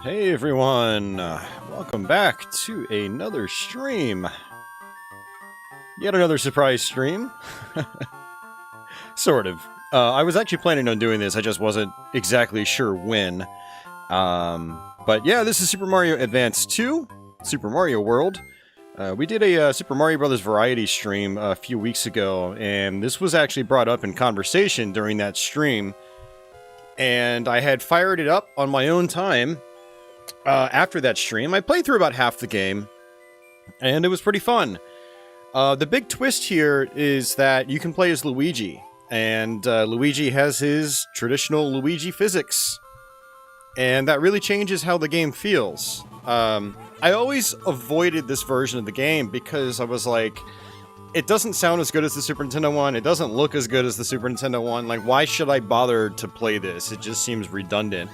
Hey everyone, welcome back to another stream. Yet another surprise stream. Sort of. I was actually planning on doing this, I just wasn't exactly sure when. But yeah, this is Super Mario Advance 2, Super Mario World. We did a Super Mario Bros. Variety stream a few weeks ago, and this was actually brought up in conversation during that stream. And I had fired it up on my own time. After that stream, I played through about half the game, and it was pretty fun. The big twist here is that you can play as Luigi, and Luigi has his traditional Luigi physics, and that really changes how the game feels. I always avoided this version of the game because I was like, it doesn't sound as good as the Super Nintendo one, it doesn't look as good as the Super Nintendo one, like why should I bother to play this? It just seems redundant.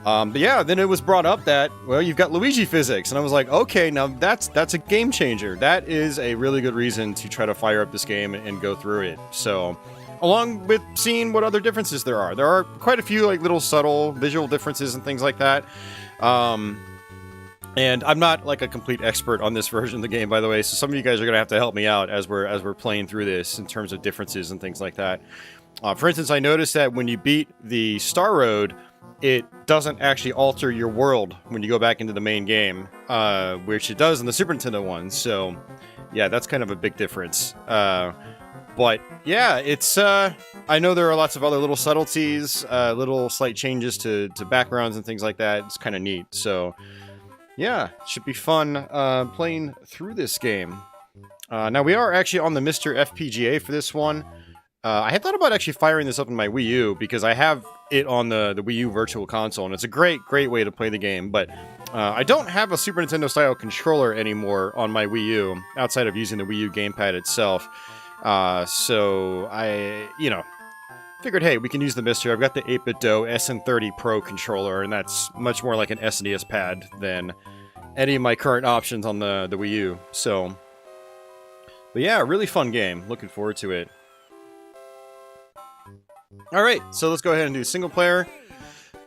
But yeah, then it was brought up that, well, you've got Luigi physics, and I was like, okay, now that's a game changer. That is a really good reason to try to fire up this game and go through it. So, along with seeing what other differences there are quite a few like little subtle visual differences and things like that. And I'm not like a complete expert on this version of the game, by the way, so some of you guys are gonna have to help me out as we're playing through this in terms of differences and things like that. For instance, I noticed that when you beat the Star Road, it doesn't actually alter your world when you go back into the main game, which it does in the Super Nintendo one, so yeah, that's kind of a big difference. But yeah, it's, I know there are lots of other little subtleties, little slight changes to backgrounds and things like that. It's kind of neat, so yeah, it should be fun playing through this game. Now, we are actually on the Mr. FPGA for this one. I had thought about actually firing this up on my Wii U, because I have it on the Wii U Virtual Console, and it's a great way to play the game, but I don't have a Super Nintendo-style controller anymore on my Wii U, outside of using the Wii U gamepad itself. So I, figured, hey, we can use the Mister. I've got the 8BitDo SN30 Pro controller, and that's much more like an SNES pad than any of my current options on the Wii U, so... But yeah, really fun game. Looking forward to it. Alright, so let's go ahead and do single player.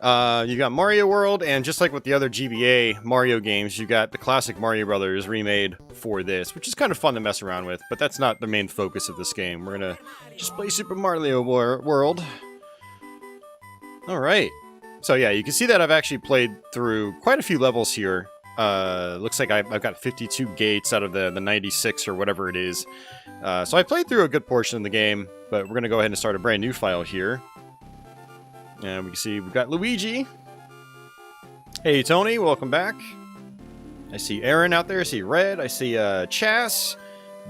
You got Mario World, and just like with the other GBA Mario games, you got the classic Mario Brothers remade for this, which is kind of fun to mess around with, but that's not the main focus of this game. We're gonna just play Super Mario World. All right. So yeah, you can see that I've actually played through quite a few levels here. Looks like I've got 52 gates out of the 96 or whatever it is. So I played through a good portion of the game, but we're going to go ahead and start a brand new file here. And we can see we've got Luigi. Hey, Tony, welcome back. I see Aaron out there. I see Red. I see Chas,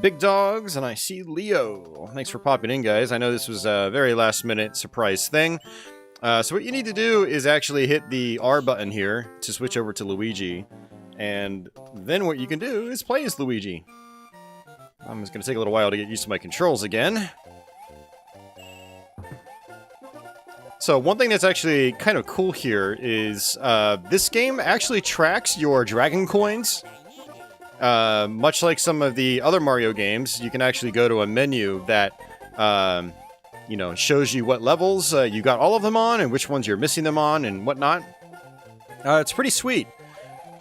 Big Dogs, and I see Leo. Thanks for popping in, guys. I know this was a very last-minute surprise thing. So what you need to do is actually hit the R button here to switch over to Luigi. And then what you can do is play as Luigi. I'm just going to take a little while to get used to my controls again. So one thing that's actually kind of cool here is this game actually tracks your Dragon Coins. Much like some of the other Mario games, you can actually go to a menu that, you know, shows you what levels you got all of them on and which ones you're missing them on and whatnot. It's pretty sweet.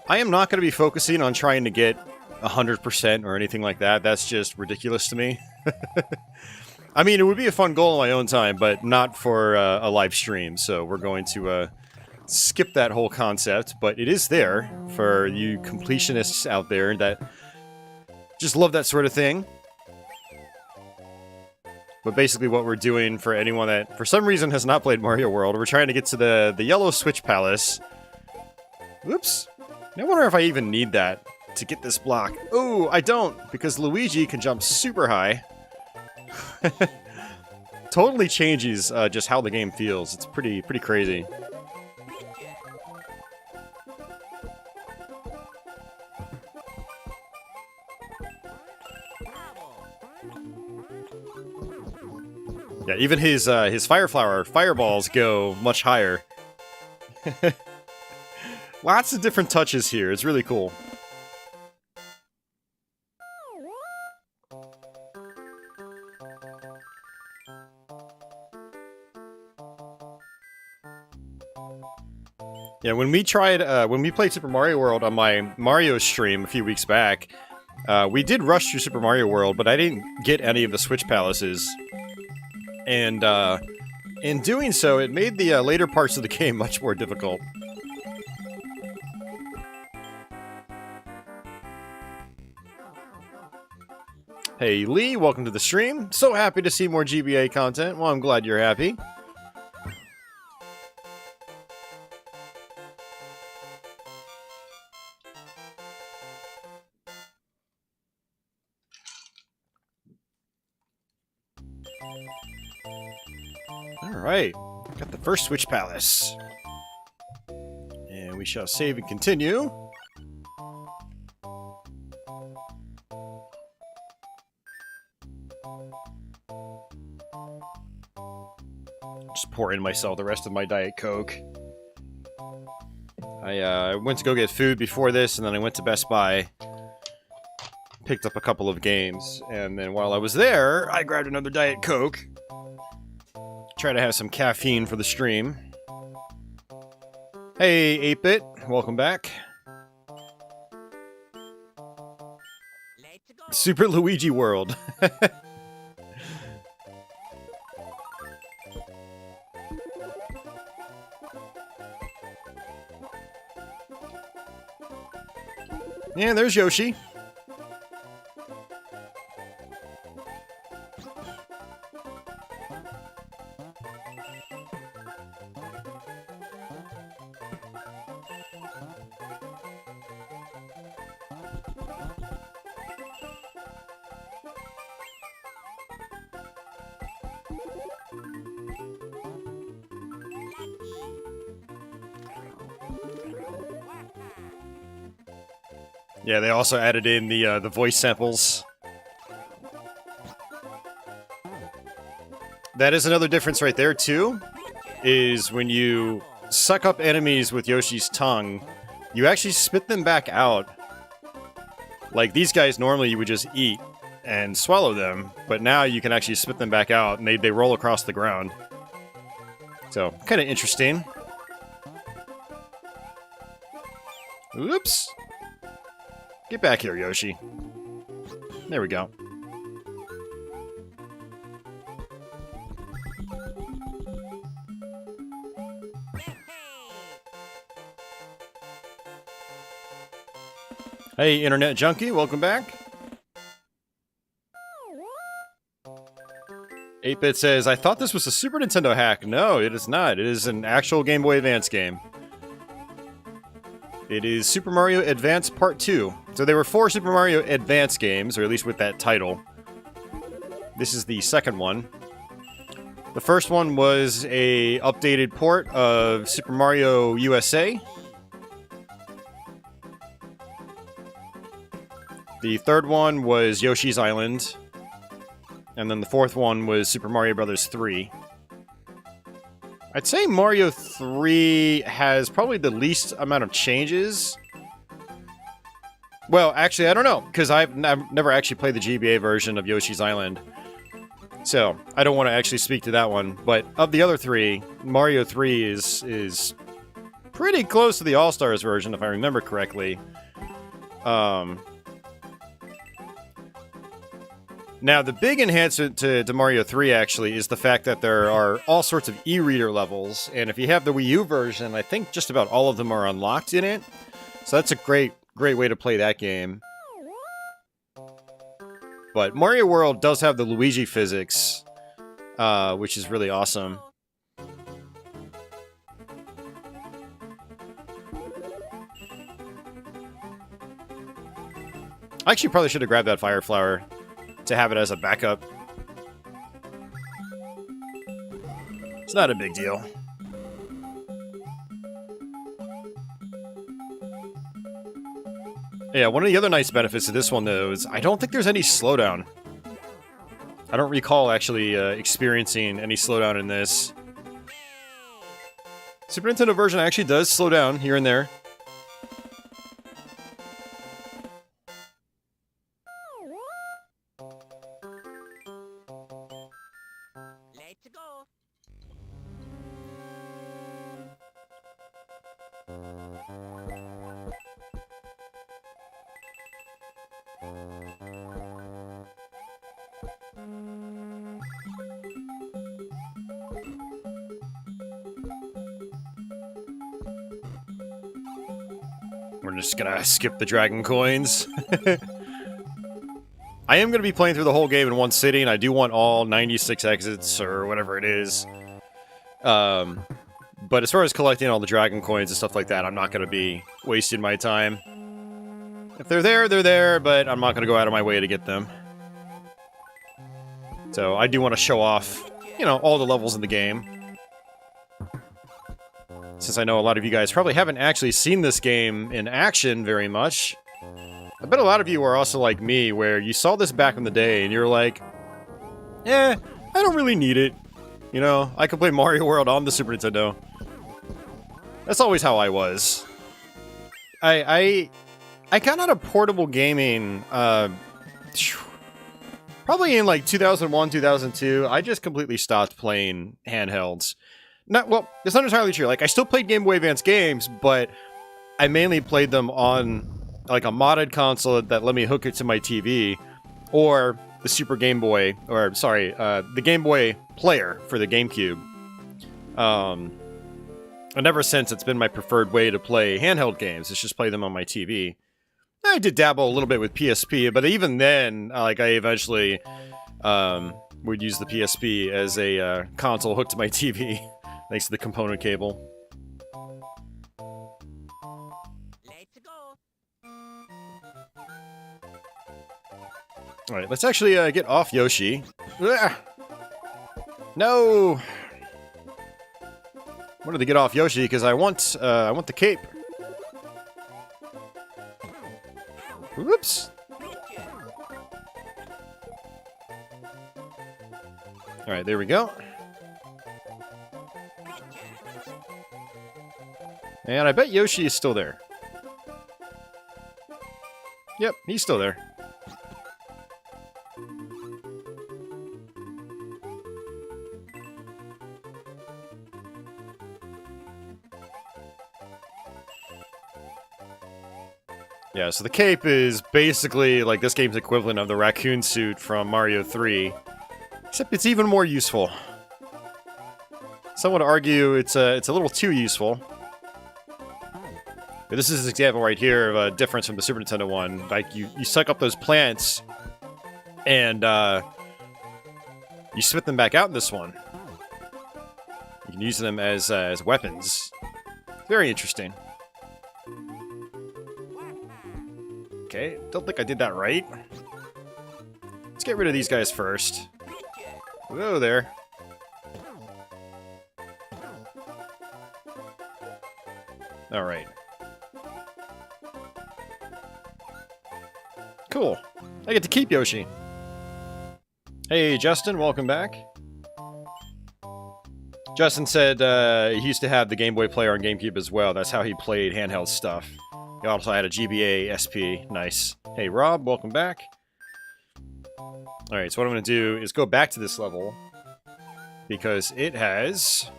I am not going to be focusing on trying to get 100% or anything like that. That's just ridiculous to me. I mean, it would be a fun goal in my own time, but not for a live stream. So we're going to skip that whole concept. But it is there for you completionists out there that just love that sort of thing. But basically what we're doing for anyone that, for some reason, has not played Mario World, we're trying to get to the yellow Switch Palace. Oops. I wonder if I even need that to get this block. Oh, I don't, because Luigi can jump super high. Totally changes just how the game feels. It's pretty crazy. Yeah, even his Fire Flower fireballs go much higher. Lots of different touches here. It's really cool. Yeah, when we played Super Mario World on my Mario stream a few weeks back, we did rush through Super Mario World, but I didn't get any of the Switch Palaces. And in doing so, it made the later parts of the game much more difficult. Hey Lee, welcome to the stream. So happy to see more GBA content. Well, I'm glad you're happy. Alright, got the first Switch Palace. And we shall save and continue. Just pour in myself the rest of my Diet Coke. I went to go get food before this, and then I went to Best Buy. Picked up a couple of games, and then while I was there, I grabbed another Diet Coke. Try to have some caffeine for the stream. Hey, 8-Bit, welcome back. Super Luigi World. Yeah, there's Yoshi. Yeah, they also added in the voice samples. That is another difference right there, too, is when you suck up enemies with Yoshi's tongue, you actually spit them back out. Like, these guys normally you would just eat and swallow them, but now you can actually spit them back out, and they roll across the ground. So, kind of interesting. Oops! Get back here, Yoshi. There we go. Hey, Internet Junkie, welcome back. 8-Bit says, I thought this was a Super Nintendo hack. No, it is not. It is an actual Game Boy Advance game. It is Super Mario Advance Part 2. So there were 4 Super Mario Advance games, or at least with that title. This is the second one. The first one was a updated port of Super Mario USA. The third one was Yoshi's Island. And then the fourth one was Super Mario Bros. 3. I'd say Mario 3 has probably the least amount of changes. Well, actually, I don't know, because I've never actually played the GBA version of Yoshi's Island. So, I don't want to actually speak to that one. But of the other 3, Mario 3 is pretty close to the All-Stars version, if I remember correctly. Now, the big enhancement to Mario 3, actually, is the fact that there are all sorts of e-reader levels, and if you have the Wii U version, I think just about all of them are unlocked in it. So that's a great way to play that game. But Mario World does have the Luigi physics, which is really awesome. I actually probably should have grabbed that Fire Flower to have it as a backup. It's not a big deal. Yeah, one of the other nice benefits of this one, though, is I don't think there's any slowdown. I don't recall actually experiencing any slowdown in this. Super Nintendo version actually does slow down here and there. We're just gonna skip the dragon coins. I am gonna be playing through the whole game in one sitting. I do want all 96 exits, or whatever it is. But as far as collecting all the dragon coins and stuff like that, I'm not gonna be wasting my time. If they're there, but I'm not gonna go out of my way to get them. So I do want to show off, you know, all the levels in the game. Since I know a lot of you guys probably haven't actually seen this game in action very much. I bet a lot of you are also like me, where you saw this back in the day and you're like, I don't really need it. You know, I can play Mario World on the Super Nintendo. That's always how I was. I got out of portable gaming, probably in like 2001, 2002. I just completely stopped playing handhelds. Well, it's not entirely true. Like, I still played Game Boy Advance games, but I mainly played them on, like, a modded console that let me hook it to my TV, or the Super Game Boy, or, sorry, the Game Boy player for the GameCube. And ever since, it's been my preferred way to play handheld games. It's just play them on my TV. I did dabble a little bit with PSP, but even then, like, I eventually would use the PSP as a console hooked to my TV. Thanks to the component cable. Let's go. Alright, let's actually get off Yoshi. Ugh. No! I wanted to get off Yoshi because I want the cape. Whoops! Alright, there we go. And I bet Yoshi is still there. Yep, he's still there. Yeah, so the cape is basically like this game's equivalent of the raccoon suit from Mario 3. Except it's even more useful. Some would argue it's a little too useful. But this is an example right here of a difference from the Super Nintendo one. Like, you suck up those plants, and you spit them back out in this one. You can use them as weapons. Very interesting. Okay, don't think I did that right. Let's get rid of these guys first. Whoa there. Alright. Cool. I get to keep Yoshi. Hey, Justin, welcome back. Justin said he used to have the Game Boy player on GameCube as well. That's how he played handheld stuff. He also had a GBA SP. Nice. Hey, Rob, welcome back. Alright, so what I'm going to do is go back to this level, because it has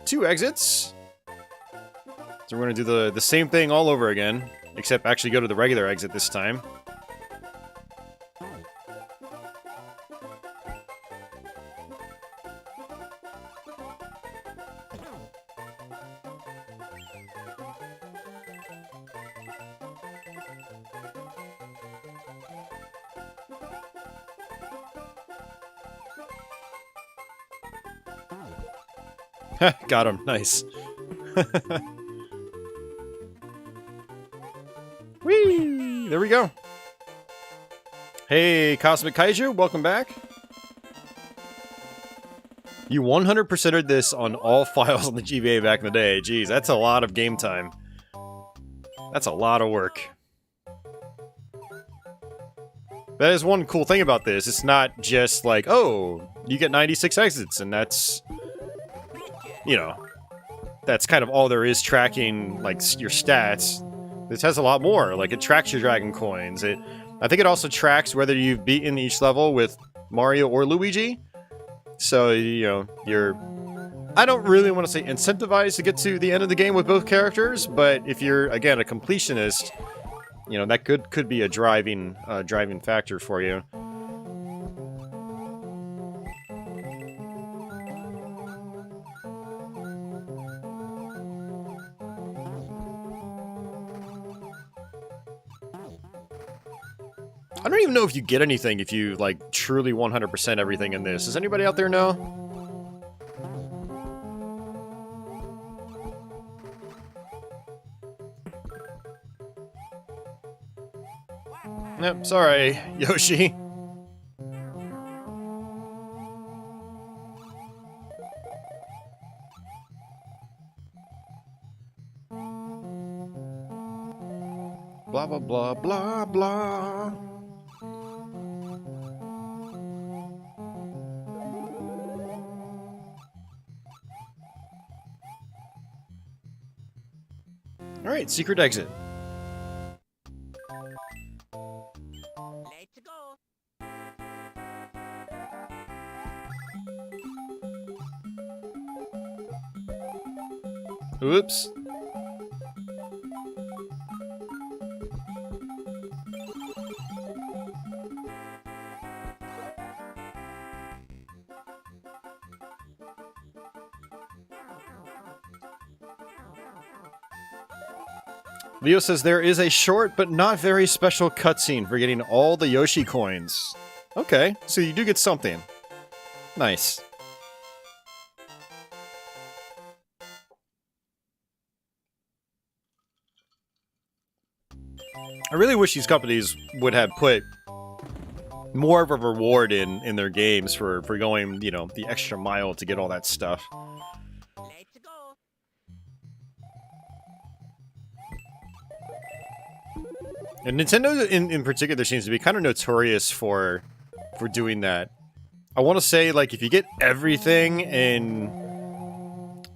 2 exits. So we're going to do the same thing all over again, except actually go to the regular exit this time. Got him. Nice. Whee! There we go. Hey, Cosmic Kaiju, welcome back. You 100%ed this on all files on the GBA back in the day. Jeez, that's a lot of game time. That's a lot of work. That is one cool thing about this. It's not just like, oh, you get 96 exits, and that's... you know, that's kind of all there is tracking, like, your stats. This has a lot more. Like, it tracks your Dragon Coins. I think it also tracks whether you've beaten each level with Mario or Luigi. So, you know, you're... I don't really want to say incentivized to get to the end of the game with both characters, but if you're, again, a completionist, you know, that could be a driving factor for you. I don't even know if you get anything if you, like, truly 100% everything in this. Does anybody out there know? Nope, sorry, Yoshi. Blah, blah, blah, blah, blah. Alright, secret exit. Let's go. Oops. Leo says there is a short but not very special cutscene for getting all the Yoshi coins. Okay, so you do get something. Nice. I really wish these companies would have put more of a reward in their games for going, you know, the extra mile to get all that stuff. Let's go. And Nintendo, in particular, seems to be kind of notorious for doing that. I want to say, like, if you get everything in...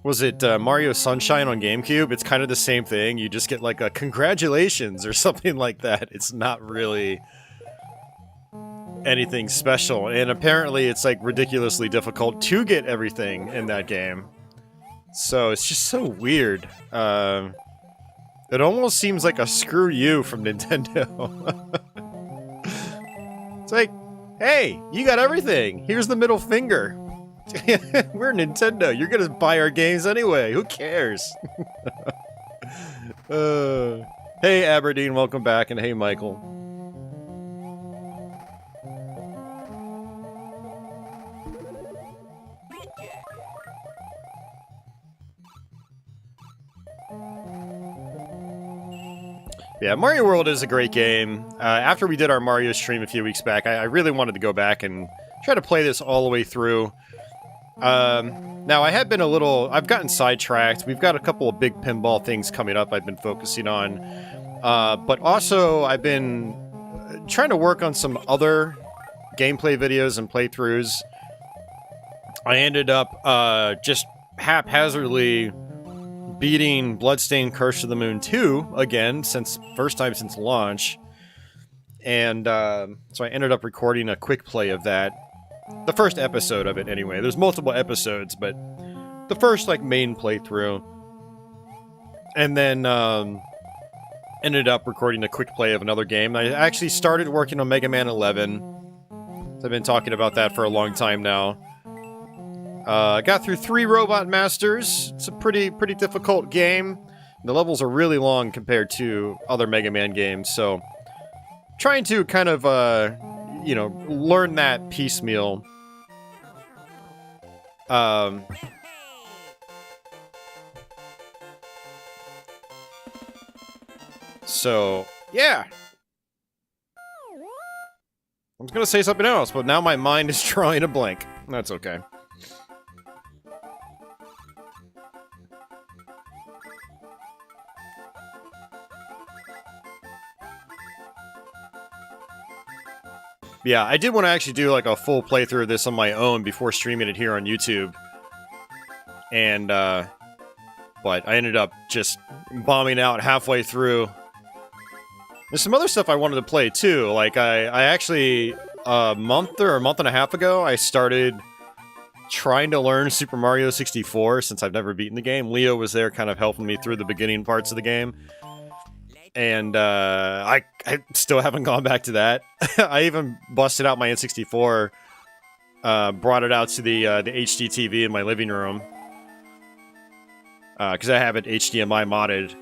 was it Mario Sunshine on GameCube? It's kind of the same thing. You just get, like, a congratulations or something like that. It's not really anything special. And apparently it's, like, ridiculously difficult to get everything in that game. So it's just so weird. It almost seems like a screw you from Nintendo. It's like, hey, you got everything. Here's the middle finger. We're Nintendo. You're gonna buy our games anyway. Who cares? Hey, Aberdeen, welcome back, and hey, Michael. Yeah, Mario World is a great game. After we did our Mario stream a few weeks back, I really wanted to go back and try to play this all the way through. Now, I had been I've gotten sidetracked. We've got a couple of big pinball things coming up I've been focusing on. But also, I've been trying to work on some other gameplay videos and playthroughs. I ended up just haphazardly beating Bloodstained Curse of the Moon 2 again, first time since launch. And so I ended up recording a quick play of that. The first episode of it, anyway. There's multiple episodes, but the first, like, main playthrough. And then ended up recording a quick play of another game. I actually started working on Mega Man 11. I've been talking about that for a long time now. Got through 3 Robot Masters. It's a pretty difficult game. The levels are really long compared to other Mega Man games, so trying to kind of, learn that piecemeal. So, yeah. I was gonna say something else, but now my mind is drawing a blank. That's okay. Yeah, I did want to actually do like a full playthrough of this on my own before streaming it here on YouTube. And, but I ended up just bombing out halfway through. There's some other stuff I wanted to play too. Like, I actually, a month and a half ago, I started trying to learn Super Mario 64 since I've never beaten the game. Leo was there kind of helping me through the beginning parts of the game. And I still haven't gone back to that. I even busted out my N64, brought it out to the HD TV in my living room, because I have it HDMI modded,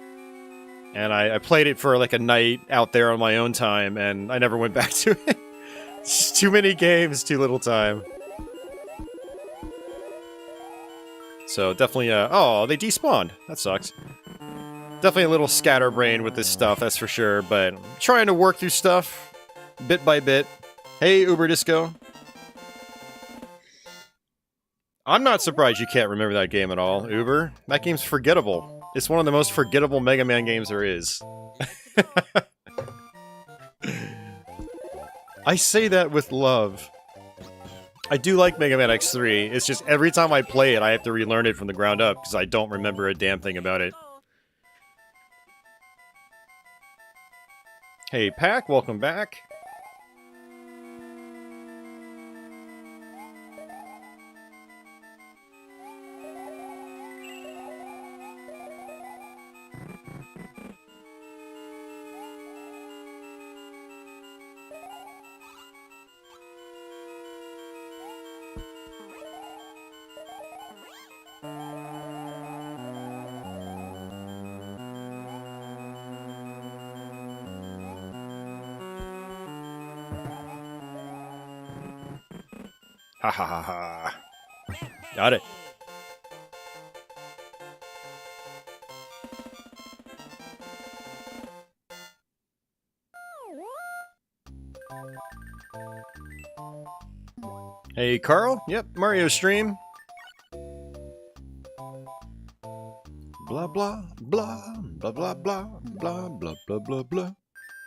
and I played it for like a night out there on my own time, and I never went back to it. It's too many games, too little time. So definitely, oh, they despawned. That sucks. Definitely a little scatterbrained with this stuff, that's for sure, but trying to work through stuff bit by bit. Hey, Uber Disco. I'm not surprised you can't remember that game at all, Uber. That game's forgettable. It's one of the most forgettable Mega Man games there is. I say that with love. I do like Mega Man X3, it's just every time I play it, I have to relearn it from the ground up, because I don't remember a damn thing about it. Hey, Pack, welcome back. Ha ha ha ha. Got it. Hey, Carl. Yep, Mario stream. Blah, blah, blah, blah, blah, blah, blah, blah, blah, blah, blah.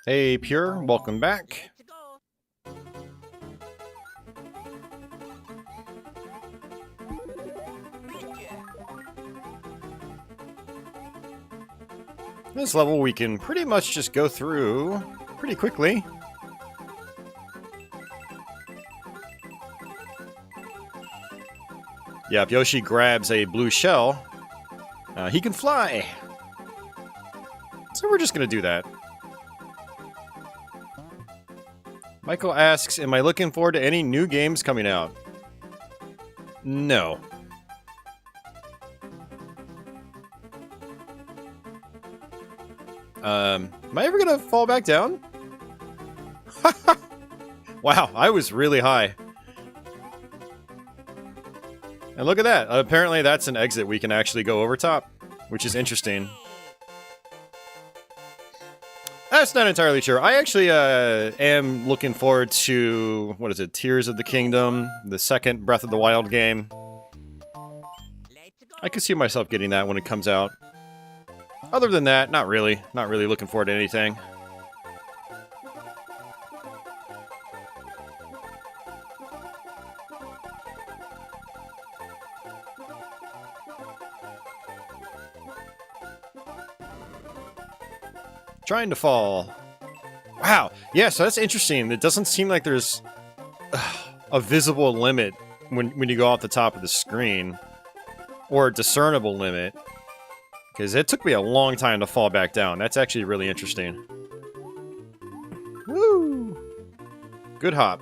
Hey, Pure, welcome back. This level we can pretty much just go through pretty quickly. Yeah, if Yoshi grabs a blue shell, he can fly. So we're just gonna do that. Michael asks, am I looking forward to any new games coming out? No. Am I ever gonna fall back down? Wow, I was really high. And look at that. Apparently that's an exit we can actually go over top, which is interesting. That's not entirely sure. I actually am looking forward to, what is it, Tears of the Kingdom, the second Breath of the Wild game. I can see myself getting that when it comes out. Other than that, not really. Not really looking forward to anything. Trying to fall. Wow. Yeah, so that's interesting. It doesn't seem like there's a visible limit when you go off the top of the screen. Or a discernible limit. Because it took me a long time to fall back down. That's actually really interesting. Woo! Good hop.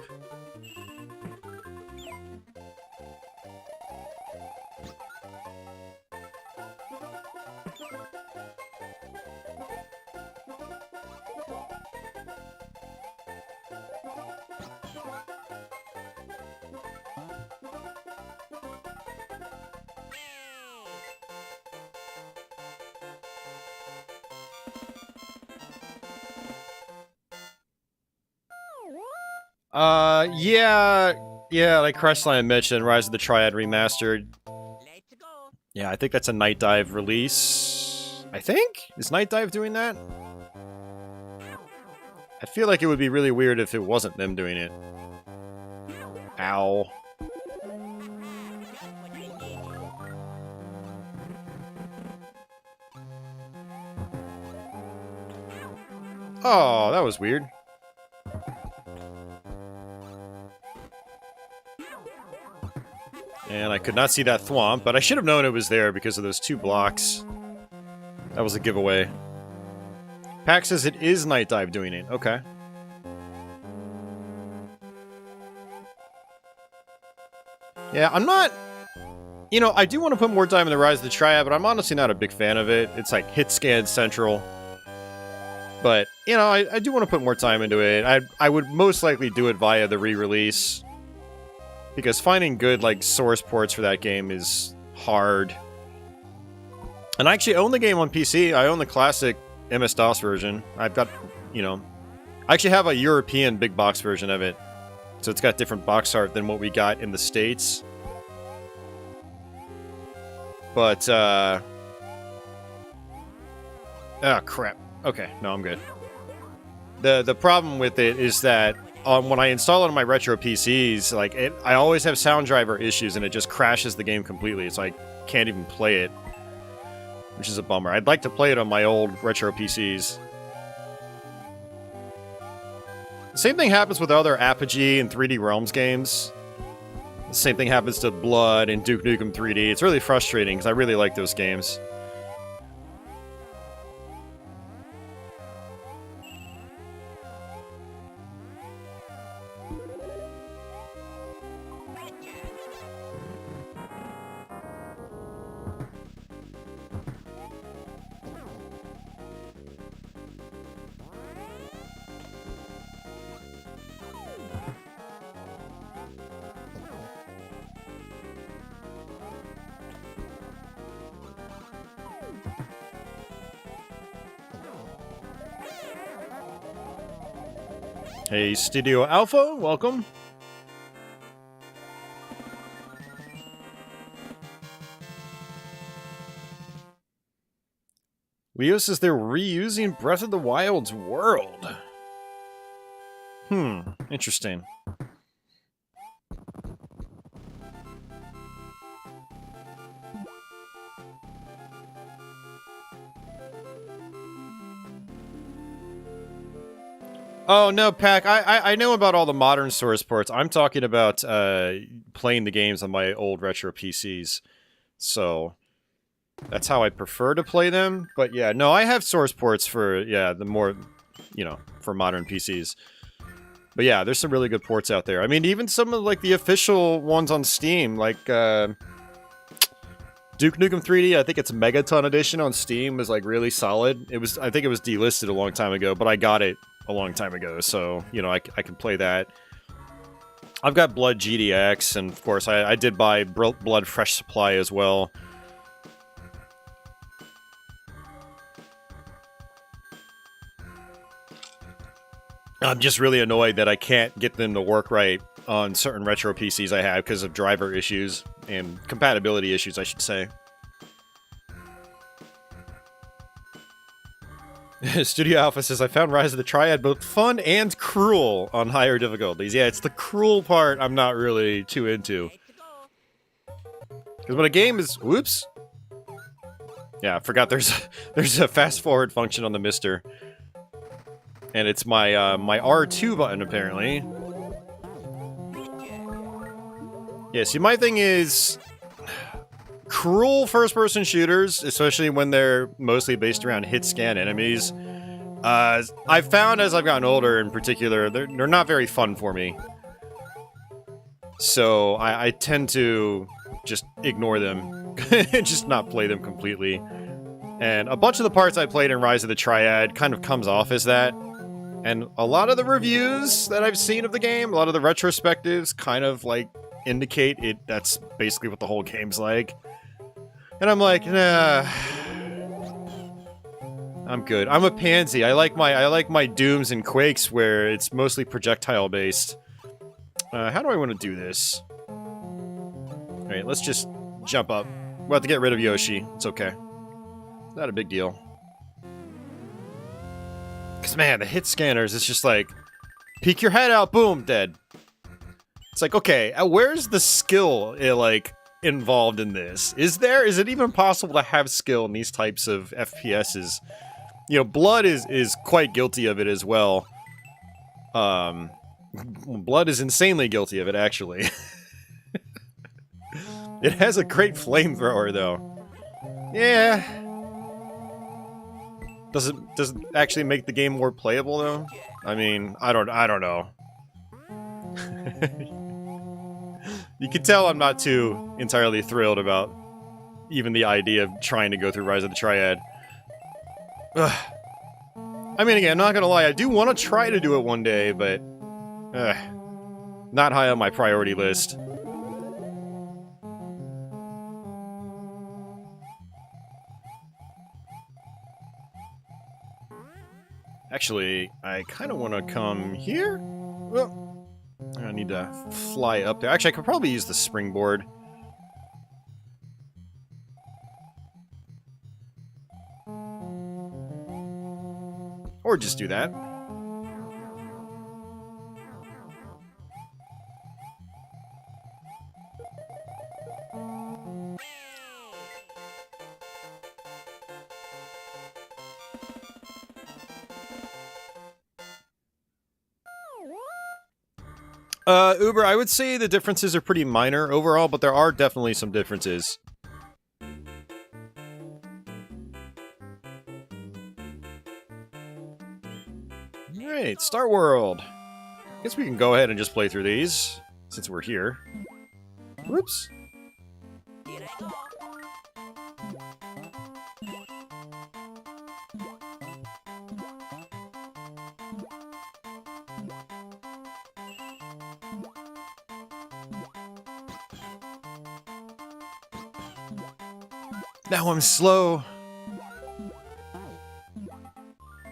Yeah, like Crestline mentioned, Rise of the Triad Remastered. Let's go. Yeah, I think that's a Night Dive release. I think? Is Night Dive doing that? I feel like it would be really weird if it wasn't them doing it. Ow. Oh, that was weird. And I could not see that thwomp, but I should have known it was there because of those two blocks. That was a giveaway. Pack says it is Night Dive doing it. Okay. Yeah, I'm not... You know, I do want to put more time in the Rise of the Triad, but I'm honestly not a big fan of it. It's like hit scan central. But, you know, I do want to put more time into it. I would most likely do it via the re-release. Because finding good, like, source ports for that game is hard. And I actually own the game on PC. I own the classic MS-DOS version. I've got, you know... I actually have a European big box version of it. So it's got different box art than what we got in the States. But, oh, crap. Okay, no, I'm good. The problem with it is that when I install it on my retro PCs, like, I always have sound driver issues and it just crashes the game completely. It's like, can't even play it. Which is a bummer. I'd like to play it on my old retro PCs. The same thing happens with other Apogee and 3D Realms games. The same thing happens to Blood and Duke Nukem 3D. It's really frustrating because I really like those games. Hey, Studio Alpha, welcome. Leo says they're reusing Breath of the Wild's world. Interesting. Oh, no, Pack, I know about all the modern source ports. I'm talking about playing the games on my old retro PCs. So, that's how I prefer to play them. But yeah, no, I have source ports for, yeah, the more, you know, for modern PCs. But yeah, there's some really good ports out there. I mean, even some of, like, the official ones on Steam, like, Duke Nukem 3D, I think it's Megaton Edition on Steam is like really solid. I think it was delisted a long time ago, but I got it a long time ago, so you know I can play that. I've got Blood GDX, and of course I did buy Blood Fresh Supply as well. I'm just really annoyed that I can't get them to work right on certain retro PCs I have because of driver issues and compatibility issues, I should say. Studio Alpha says, I found Rise of the Triad both fun and cruel on higher difficulties. Yeah, it's the cruel part I'm not really too into. Because when a game is... Whoops. Yeah, I forgot there's a fast-forward function on the Mister. And it's my, my R2 button, apparently. Yeah, see, my thing is... Cruel first-person shooters, especially when they're mostly based around hit-scan enemies. I've found as I've gotten older, in particular, they're not very fun for me. So I tend to just ignore them, and just not play them completely. And a bunch of the parts I played in Rise of the Triad kind of comes off as that. And a lot of the reviews that I've seen of the game, a lot of the retrospectives, kind of like indicate that's basically what the whole game's like. And I'm like, nah, I'm good. I'm a pansy. I like my Dooms and Quakes where it's mostly projectile based. How do I want to do this? All right, let's just jump up. We'll have to get rid of Yoshi. It's okay. Not a big deal. Cause man, the hit scanners, it's just like, peek your head out, boom, dead. It's like, okay, where's the skill, like, involved in this? Is it even possible to have skill in these types of FPSs? You know, Blood is quite guilty of it as well. Blood is insanely guilty of it, actually. It has a great flamethrower, though. Yeah. Does it actually make the game more playable, though? I mean, I don't know. You can tell I'm not too entirely thrilled about even the idea of trying to go through Rise of the Triad. Ugh. I mean, again, I'm not gonna lie, I do want to try to do it one day, but... not high on my priority list. Actually, I kind of want to come here. Well, I need to fly up there. Actually, I could probably use the springboard. Or just do that. Uber, I would say the differences are pretty minor overall, but there are definitely some differences. Alright, Star World. Guess we can go ahead and just play through these, since we're here. Whoops. Now I'm slow.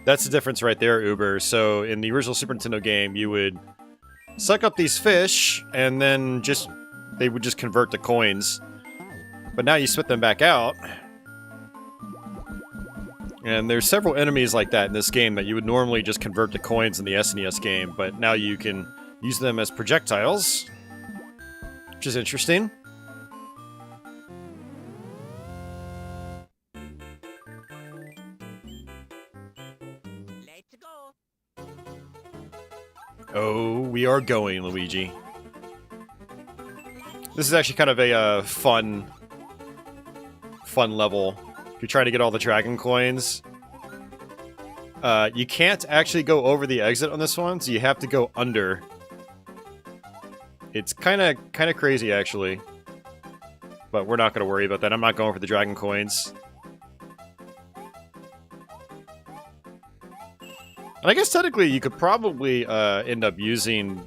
That's the difference right there, Uber. So in the original Super Nintendo game, you would suck up these fish, and then they would just convert to coins. But now you spit them back out. And there's several enemies like that in this game that you would normally just convert to coins in the SNES game, but now you can use them as projectiles, which is interesting. Oh, we are going, Luigi. This is actually kind of a fun level. If you're trying to get all the dragon coins, you can't actually go over the exit on this one, so you have to go under. It's kind of crazy, actually. but we're not going to worry about that. I'm not going for the dragon coins. And I guess technically you could probably end up using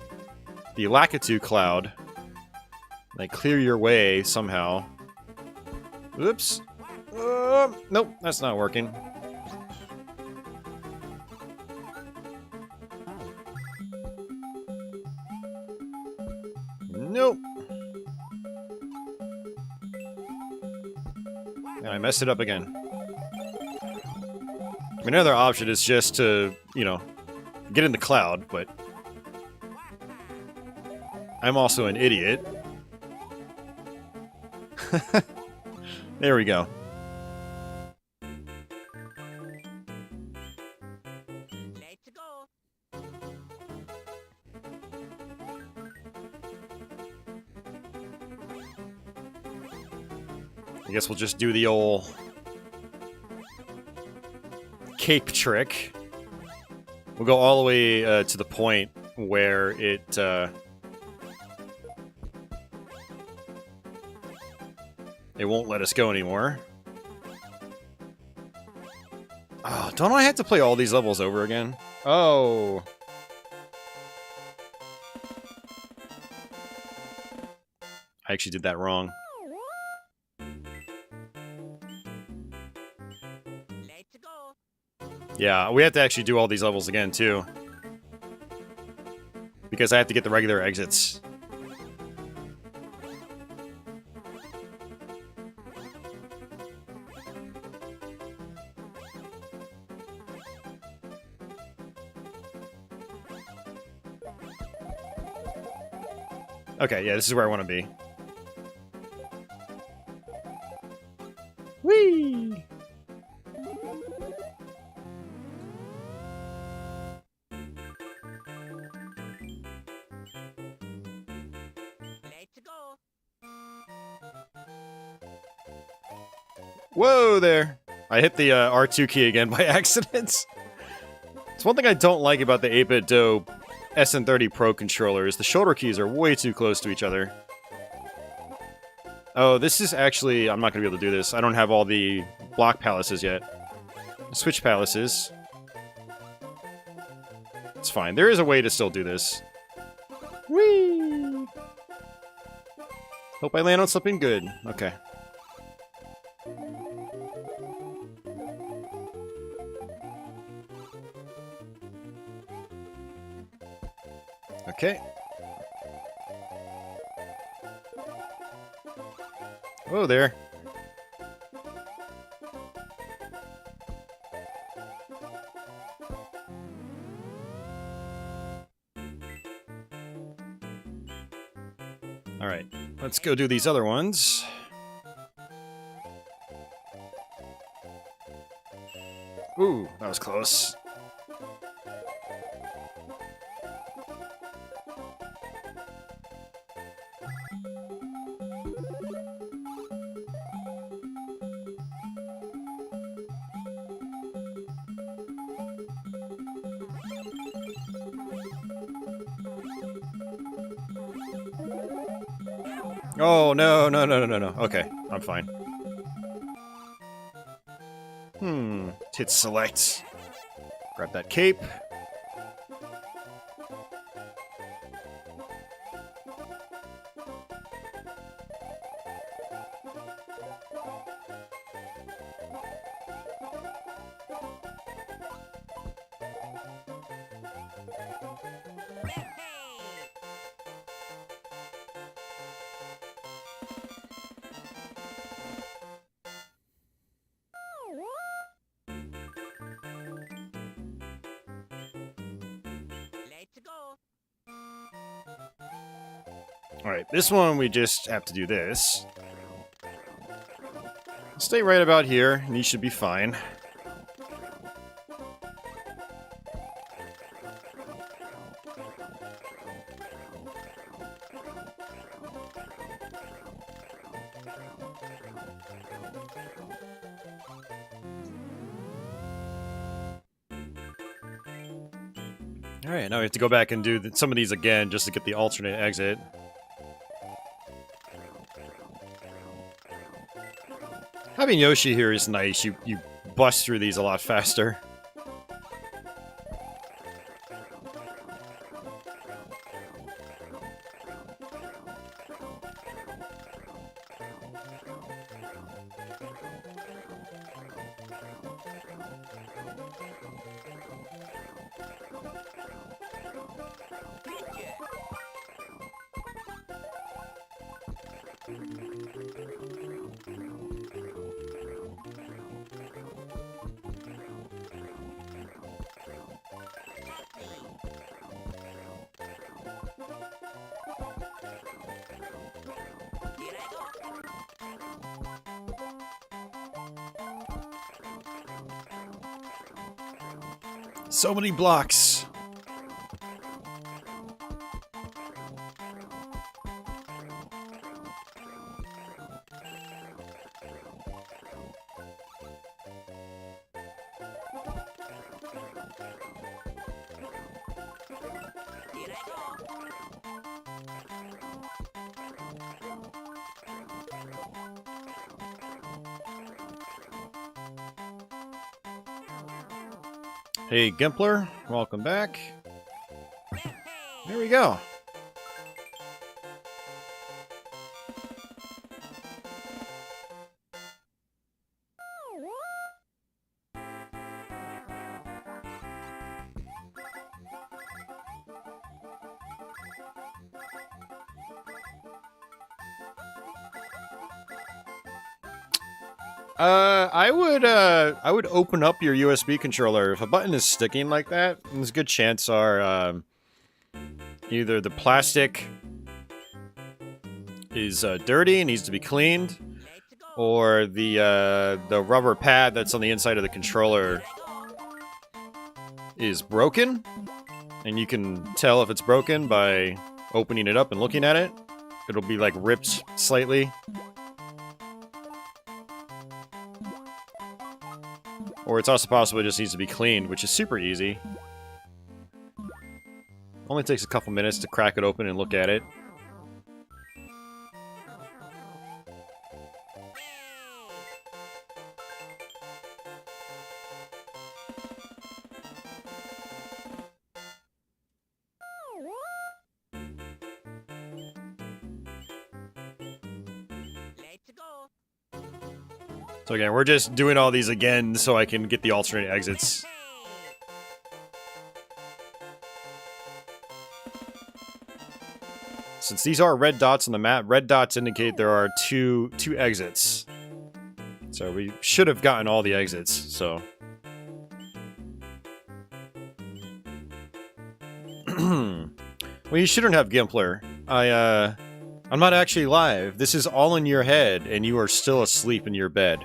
the Lakitu cloud. Like, clear your way somehow. Oops. Nope, that's not working. Nope. And I messed it up again. I mean, another option is just to, you know, get in the cloud, but I'm also an idiot. There we go. Let's go. I guess we'll just do the old cape trick. We'll go all the way to the point where it won't let us go anymore. Oh, don't I have to play all these levels over again? Oh. I actually did that wrong. Let's go. Yeah, we have to actually do all these levels again, too. Because I have to get the regular exits. Okay, yeah, this is where I want to be. Whee! Let's go. Whoa there! I hit the R2 key again by accident. It's one thing I don't like about the 8-bit Do SN30 Pro controller is the shoulder keys are way too close to each other. Oh, this is actually... I'm not going to be able to do this. I don't have all the block palaces yet. Switch palaces. It's fine. There is a way to still do this. Whee! Hope I land on something good. Okay. Okay. Oh, there. Alright, let's go do these other ones. Ooh, that was close. Oh, no, no, no, no, no, no. Okay, I'm fine. Hit select. Grab that cape. Let's go. Alright, this one we just have to do this. Stay right about here, and you should be fine. Alright, now we have to go back and do some of these again just to get the alternate exit. Having Yoshi here is nice. You bust through these a lot faster. So many blocks. Hey, Gimpler, welcome back. There we go. I would open up your USB controller. If a button is sticking like that, there's a good chance either the plastic is dirty and needs to be cleaned, or the rubber pad that's on the inside of the controller is broken, and you can tell if it's broken by opening it up and looking at it. It'll be like ripped slightly. Or it's also possible it just needs to be cleaned, which is super easy. Only takes a couple minutes to crack it open and look at it. So again, we're just doing all these again so I can get the alternate exits. Since these are red dots on the map, red dots indicate there are two exits. So we should have gotten all the exits, so. Well, you shouldn't have Gimpler. I'm not actually live. This is all in your head, and you are still asleep in your bed.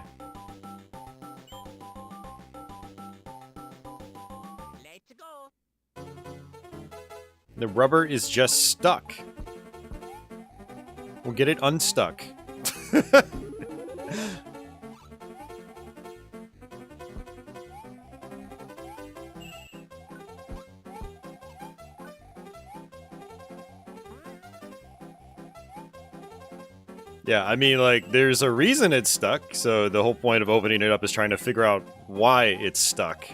The rubber is just stuck. We'll get it unstuck. Yeah, I mean, like, there's a reason it's stuck, so the whole point of opening it up is trying to figure out why it's stuck.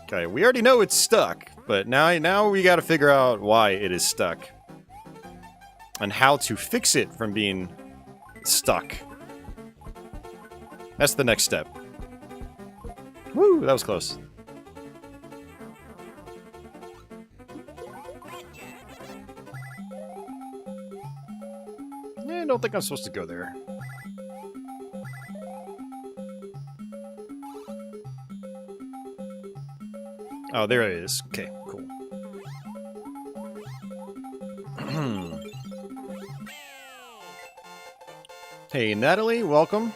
Okay, we already know it's stuck, but now we gotta figure out why it is stuck. And how to fix it from being stuck. That's the next step. Woo, that was close. I don't think I'm supposed to go there. Oh, there it is. Okay, cool. Hey, Natalie, welcome.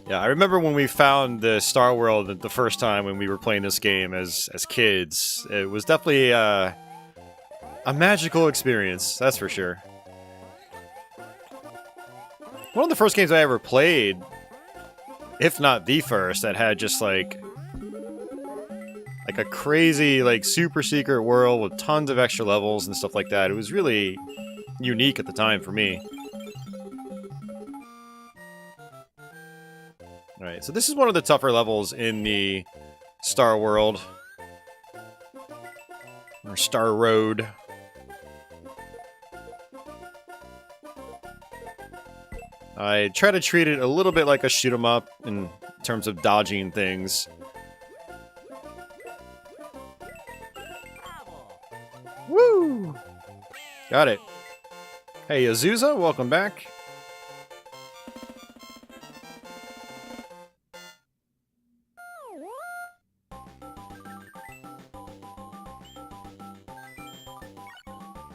Yeah, I remember when we found the Star World the first time when we were playing this game as kids. It was definitely a magical experience, that's for sure. One of the first games I ever played, if not the first, that had just like like a crazy, like super secret world with tons of extra levels and stuff like that. It was really unique at the time for me. Alright, so this is one of the tougher levels in the Star World. Or Star Road. I try to treat it a little bit like a shoot 'em up in terms of dodging things. Woo! Got it. Hey, Azusa, welcome back.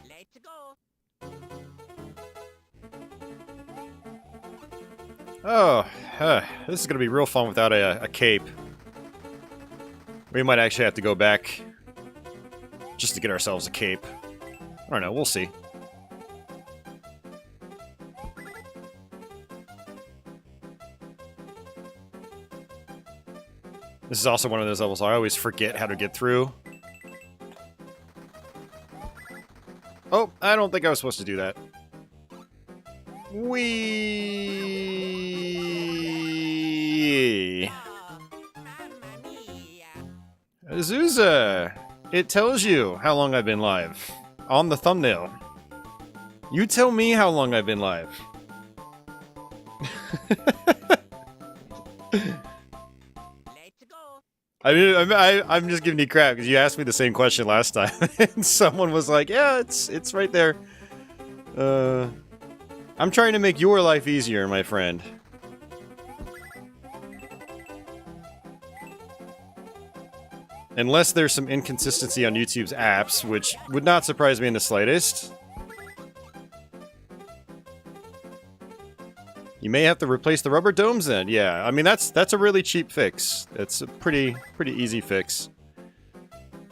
Let's go. Oh, this is going to be real fun without a cape. We might actually have to go back just to get ourselves a cape. I don't know, we'll see. This is also one of those levels I always forget how to get through. Oh, I don't think I was supposed to do that. Whee! Mamma mia. Azusa! It tells you how long I've been live. On the thumbnail. You tell me how long I've been live. Let's go. I mean, I'm just giving you crap because you asked me the same question last time, and someone was like, "Yeah, it's right there." I'm trying to make your life easier, my friend. Unless there's some inconsistency on YouTube's apps, which would not surprise me in the slightest. You may have to replace the rubber domes then. Yeah, I mean, that's a really cheap fix. It's a pretty easy fix.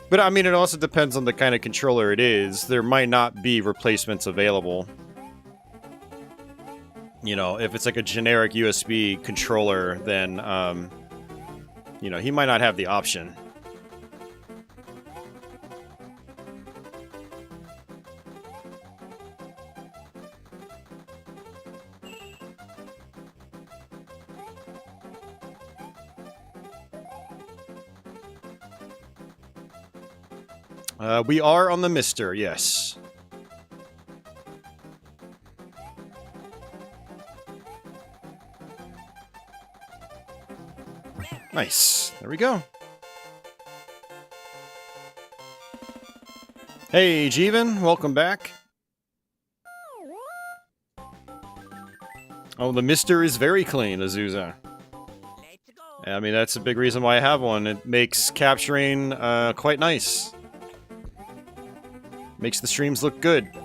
But I mean, it also depends on the kind of controller it is. There might not be replacements available. You know, if it's like a generic USB controller, then, you know, he might not have the option. We are on the Mister, yes. Nice. There we go. Hey, Jeevan. Welcome back. Oh, the Mister is very clean, Azusa. Let's go. I mean, that's a big reason why I have one. It makes capturing quite nice. Makes the streams look good. Just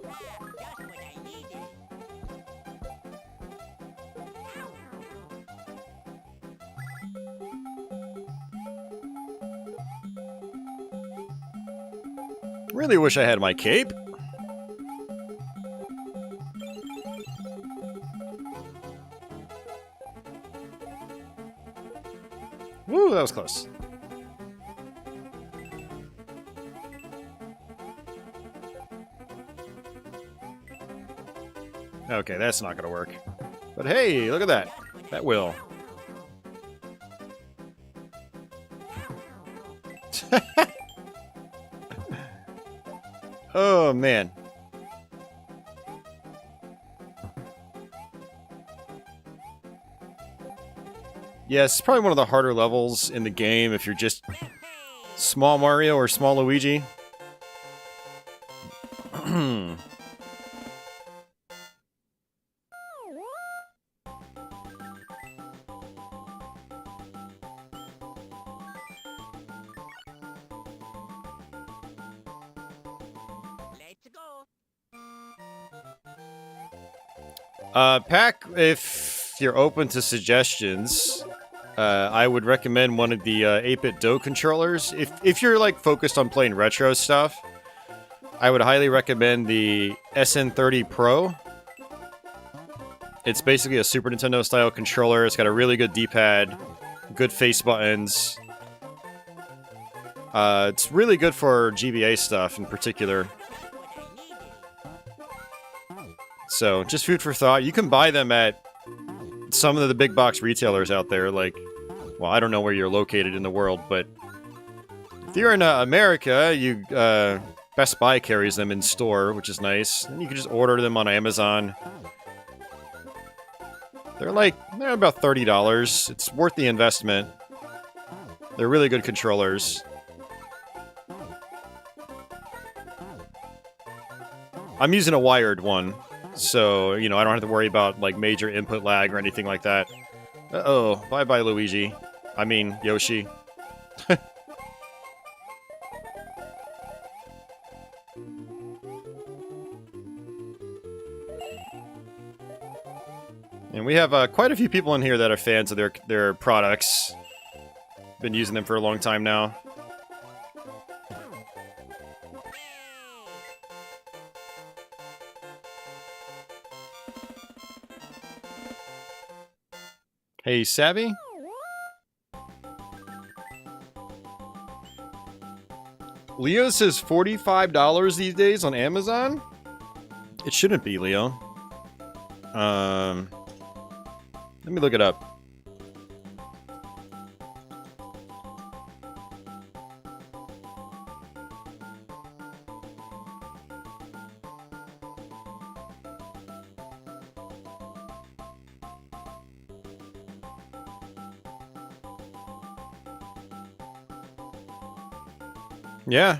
what I needed. Really wish I had my cape. Woo, that was close. Okay, that's not gonna work. But hey, look at that. That will. Oh, man. Yes, it's probably one of the harder levels in the game if you're just small Mario or small Luigi. Let's go. Pack, if you're open to suggestions, I would recommend one of the 8-bit Do controllers. If you're like focused on playing retro stuff, I would highly recommend the SN30 Pro. It's basically a Super Nintendo style controller. It's got a really good D-pad, good face buttons. It's really good for GBA stuff in particular. So, just food for thought. You can buy them at some of the big box retailers out there, like, well, I don't know where you're located in the world, but if you're in America, you Best Buy carries them in store, which is nice. And you can just order them on Amazon. They're about $30. It's worth the investment. They're really good controllers. I'm using a wired one, so, you know, I don't have to worry about, like, major input lag or anything like that. Uh-oh. Bye-bye, Luigi. I mean, Yoshi. And we have quite a few people in here that are fans of their products. Been using them for a long time now. Hey, Savvy? Leo says $45 these days on Amazon? It shouldn't be, Leo. Let me look it up. Yeah,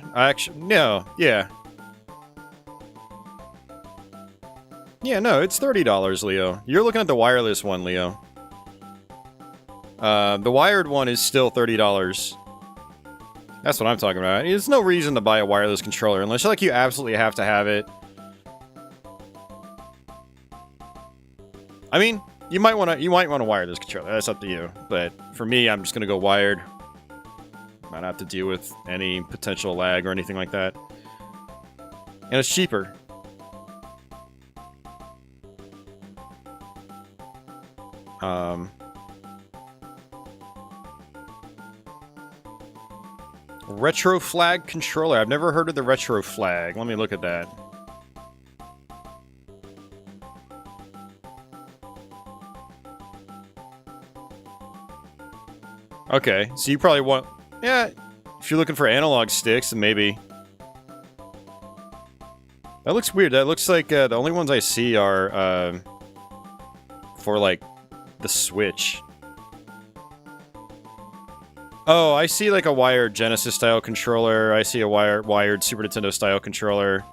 no, yeah. Yeah, no, it's $30, Leo. You're looking at the wireless one, Leo. The wired one is still $30. That's what I'm talking about. There's no reason to buy a wireless controller unless like you absolutely have to have it. I mean, you might want to wire this controller. That's up to you. But for me, I'm just gonna go wired. Not have to deal with any potential lag or anything like that. And it's cheaper. Retro flag controller. I've never heard of the retro flag. Let me look at that. Okay, so you probably want... Yeah, if you're looking for analog sticks, then maybe. That looks weird. That looks like the only ones I see are for, like, the Switch. Oh, I see like a wired Genesis-style controller. I see a wired Super Nintendo-style controller.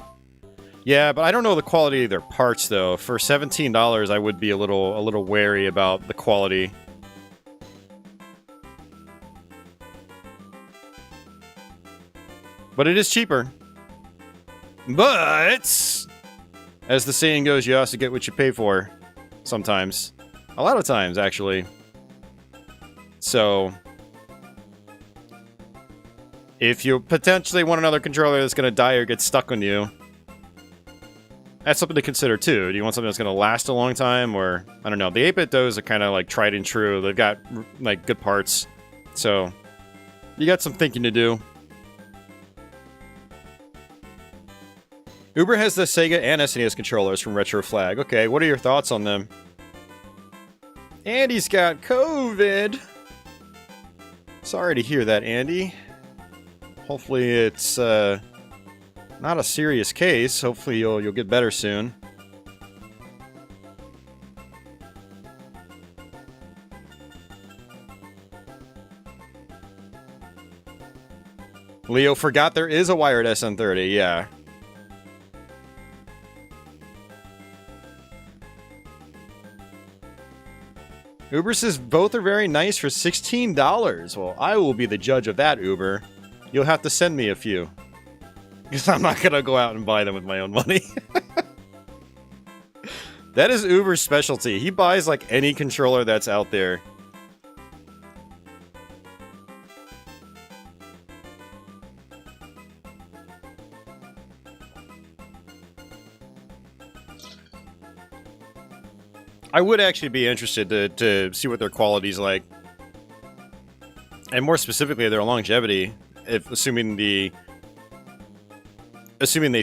Yeah, but I don't know the quality of their parts, though. For $17, I would be a little wary about the quality. But it is cheaper. But, as the saying goes, you also get what you pay for. Sometimes. A lot of times, actually. So... if you potentially want another controller that's going to die or get stuck on you, that's something to consider too. Do you want something that's going to last a long time, or I don't know. The 8-bit those are kind of like tried and true. They've got like good parts, so you got some thinking to do. Uber has the Sega and SNES controllers from Retro Flag. Okay, what are your thoughts on them? Andy's got COVID. Sorry to hear that, Andy. Hopefully it's not a serious case. Hopefully you'll get better soon. Leo forgot there is a wired SN30, yeah. Uber says both are very nice for $16. Well, I will be the judge of that, Uber. You'll have to send me a few. Because I'm not going to go out and buy them with my own money. That is Uber's specialty. He buys like any controller that's out there. I would actually be interested to see what their quality's like. And more specifically, their longevity, if assuming they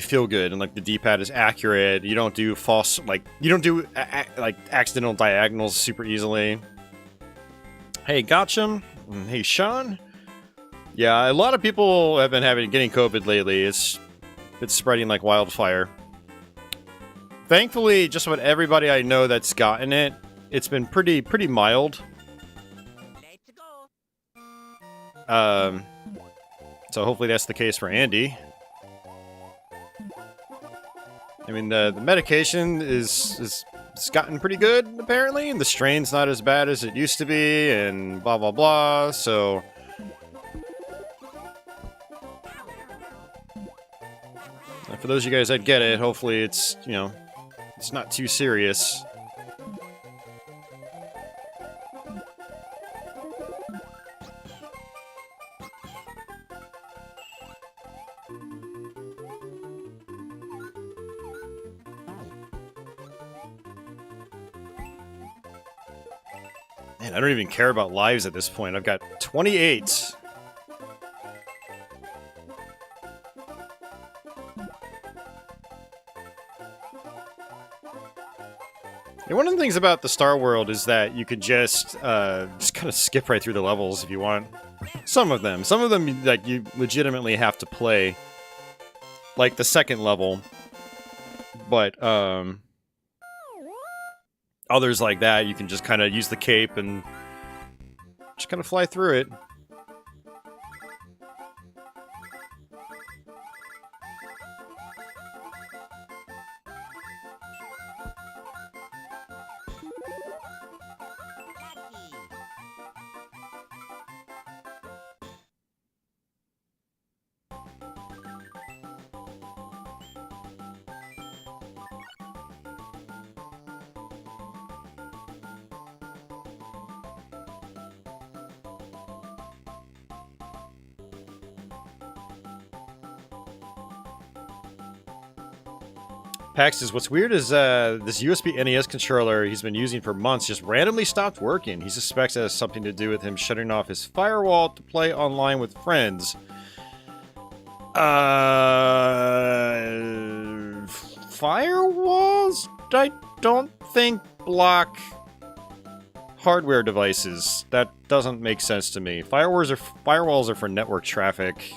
feel good and like the D-pad is accurate, you don't do false, like you don't do like accidental diagonals super easily. Hey, Gotcham. Hey, Sean. Yeah, a lot of people have been getting COVID lately. It's spreading like wildfire. Thankfully, just about everybody I know that's gotten it, it's been pretty mild. Let's go. So hopefully that's the case for Andy. I mean, the medication is gotten pretty good, apparently, and the strain's not as bad as it used to be, and blah, blah, blah, so... For those of you guys that get it, hopefully it's, you know, it's not too serious. Man, I don't even care about lives at this point. I've got 28. Yeah, one of the things about the Star World is that you could just kind of skip right through the levels if you want. Some of them, like you legitimately have to play, like the second level. But others like that, you can just kind of use the cape and just kind of fly through it. Pax's, what's weird is this USB NES controller he's been using for months just randomly stopped working. He suspects it has something to do with him shutting off his firewall to play online with friends. Firewalls? I don't think block hardware devices. That doesn't make sense to me. Firewalls are for network traffic.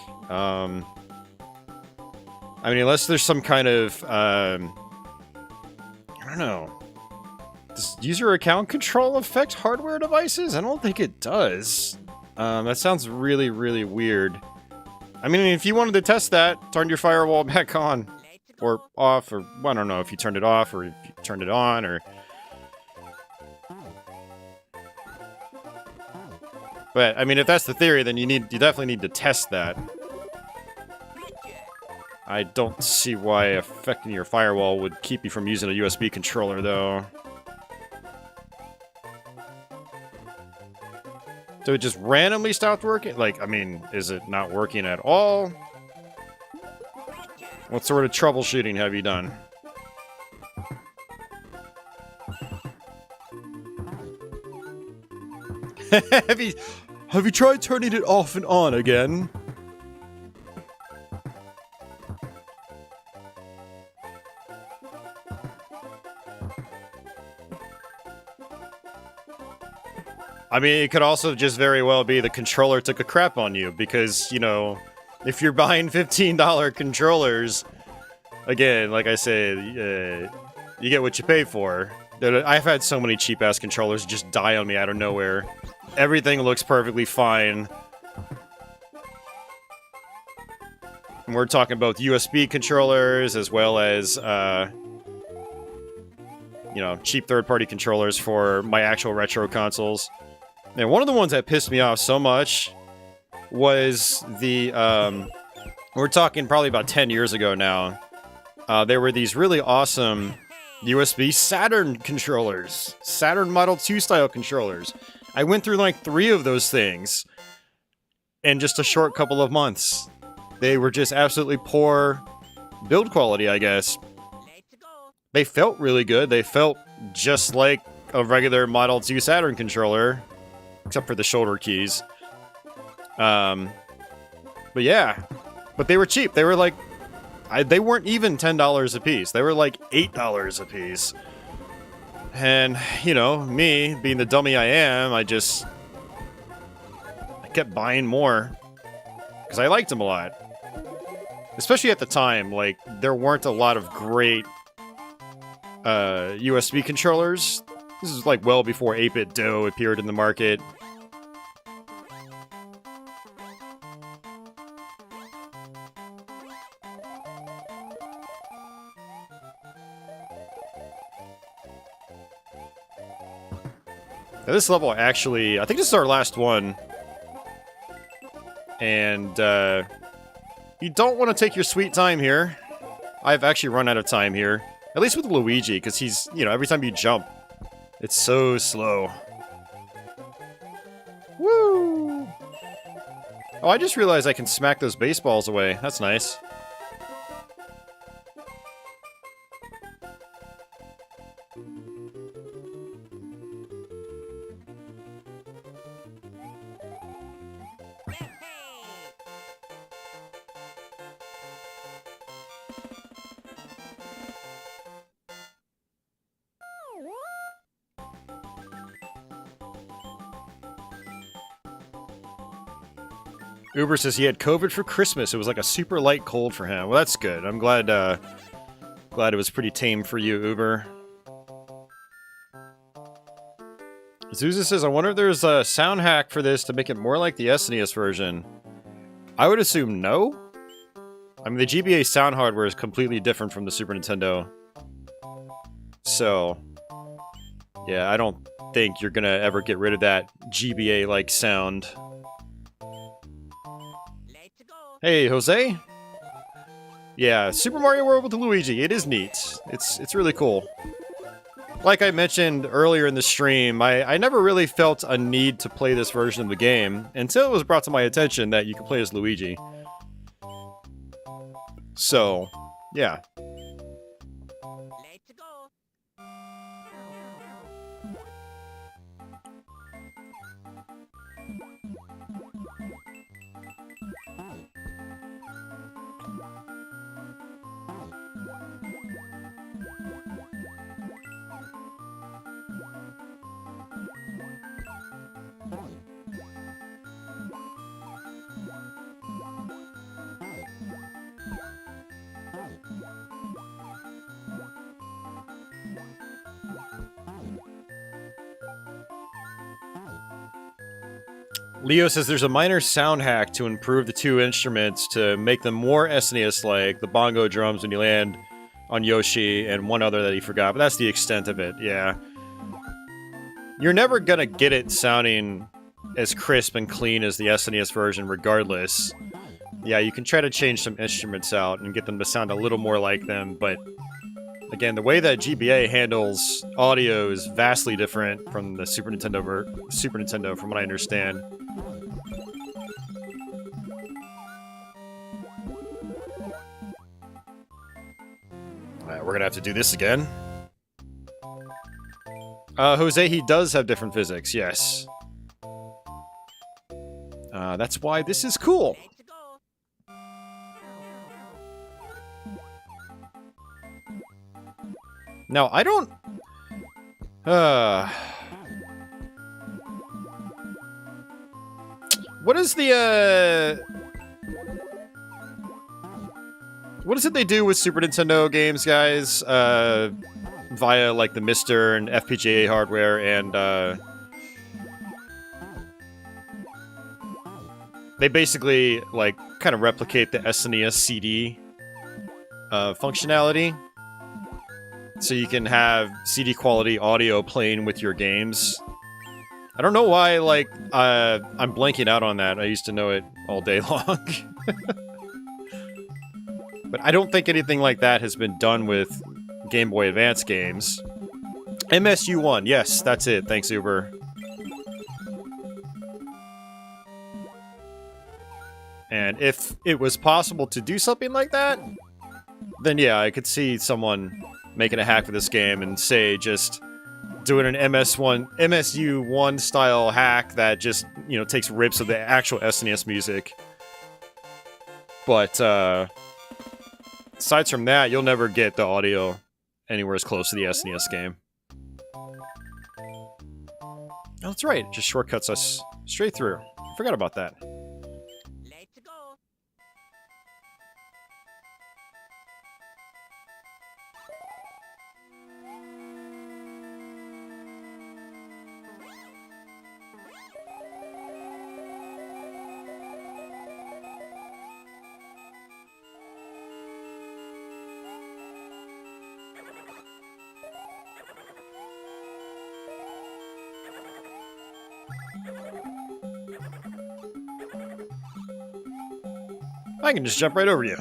I mean, unless there's some kind of, I don't know. Does user account control affect hardware devices? I don't think it does. That sounds really, really weird. I mean, if you wanted to test that, turn your firewall back on. Or off, or I don't know if you turned it off, or if you turned it on, or... But, I mean, if that's the theory, then you definitely need to test that. I don't see why affecting your firewall would keep you from using a USB controller, though. So it just randomly stopped working? Like, I mean, is it not working at all? What sort of troubleshooting have you done? Have you tried turning it off and on again? I mean, it could also just very well be the controller took a crap on you, because, you know, if you're buying $15 controllers, again, like I said, you get what you pay for. I've had so many cheap-ass controllers just die on me out of nowhere. Everything looks perfectly fine. And we're talking both USB controllers as well as, you know, cheap third-party controllers for my actual retro consoles. And one of the ones that pissed me off so much was the, we're talking probably about 10 years ago now. There were these really awesome USB Saturn controllers. Saturn Model 2 style controllers. I went through like 3 of those things in just a short couple of months. They were just absolutely poor build quality, I guess. They felt really good. They felt just like a regular modeled Sega Saturn controller, except for the shoulder keys. But yeah, but they were cheap. They were like, they weren't even $10 a piece. They were like $8 a piece. And, you know, me, being the dummy I am, I kept buying more. Because I liked them a lot. Especially at the time, like, there weren't a lot of great USB controllers. This is like well before 8-bit DOE appeared in the market. Now, this level actually, I think this is our last one. And you don't want to take your sweet time here. I've actually run out of time here. At least with Luigi, because he's, you know, every time you jump, it's so slow. Woo! Oh, I just realized I can smack those baseballs away. That's nice. Uber says he had COVID for Christmas. It was like a super light cold for him. Well, that's good. I'm glad glad it was pretty tame for you, Uber. Zuza says, I wonder if there's a sound hack for this to make it more like the SNES version. I would assume no. I mean, the GBA sound hardware is completely different from the Super Nintendo. So, yeah, I don't think you're gonna ever get rid of that GBA-like sound. Hey, Jose? Yeah, Super Mario World with Luigi. It is neat. It's really cool. Like I mentioned earlier in the stream, I never really felt a need to play this version of the game until it was brought to my attention that you can play as Luigi. So, yeah. Leo says there's a minor sound hack to improve the two instruments to make them more SNES-like, the bongo drums when you land on Yoshi, and one other that he forgot, but that's the extent of it, yeah. You're never gonna get it sounding as crisp and clean as the SNES version regardless. Yeah, you can try to change some instruments out and get them to sound a little more like them, but again, the way that GBA handles audio is vastly different from the Super Nintendo from what I understand. Alright, we're gonna have to do this again. Jose, he does have different physics, yes. That's why this is cool. Now, I don't... What is the, What is it they do with Super Nintendo games, guys? Via, like, the MiSTer and FPGA hardware and, they basically, like, kind of replicate the SNES CD functionality. So you can have CD quality audio playing with your games. I don't know why, like, I'm blanking out on that. I used to know it all day long. But I don't think anything like that has been done with Game Boy Advance games. MSU1, yes, that's it. Thanks, Uber. And if it was possible to do something like that, then yeah, I could see someone making a hack for this game and say just doing an MSU1 style hack that just, you know, takes rips of the actual SNES music. But aside from that, you'll never get the audio anywhere as close to the SNES game. Oh, that's right. It just shortcuts us straight through. Forgot about that. Let's go. I can just jump right over you.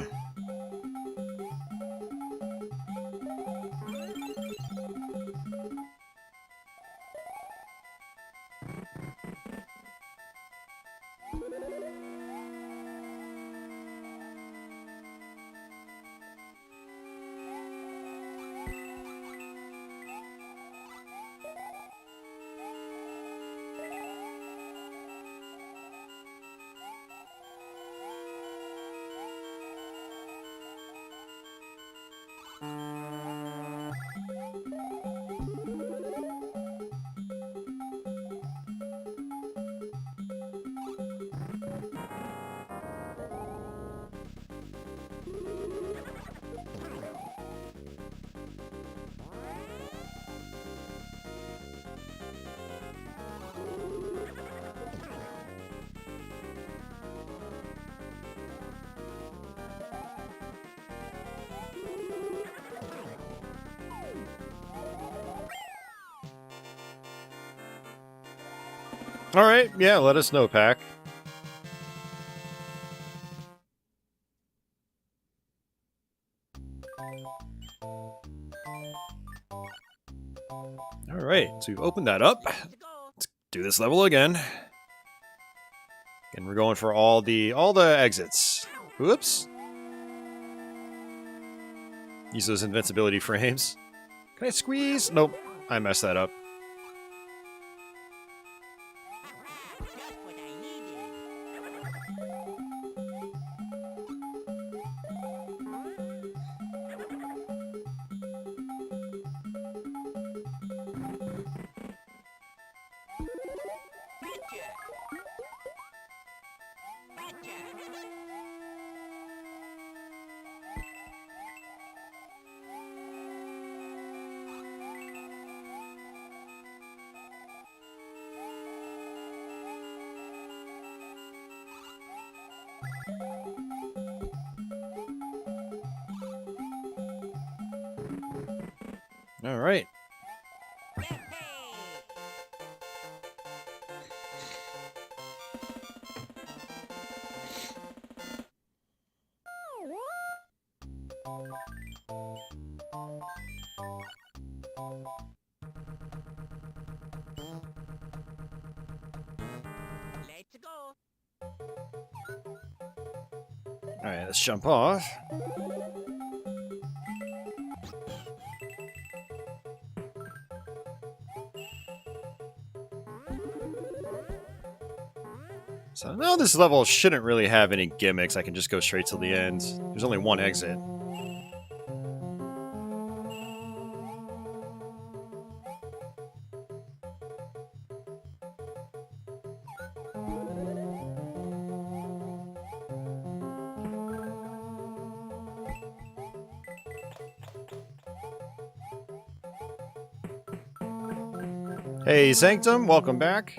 Alright, yeah, let us know, Pack. Alright, so we've opened that up. Let's go. Let's do this level again. And we're going for all the exits. Whoops. Use those invincibility frames. Can I squeeze? Nope, I messed that up. Just what I needed. Alright. Hey. Let's go. Alright, let's jump off. So now this level shouldn't really have any gimmicks. I can just go straight to the end. There's only one exit. Hey, Sanctum, welcome back.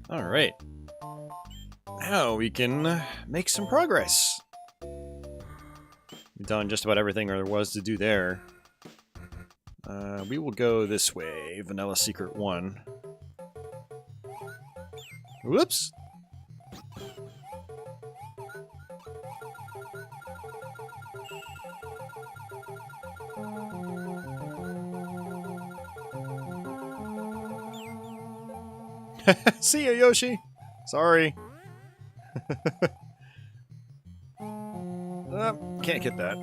All right. Now we can make some progress. We've done just about everything there was to do there. We will go this way. Vanilla Secret 1. Whoops! See ya, Yoshi! Sorry. Can't get that.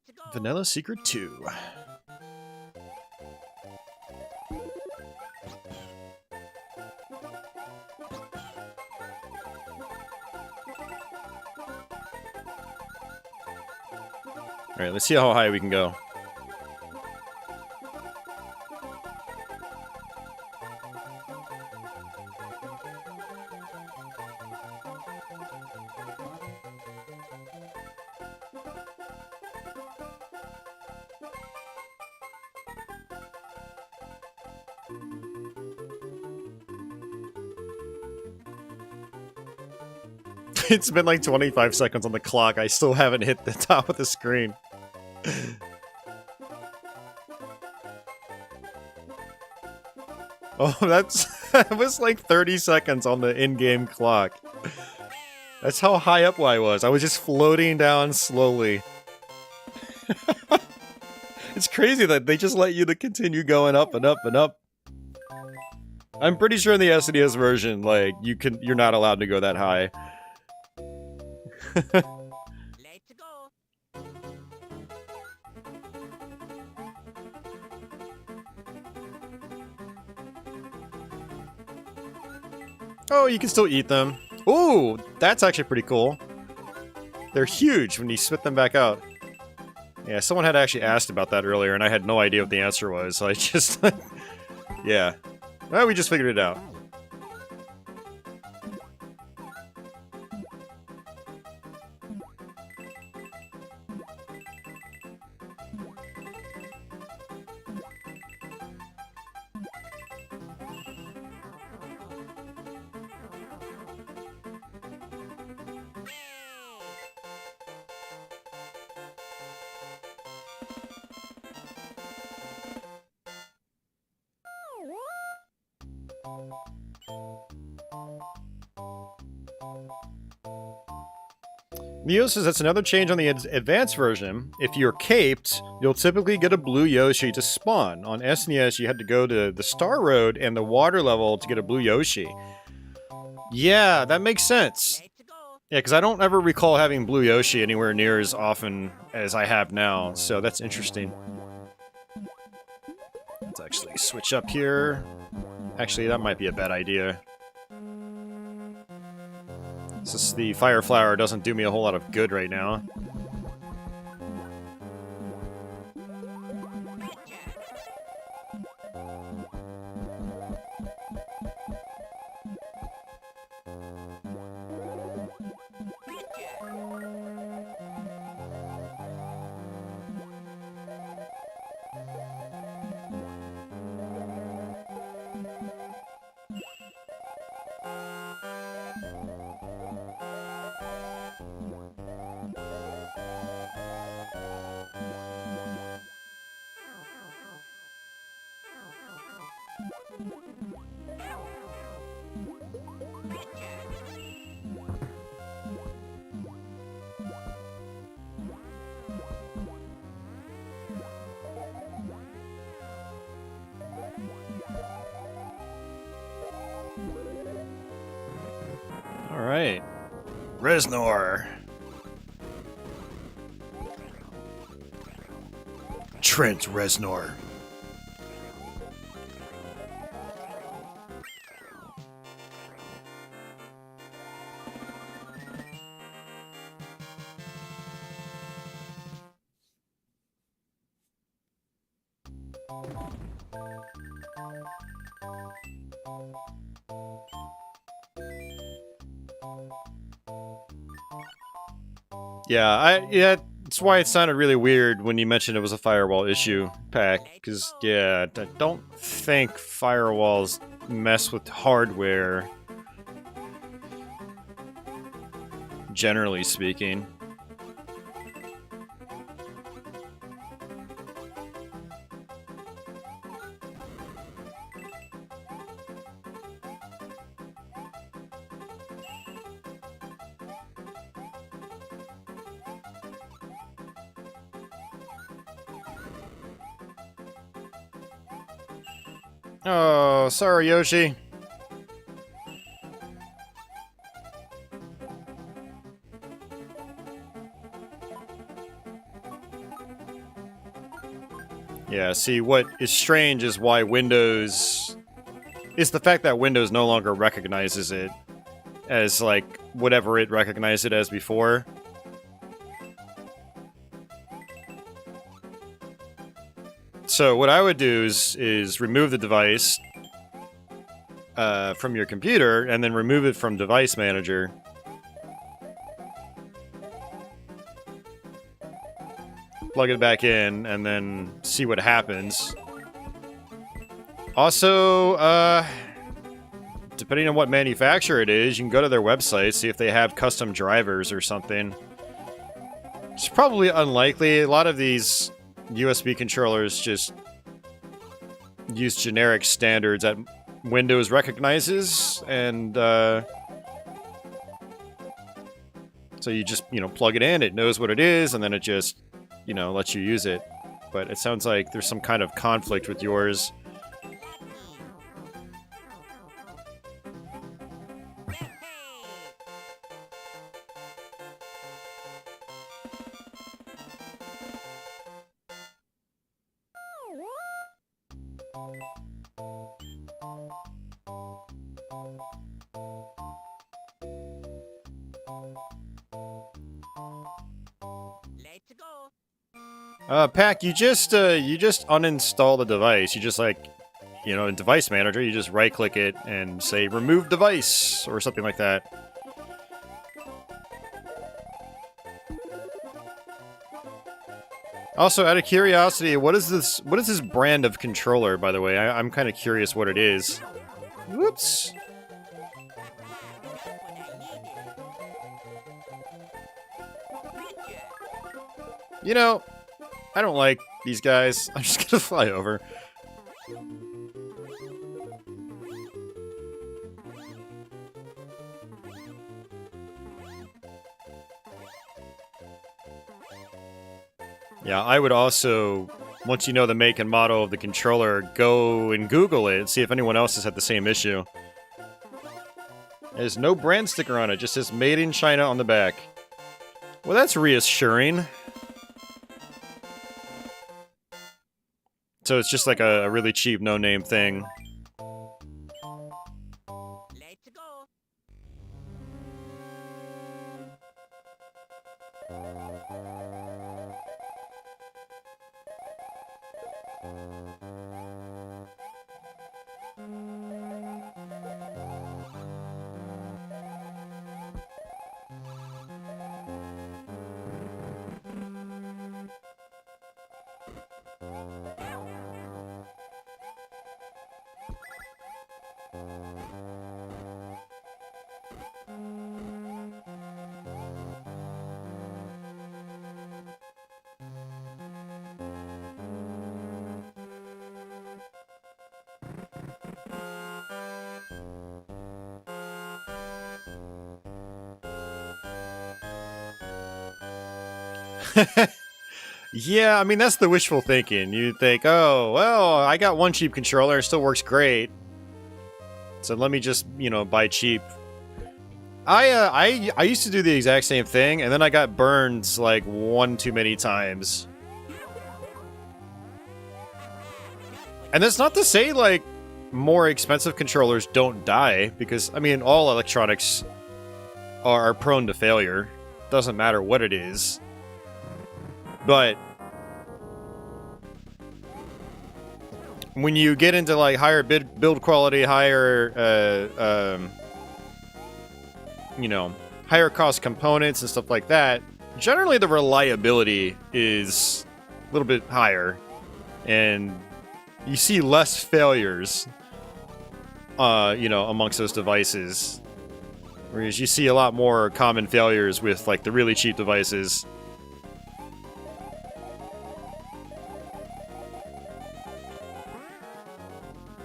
Let's go. Vanilla Secret 2. Alright, let's see how high we can go. It's been like 25 seconds on the clock. I still haven't hit the top of the screen. Oh, that was like 30 seconds on the in-game clock. That's how high up I was. I was just floating down slowly. It's crazy that they just let you to continue going up and up and up. I'm pretty sure in the SNES version, like, you're not allowed to go that high. Let's go. Oh, you can still eat them. Ooh, that's actually pretty cool. They're huge when you spit them back out. Yeah, someone had actually asked about that earlier, and I had no idea what the answer was, so I just... yeah. Well, we just figured it out. Neo says that's another change on the advanced version. If you're caped, you'll typically get a blue Yoshi to spawn. On SNES, you had to go to the Star Road and the water level to get a blue Yoshi. Yeah, that makes sense. Let's go. Yeah, because I don't ever recall having blue Yoshi anywhere near as often as I have now, so that's interesting. Let's actually switch up here. Actually, that might be a bad idea. Since the Fire Flower doesn't do me a whole lot of good right now. Alright. Reznor. Trent Reznor. Yeah, that's why it sounded really weird when you mentioned it was a firewall issue, Pack. Because, yeah, I don't think firewalls mess with hardware, generally speaking. Oh, sorry, Yoshi. Yeah, see, what is strange is why Windows... is the fact that Windows no longer recognizes it as, like, whatever it recognized it as before. So what I would do is remove the device from your computer, and then remove it from Device Manager. Plug it back in, and then see what happens. Also, depending on what manufacturer it is, you can go to their website, see if they have custom drivers or something. It's probably unlikely. A lot of these USB controllers just use generic standards that Windows recognizes, and so you just, plug it in, it knows what it is, and then it just, lets you use it. But it sounds like there's some kind of conflict with yours. Let's go. Pack, you just uninstall the device. You just in Device Manager, you just right-click it and say remove device or something like that. Also, out of curiosity, what is this brand of controller, by the way? I'm kind of curious what it is. Whoops. I don't like these guys. I'm just gonna fly over. Yeah, I would also, once you know the make and model of the controller, go and Google it and see if anyone else has had the same issue. There's no brand sticker on it, just says Made in China on the back. Well, that's reassuring. So it's just like a really cheap, no-name thing. Let's go. Yeah, I mean, that's the wishful thinking. You think, oh, well, I got one cheap controller, it still works great. So let me just, buy cheap. I used to do the exact same thing, and then I got burned, like, one too many times. And that's not to say, like, more expensive controllers don't die, because, I mean, all electronics are prone to failure. Doesn't matter what it is. But when you get into like higher build quality, higher, you know, higher cost components and stuff like that, generally the reliability is a little bit higher, and you see less failures, you know, amongst those devices. Whereas you see a lot more common failures with like the really cheap devices.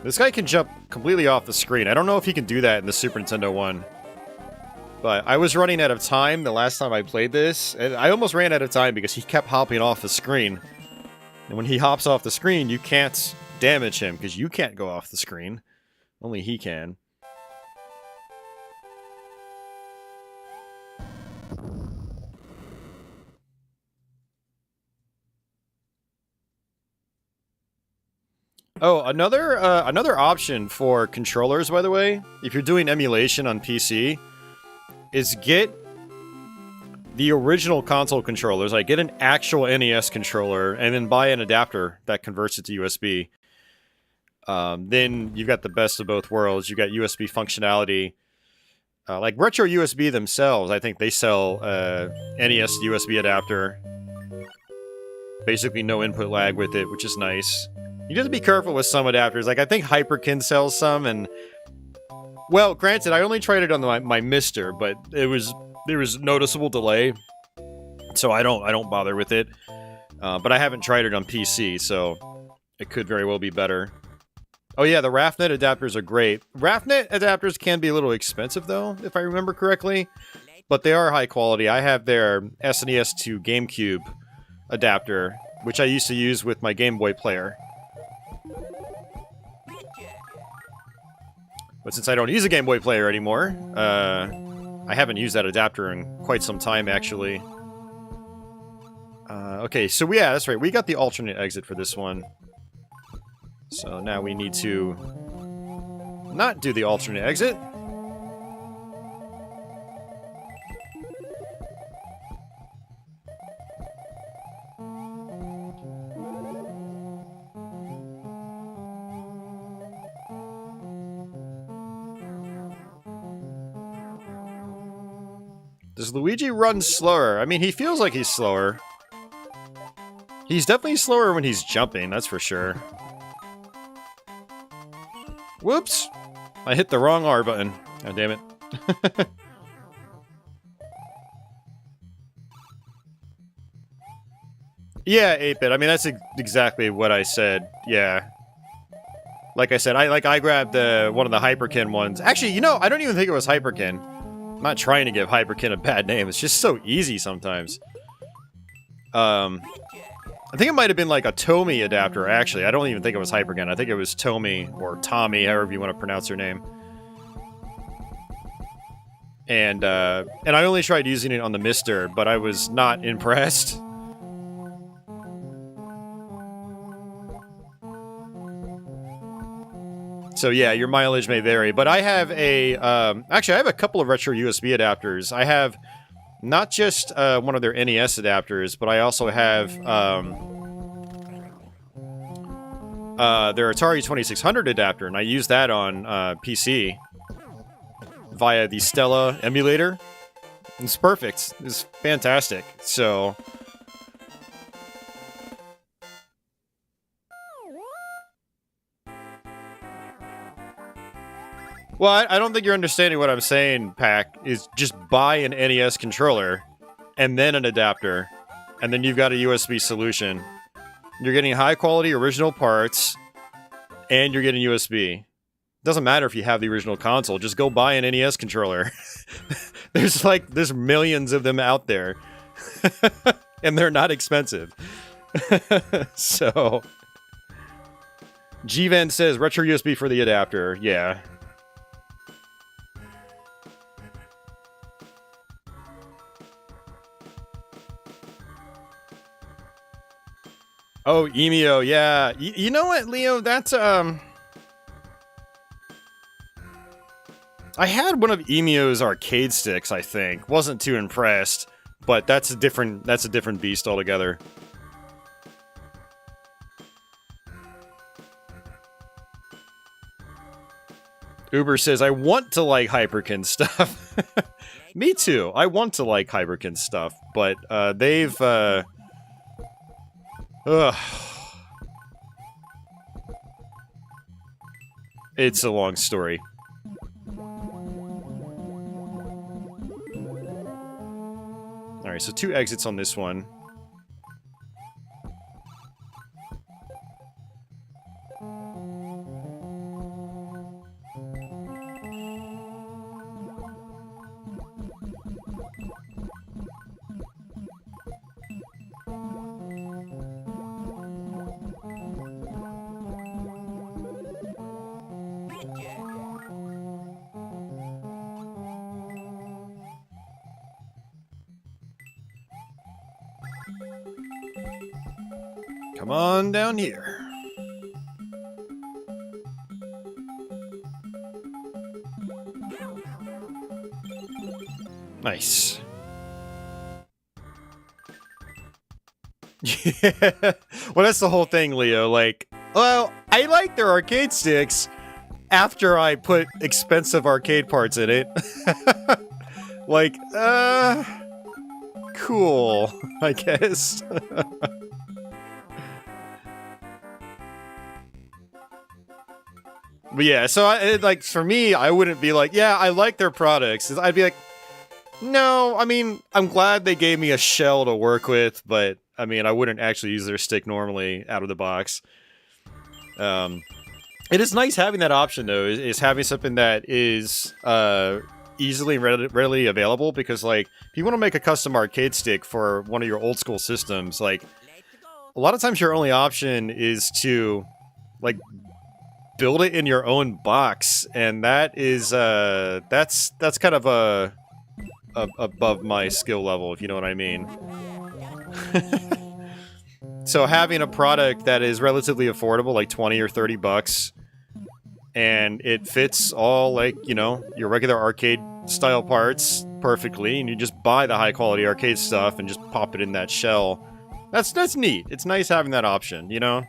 This guy can jump completely off the screen. I don't know if he can do that in the Super Nintendo one. But I was running out of time the last time I played this. And I almost ran out of time because he kept hopping off the screen. And when he hops off the screen, you can't damage him because you can't go off the screen. Only he can. Oh, another option for controllers, by the way, if you're doing emulation on PC, is get the original console controllers. Like, get an actual NES controller, and then buy an adapter that converts it to USB. Then you've got the best of both worlds. You got USB functionality. Like Retro USB themselves, I think they sell NES USB adapter. Basically no input lag with it, which is nice. You just be careful with some adapters. Like, I think Hyperkin sells some, and... Well, granted, I only tried it on my Mister, but there was noticeable delay, so I don't bother with it. But I haven't tried it on PC, so it could very well be better. Oh yeah, the RAFnet adapters are great. RAFnet adapters can be a little expensive, though, if I remember correctly, but they are high quality. I have their SNES to GameCube adapter, which I used to use with my Game Boy player. But since I don't use a Game Boy player anymore, I haven't used that adapter in quite some time, actually. Okay, so yeah, that's right. We got the alternate exit for this one. So now we need to not do the alternate exit. Does Luigi run slower? I mean, he feels like he's slower. He's definitely slower when he's jumping, that's for sure. Whoops! I hit the wrong R button. God damn it. Yeah, 8-bit. I mean, that's exactly what I said. Yeah. Like I said, I grabbed one of the Hyperkin ones. Actually, you know, I don't even think it was Hyperkin. I'm not trying to give Hyperkin a bad name. It's just so easy sometimes. I think it might have been like a Tomy adapter, actually. I don't even think it was Hyperkin. I think it was Tomy, or Tommy, however you want to pronounce her name. And I only tried using it on the Mister, but I was not impressed. So yeah, your mileage may vary, but I have a, actually I have a couple of retro USB adapters. I have not just one of their NES adapters, but I also have their Atari 2600 adapter, and I use that on PC via the Stella emulator. It's perfect. It's fantastic. So... Well, I don't think you're understanding what I'm saying, Pac, is just buy an NES controller, and then an adapter, and then you've got a USB solution. You're getting high-quality original parts, and you're getting USB. Doesn't matter if you have the original console, just go buy an NES controller. There's millions of them out there. And they're not expensive. So... G-Ven says, retro USB for the adapter. Yeah. Oh, Emio, yeah. You know what, Leo? That's, I had one of Emio's arcade sticks, I think. Wasn't too impressed, but that's a different beast altogether. Uber says, I want to like Hyperkin stuff. Me too. I want to like Hyperkin stuff, but they've... It's a long story. Alright, so 2 exits on this one. Come on down here. Nice. Yeah. Well, that's the whole thing, Leo. Like, well, I like their arcade sticks after I put expensive arcade parts in it. Like, cool, I guess. But yeah, so like for me, I wouldn't be like, yeah, I like their products. I'd be like, no, I mean, I'm glad they gave me a shell to work with, but I mean, I wouldn't actually use their stick normally out of the box. It is nice having that option though, is having something that is easily and readily available, because like if you want to make a custom arcade stick for one of your old school systems, like a lot of times your only option is to like build it in your own box, and that is that's kind of above my skill level, if you know what I mean. So having a product that is relatively affordable, like 20 or 30 bucks, and it fits all, like, you know, your regular arcade style parts perfectly, and you just buy the high quality arcade stuff and just pop it in that shell. That's neat. It's nice having that option, you know?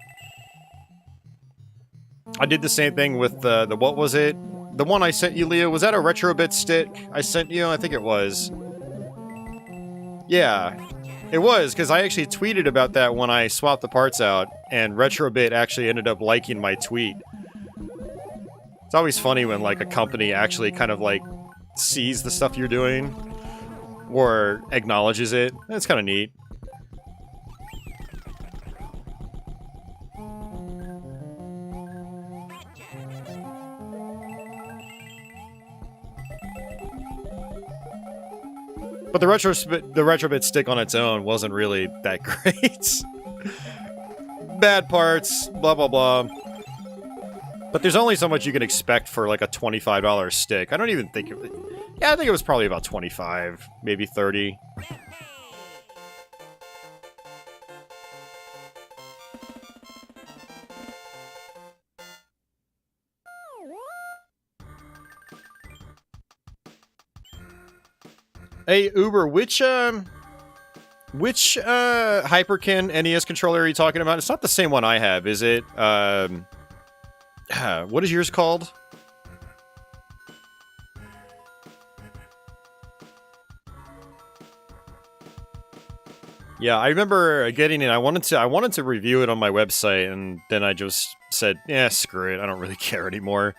I did the same thing with the what was it? The one I sent you, Leo, was that a Retrobit stick I sent you? I think it was. Yeah, it was, because I actually tweeted about that when I swapped the parts out, and Retrobit actually ended up liking my tweet. It's always funny when, like, a company actually kind of, like, sees the stuff you're doing, or acknowledges it. It's kind of neat. But the Retrobit stick on its own wasn't really that great. Bad parts, blah blah blah. But there's only so much you can expect for like a $25 stick. I don't even think it... Yeah, I think it was probably about 25, maybe 30. Hey, Uber, which Hyperkin NES controller are you talking about? It's not the same one I have, is it? What is yours called? Yeah, I remember getting it. I wanted to review it on my website, and then I just said, "Yeah, screw it. I don't really care anymore."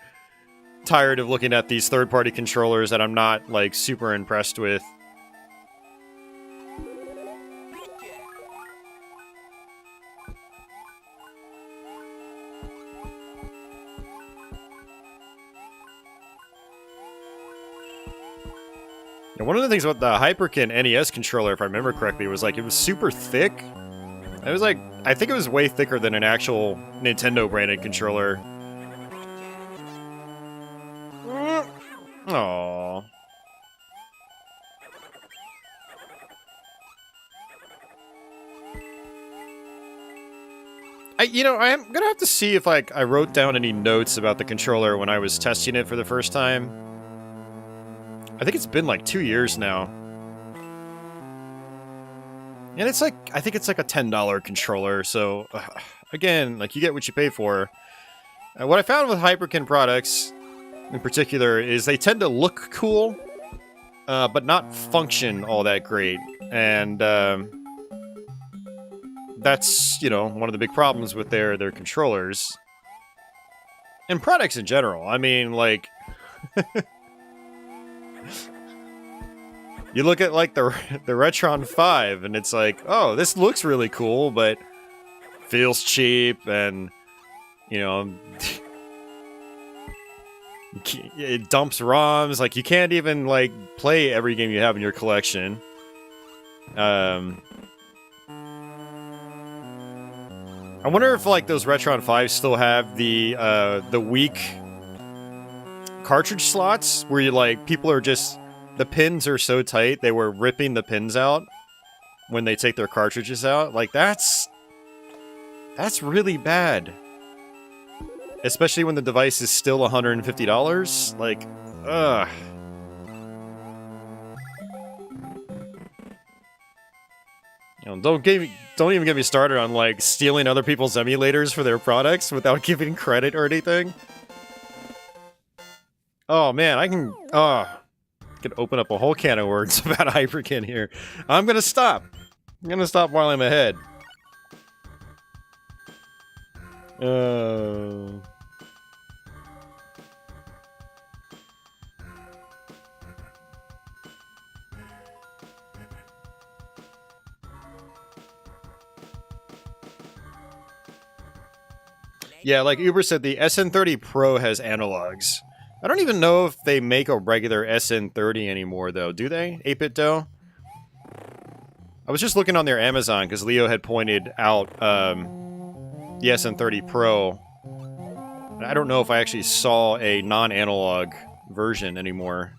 Tired of looking at these third-party controllers that I'm not like super impressed with. And one of the things about the Hyperkin NES controller, if I remember correctly, was like it was super thick. It was like, I think it was way thicker than an actual Nintendo branded controller. Aww. I'm gonna have to see if like I wrote down any notes about the controller when I was testing it for the first time. I think it's been like 2 years now. And it's like, I think it's like a $10 controller, so again, like you get what you pay for. What I found with Hyperkin products in particular is they tend to look cool, but not function all that great. And that's, you know, one of the big problems with their controllers. And products in general. I mean, like... you look at, like, the Retron 5, and it's like, oh, this looks really cool, but feels cheap, and, you know... it dumps ROMs. Like, you can't even, like, play every game you have in your collection. I wonder if, like, those Retron 5s still have the weak cartridge slots where you, like, people are just... the pins are so tight, they were ripping the pins out when they take their cartridges out. Like, that's really bad. Especially when the device is still $150. Like, ugh. You know, don't even get me started on, like, stealing other people's emulators for their products without giving credit or anything. Oh man, I can open up a whole can of words about Hyperkin here. I'm gonna stop. I'm gonna stop while I'm ahead. Yeah, like Uber said, the SN30 Pro has analogs. I don't even know if they make a regular SN30 anymore, though. Do they? 8-bit dough? I was just looking on their Amazon, because Leo had pointed out the SN30 Pro. I don't know if I actually saw a non-analog version anymore.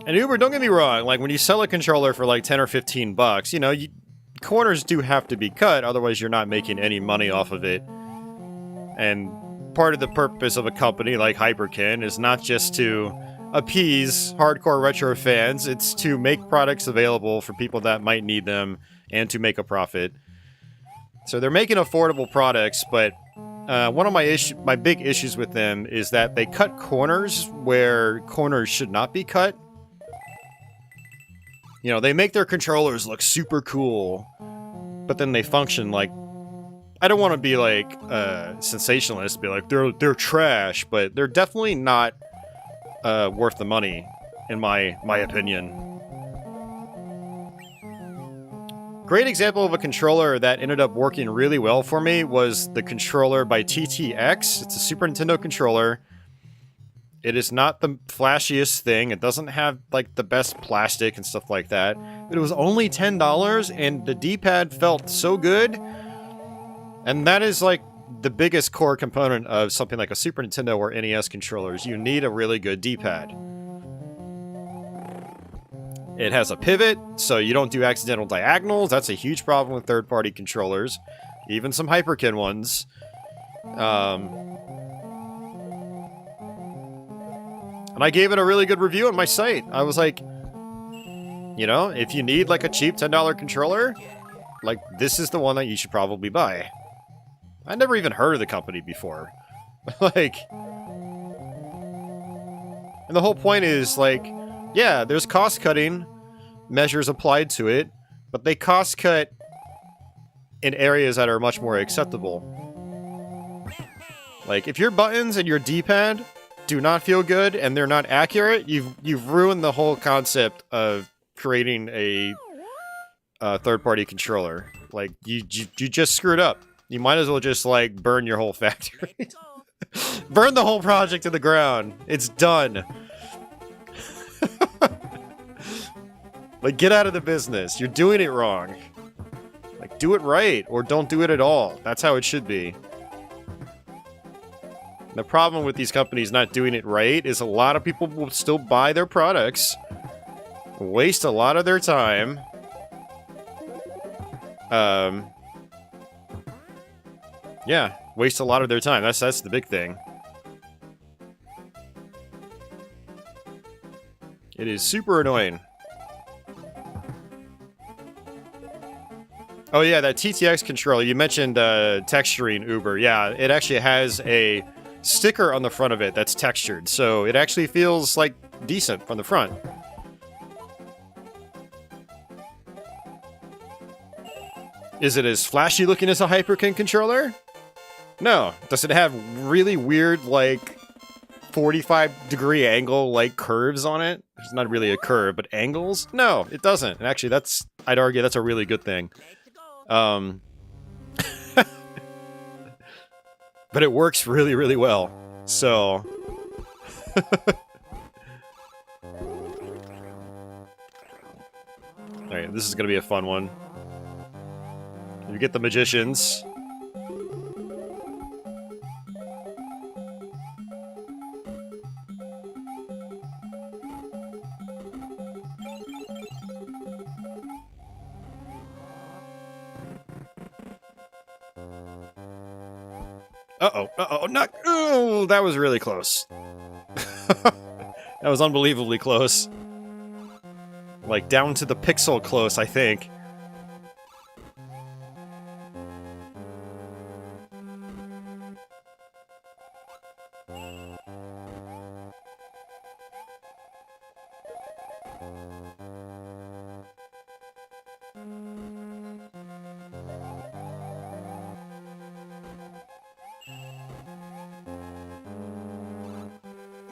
And Uber, don't get me wrong, like, when you sell a controller for like 10 or 15 bucks, you know, corners do have to be cut, otherwise you're not making any money off of it. And part of the purpose of a company like Hyperkin is not just to appease hardcore retro fans, it's to make products available for people that might need them and to make a profit. So they're making affordable products, but one of my big issues with them is that they cut corners where corners should not be cut. You know, they make their controllers look super cool, but then they function like... I don't want to be like sensationalist, be like they're trash, but they're definitely not worth the money, in my opinion. Great example of a controller that ended up working really well for me was the controller by TTX. It's a Super Nintendo controller. It is not the flashiest thing. It doesn't have, like, the best plastic and stuff like that. But it was only $10, and the D-pad felt so good. And that is, like, the biggest core component of something like a Super Nintendo or NES controllers. You need a really good D-pad. It has a pivot, so you don't do accidental diagonals. That's a huge problem with third-party controllers. Even some Hyperkin ones. And I gave it a really good review on my site. I was like, you know, if you need, like, a cheap $10 controller, like, this is the one that you should probably buy. I never even heard of the company before. Like... And the whole point is, like, yeah, there's cost-cutting measures applied to it, but they cost-cut in areas that are much more acceptable. Like, if your buttons and your D-pad do not feel good and they're not accurate, you've ruined the whole concept of creating a third-party controller. Like, you just screwed up. You might as well just, like, burn your whole factory. Burn the whole project to the ground. It's done. Like, get out of the business. You're doing it wrong. Like, do it right, or don't do it at all. That's how it should be. The problem with these companies not doing it right is a lot of people will still buy their products, waste a lot of their time, yeah, waste a lot of their time. That's the big thing. It is super annoying. Oh yeah, that TTX controller, you mentioned texturing Uber. Yeah, it actually has a sticker on the front of it that's textured, so it actually feels like decent from the front. Is it as flashy looking as a Hyperkin controller? No. Does it have really weird, like, 45-degree angle, like, curves on it? It's not really a curve, but angles? No, it doesn't. And actually, I'd argue that's a really good thing. Let's go. But it works really, really well. So... Alright, this is gonna be a fun one. You get the magicians. Uh-oh, uh-oh, not... Oh, that was really close. That was unbelievably close. Like, down to the pixel close, I think.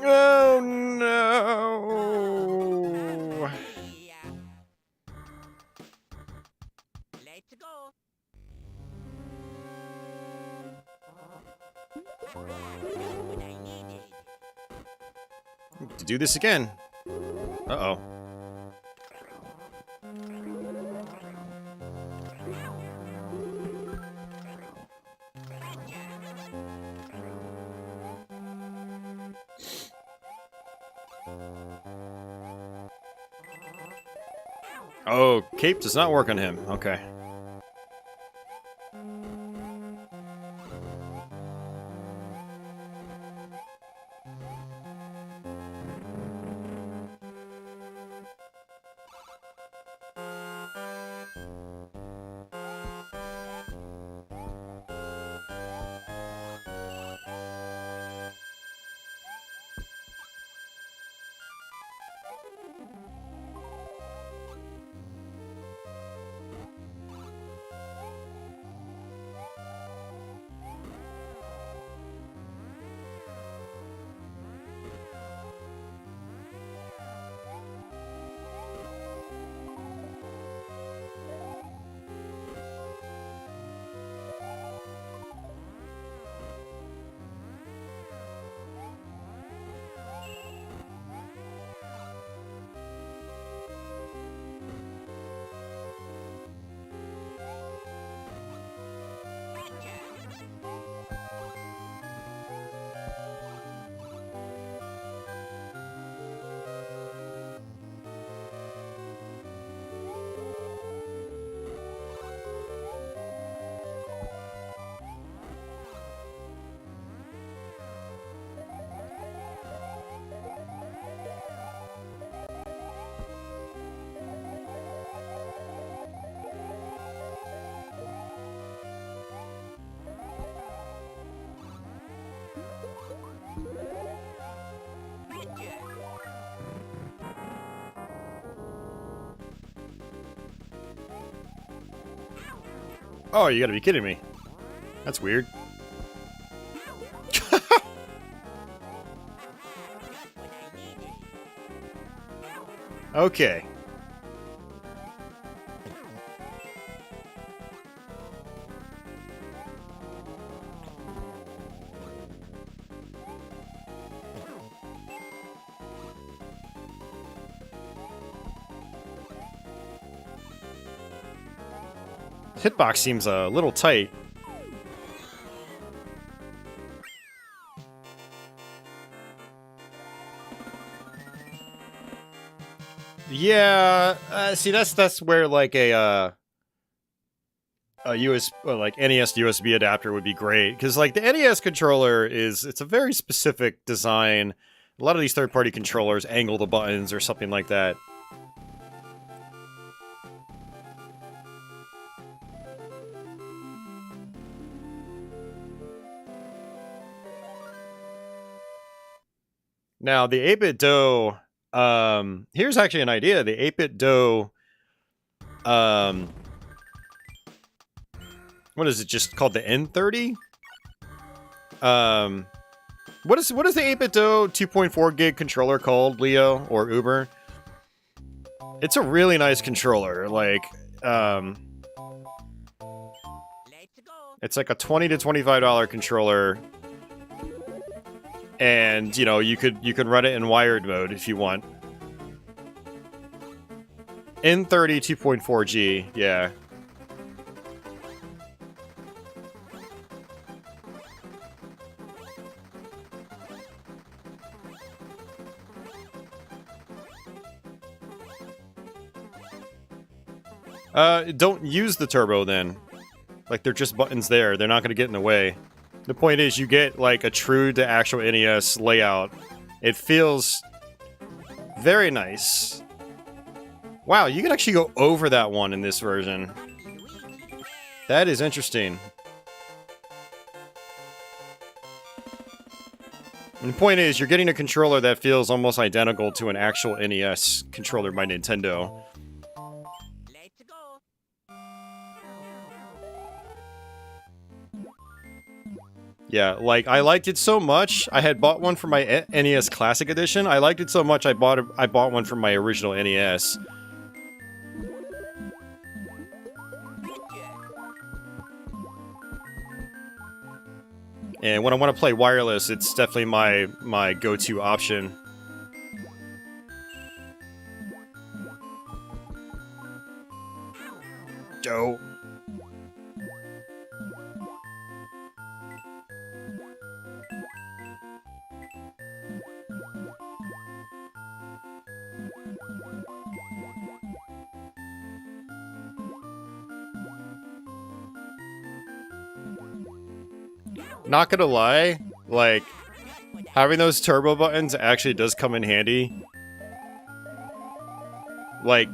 Oh, no. Yeah. Let's go. What I needed. To do this again. Uh-oh. Oh, cape does not work on him. Okay. Oh, you gotta be kidding me. That's weird. Okay. Hitbox seems a little tight. Yeah, see, that's where like a US like NES to USB adapter would be great, because like the NES controller it's a very specific design. A lot of these third-party controllers angle the buttons or something like that. Now, the 8-bit DOE, here's actually an idea. The 8-bit DOE, what is it, just called the N30? What is the 8-bit DOE 2.4 gig controller called, Leo, or Uber? It's a really nice controller, like, Let's go. it's like a $20 to $25 controller. And, you know, you could run it in wired mode if you want. N30 2.4G, yeah. Don't use the turbo then. Like, they're just buttons there. They're not going to get in the way. The point is, you get, like, a true to actual NES layout. It feels very nice. Wow, you can actually go over that one in this version. Luigi. That is interesting. And the point is, you're getting a controller that feels almost identical to an actual NES controller by Nintendo. Let's go. Yeah, like, I liked it so much. I had bought one for my NES Classic Edition. I liked it so much, I bought one for my original NES. And when I want to play wireless, it's definitely my go-to option. Dope. Not gonna lie, like, having those turbo buttons actually does come in handy. Like,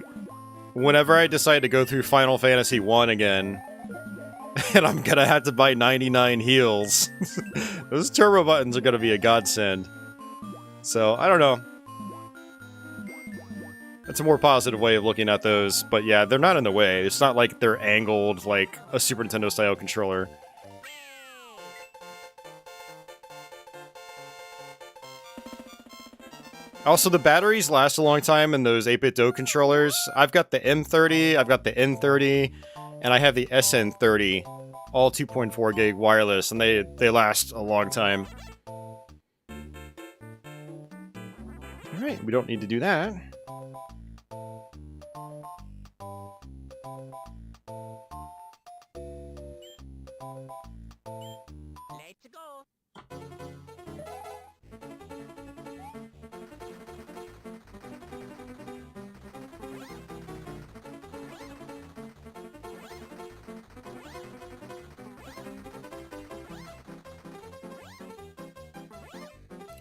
whenever I decide to go through Final Fantasy 1 again, and I'm gonna have to buy 99 heals, those turbo buttons are gonna be a godsend. So, I don't know. That's a more positive way of looking at those, but yeah, they're not in the way. It's not like they're angled like a Super Nintendo style controller. Also, the batteries last a long time in those 8-bit DOE controllers. I've got the M30, I've got the N30, and I have the SN30, all 2.4 gig wireless, and they last a long time. Alright, we don't need to do that. Let's go.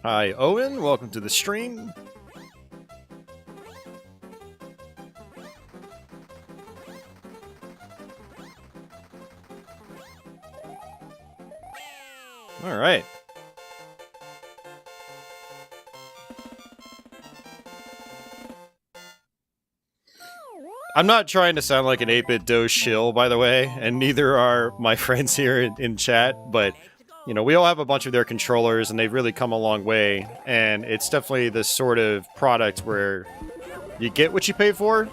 Hi, Owen. Welcome to the stream. All right. I'm not trying to sound like an 8-bit DOE shill, by the way, and neither are my friends here in chat, but you know, we all have a bunch of their controllers, and they've really come a long way, and it's definitely the sort of product where you get what you pay for.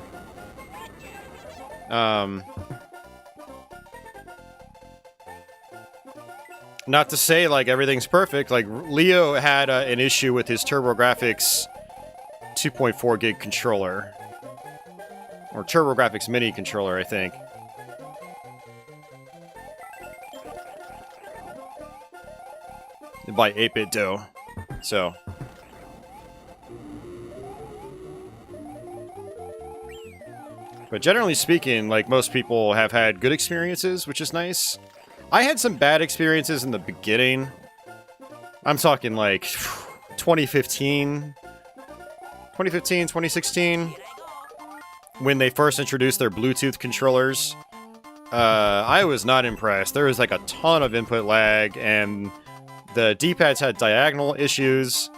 Not to say, like, everything's perfect. Like, Leo had an issue with his TurboGrafx 2.4 gig controller. Or TurboGrafx Mini controller, I think. By 8-bit DOE. So. But generally speaking, like, most people have had good experiences, which is nice. I had some bad experiences in the beginning. I'm talking, like, 2015, 2016, when they first introduced their Bluetooth controllers. I was not impressed. There was like a ton of input lag, and the D-pads had diagonal issues.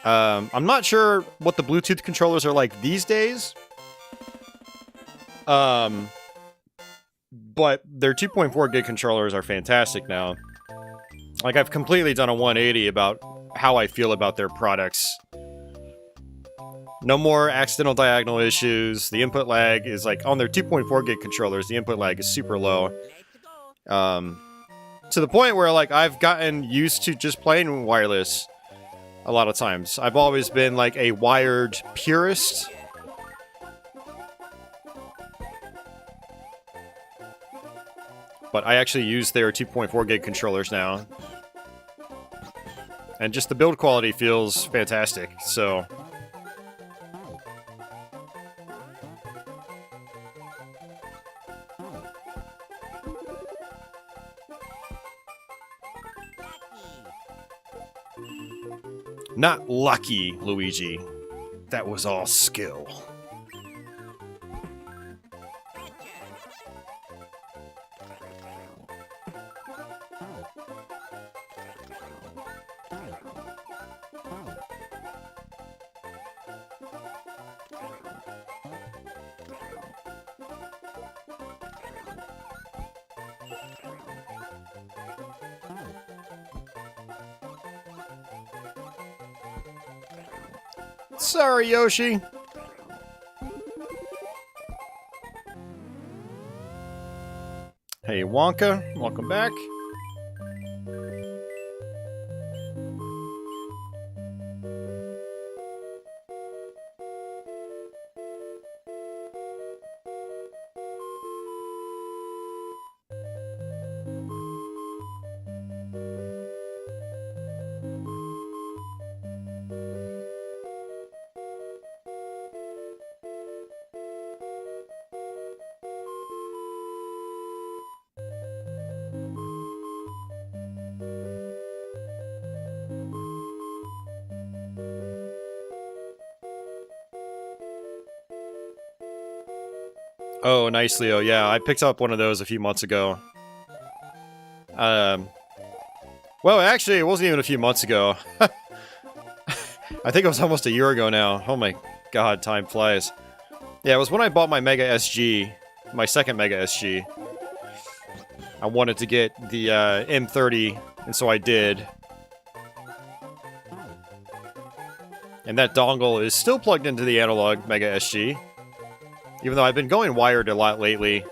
I'm not sure what the Bluetooth controllers are like these days. But their 2.4 gig controllers are fantastic now. Like, I've completely done a 180 about how I feel about their products. No more accidental diagonal issues. The input lag is like on their 2.4 gig controllers. The input lag is super low. To the point where like I've gotten used to just playing wireless a lot of times. I've always been like a wired purist. But I actually use their 2.4 gig controllers now. And just the build quality feels fantastic, so... Not lucky, Luigi. That was all skill. Sorry, Yoshi. Hey, Wonka. Welcome back. Oh, nice, Leo. Yeah, I picked up one of those a few months ago. Well, actually, it wasn't even a few months ago. I think it was almost a year ago now. Oh my god, time flies. Yeah, it was when I bought my Mega SG, my second Mega SG. I wanted to get the M30, and so I did. And that dongle is still plugged into the analog Mega SG. Even though I've been going wired a lot lately.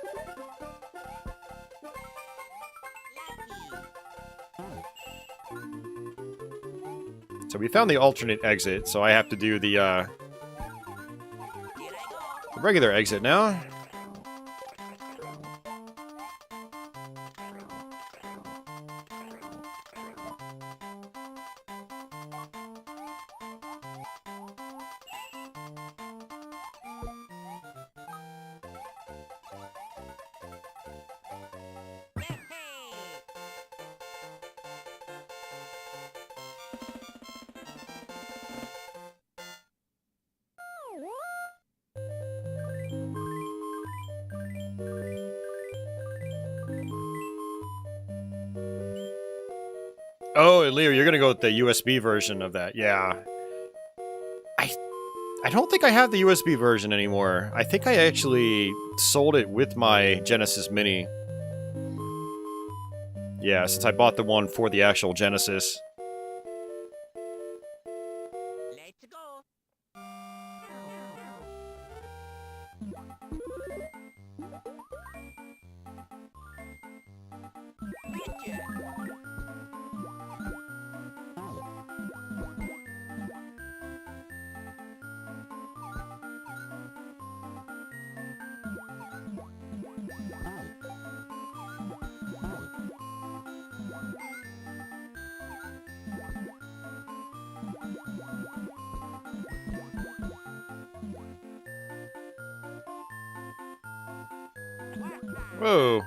So we found the alternate exit, so I have to do the regular exit now. Oh, Leo, you're gonna go with the USB version of that. Yeah. I don't think I have the USB version anymore. I think I actually sold it with my Genesis Mini. Yeah, since I bought the one for the actual Genesis. Let's go. Whoa.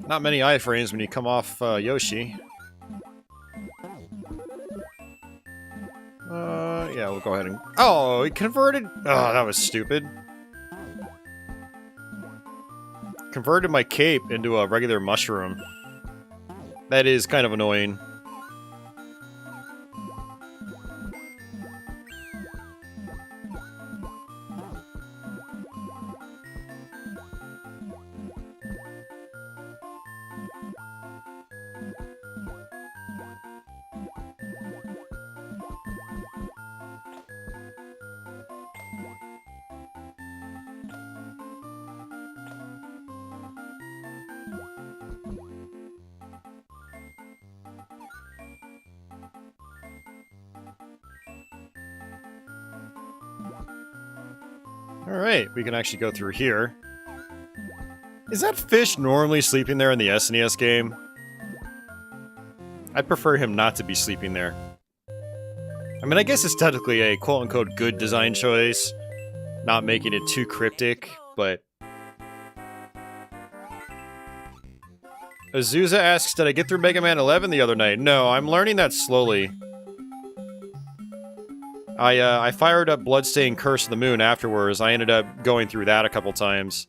Not many iframes when you come off Yoshi. Yeah, we'll go ahead and... Oh, he converted... Oh, that was stupid. Converted my cape into a regular mushroom. That is kind of annoying. Alright, we can actually go through here. Is that fish normally sleeping there in the SNES game? I'd prefer him not to be sleeping there. I mean, I guess it's technically a quote-unquote good design choice, not making it too cryptic, but... Azusa asks, did I get through Mega Man 11 the other night? No, I'm learning that slowly. I fired up Bloodstained Curse of the Moon afterwards. I ended up going through that a couple times.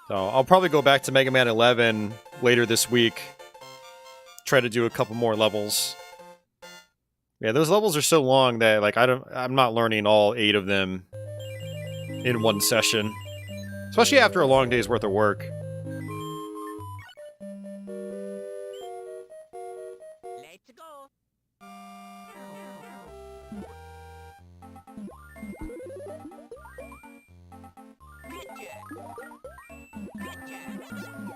So, I'll probably go back to Mega Man 11 later this week. Try to do a couple more levels. Yeah, those levels are so long that, like, I'm not learning all 8 of them in one session. Especially after a long day's worth of work. Let's go.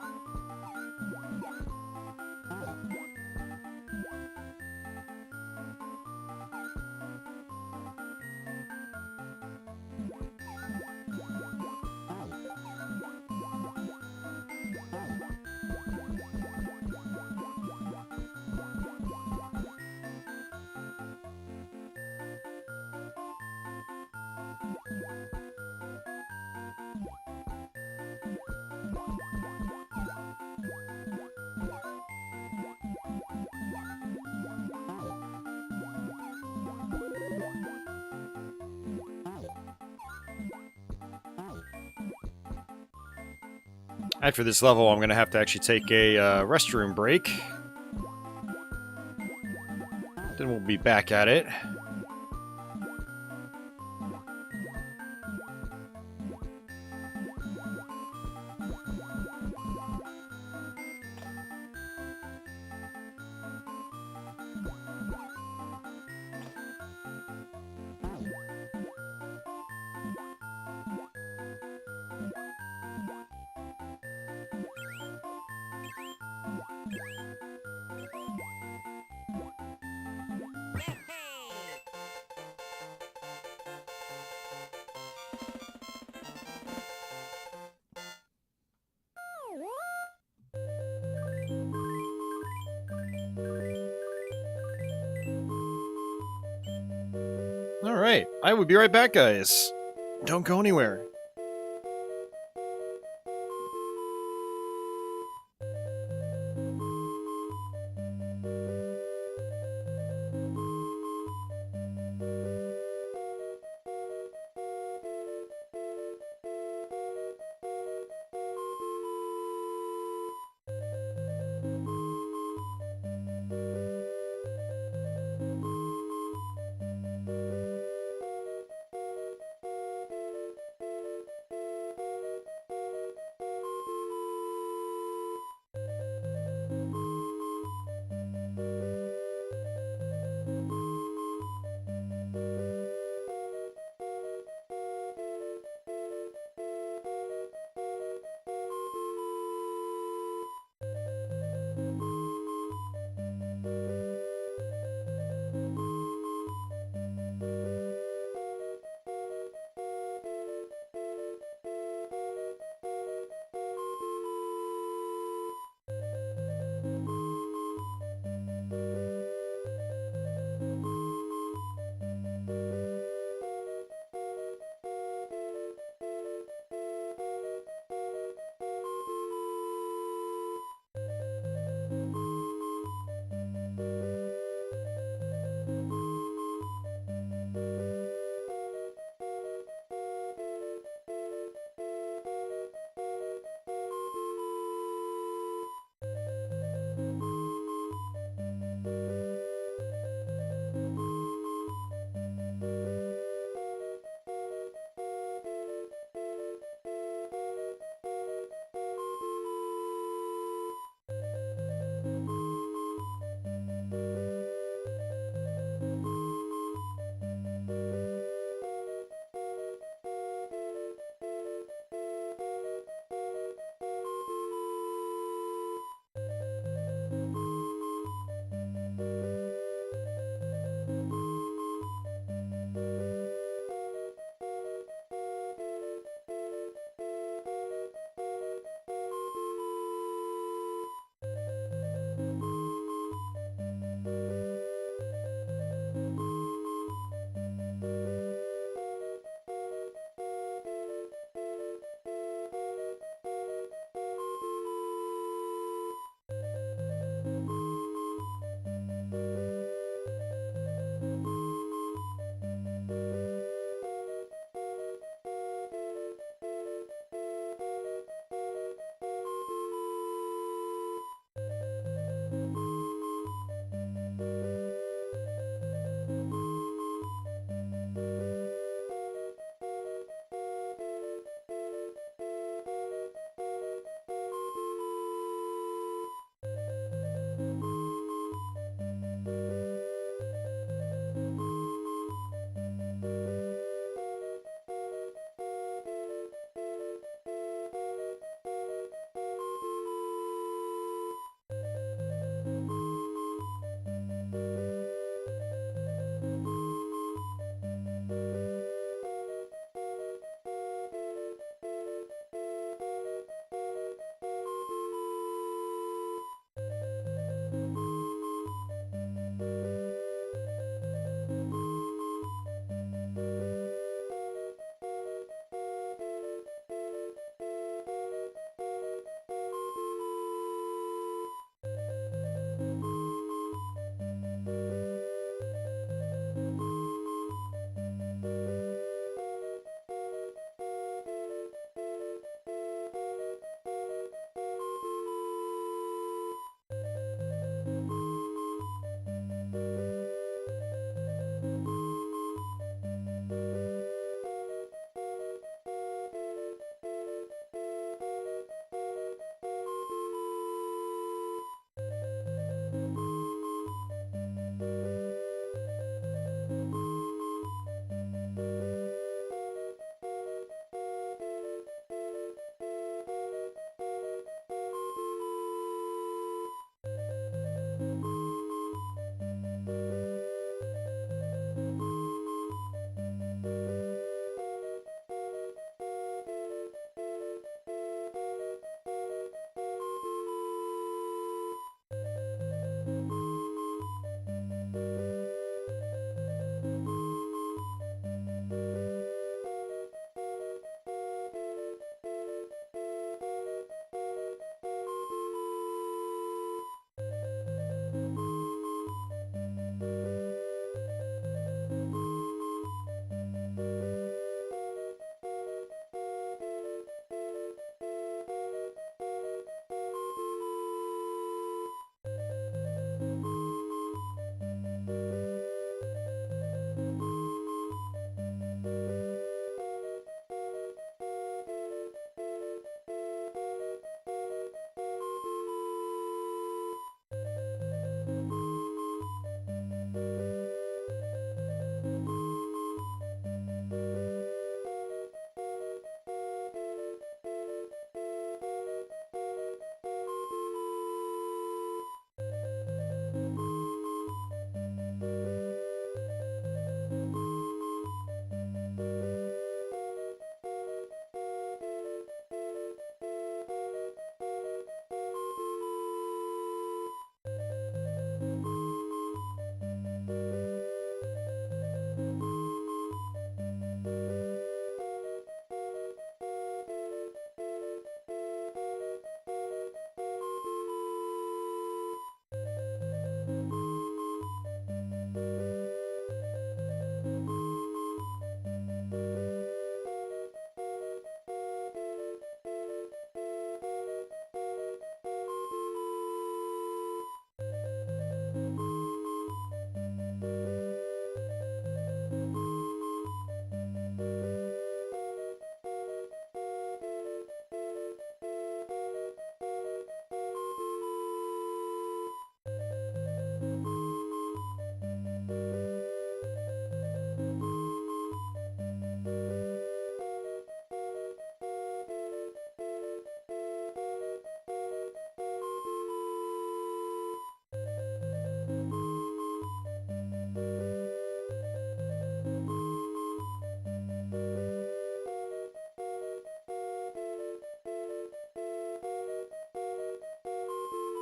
After this level, I'm going to have to actually take a restroom break. Then we'll be back at it. Alright, I will be right back, guys. Don't go anywhere.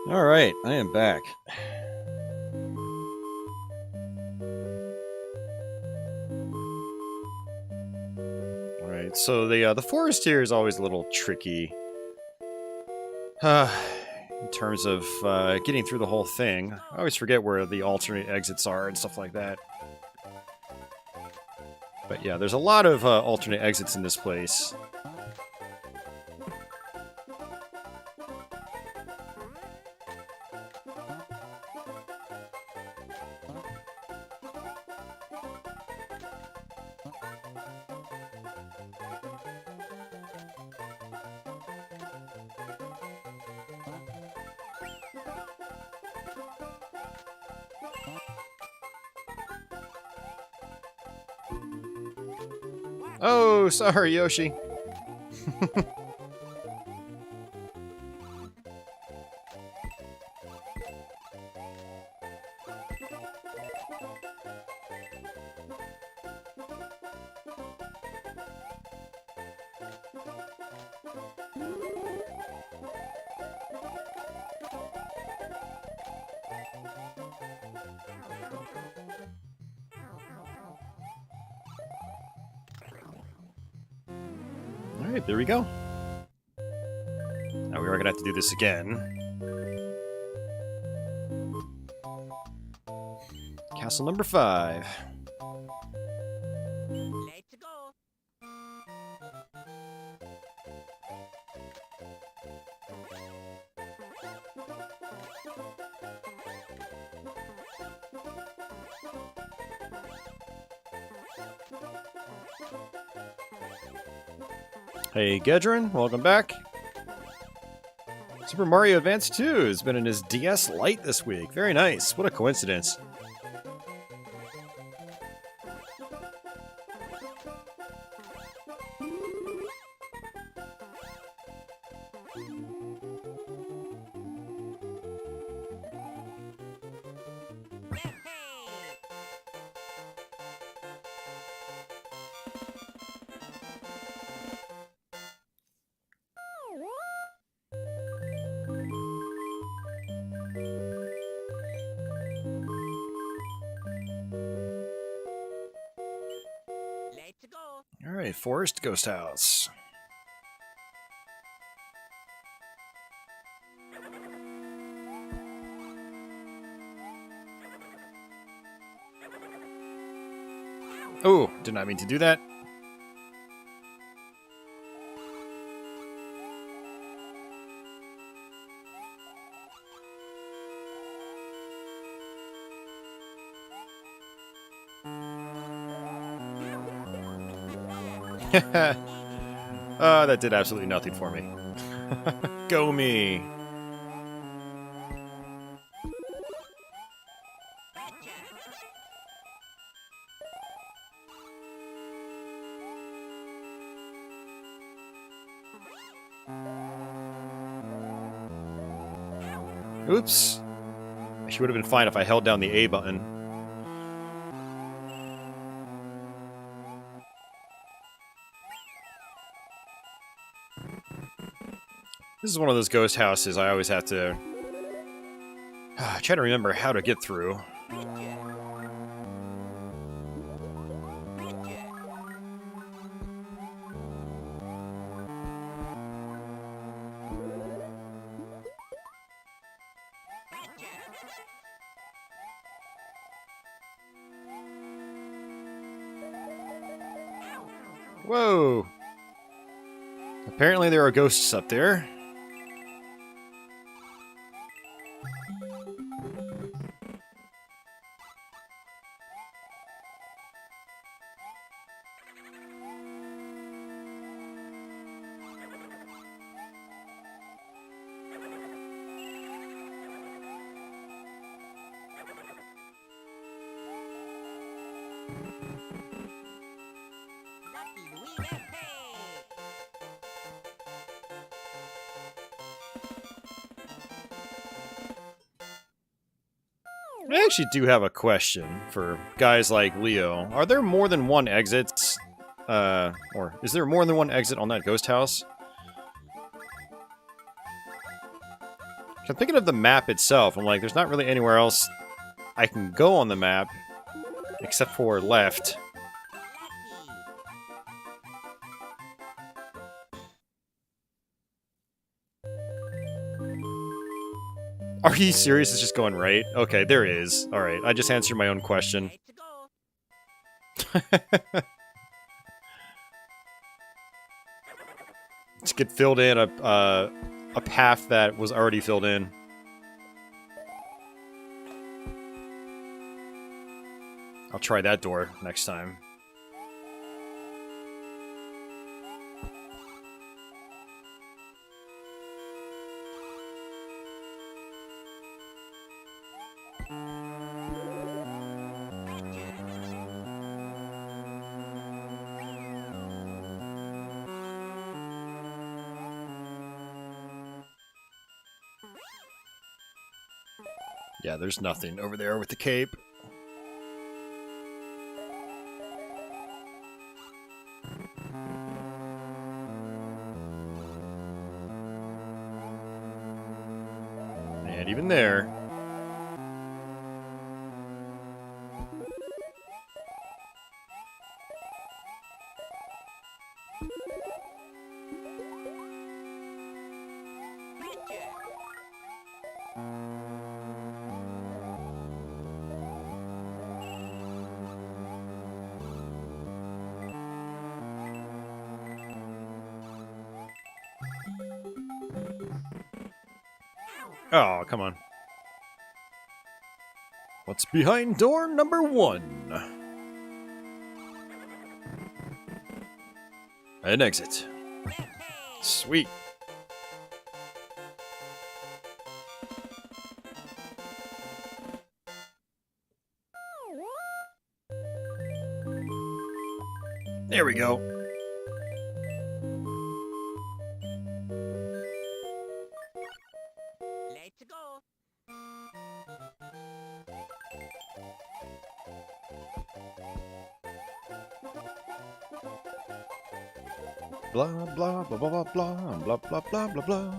Alright, I am back. Alright, so the forest here is always a little tricky. In terms of getting through the whole thing. I always forget where the alternate exits are and stuff like that. But yeah, there's a lot of alternate exits in this place. Oh, sorry, Yoshi. Alright, there we go. Now we are gonna have to do this again. Castle number 5. Let's go. Hey, Gedrin, welcome back. Super Mario Advance 2 has been in his DS Lite this week. Very nice. What a coincidence. Let's go. Alright, Forest Ghost House. Oh, did not mean to do that. That did absolutely nothing for me. Go me! Oops. She would have been fine if I held down the A button. This is one of those ghost houses I always have to try to remember how to get through. Whoa! Apparently there are ghosts up there. Lucky Luigi. I actually do have a question for guys like Leo. Are there more than one exit? Or is there more than one exit on that ghost house? I'm thinking of the map itself. I'm like, there's not really anywhere else I can go on the map except for left. Are you serious? It's just going right? Okay, there is. Alright, I just answered my own question. Let's go. Let's get filled in a path that was already filled in. I'll try that door next time. Yeah, there's nothing over there with the cape. And even there. Oh, come on. What's behind door number 1? An exit. Sweet. There we go. Let's go. Blah blah blah blah blah blah blah blah blah blah blah.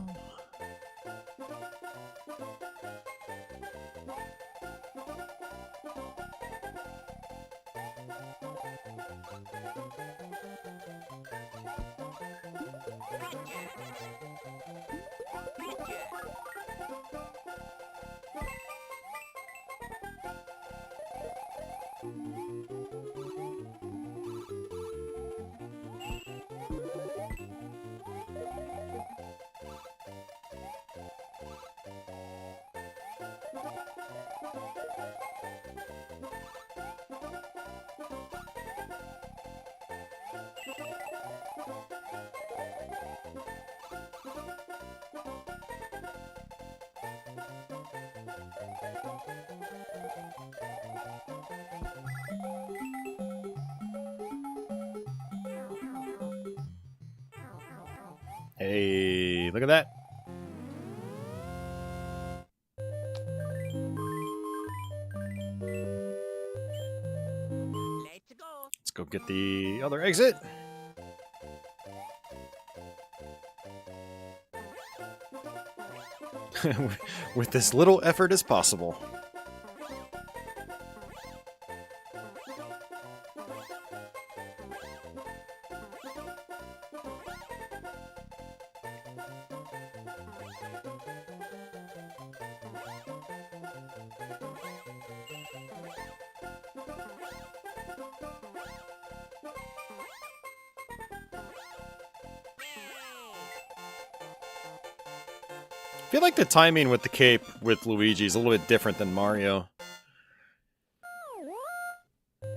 Hey, look at that. Let's go. Let's go get the other exit. With as little effort as possible. I feel like the timing with the cape with Luigi is a little bit different than Mario.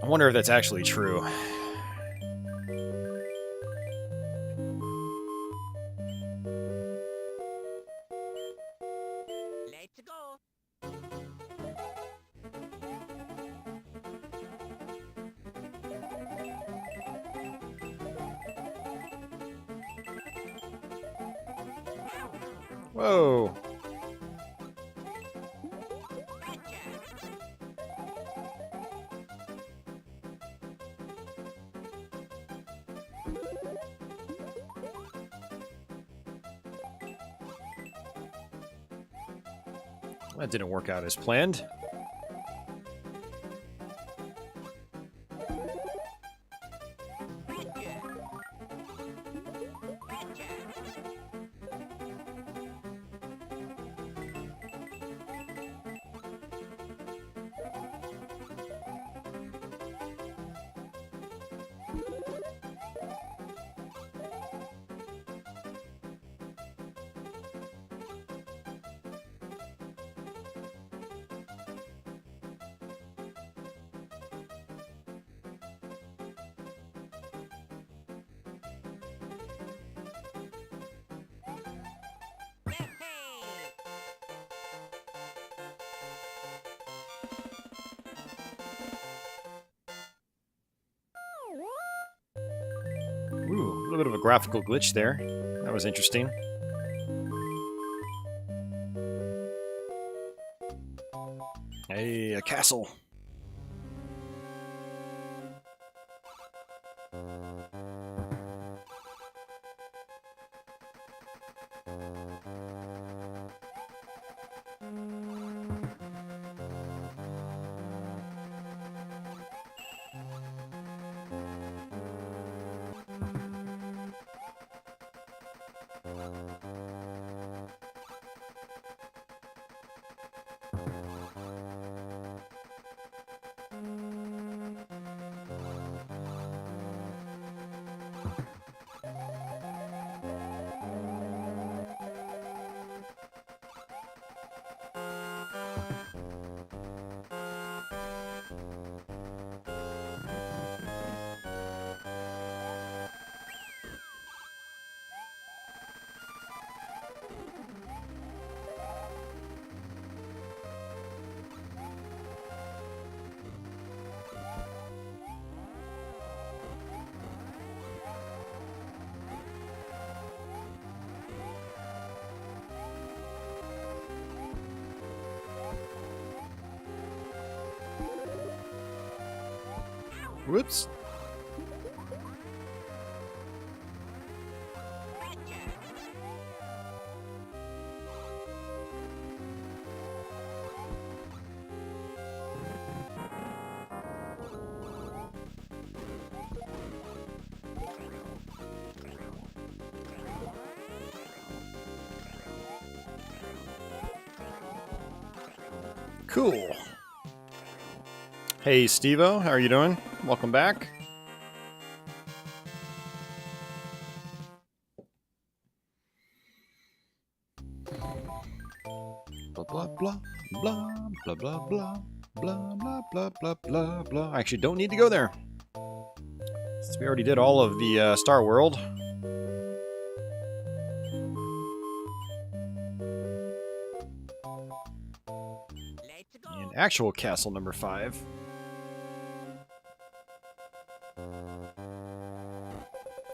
I wonder if that's actually true. Let's go. Whoa. That didn't work out as planned. Ooh, a little bit of a graphical glitch there. That was interesting. Hey, a castle. Whoops. Cool. Hey, Steve-O, how are you doing? Welcome back. Blah, blah, blah, blah, blah, blah, blah, blah, blah, blah, blah, blah, blah. I actually don't need to go there, since we already did all of the Star World. And actual castle number 5.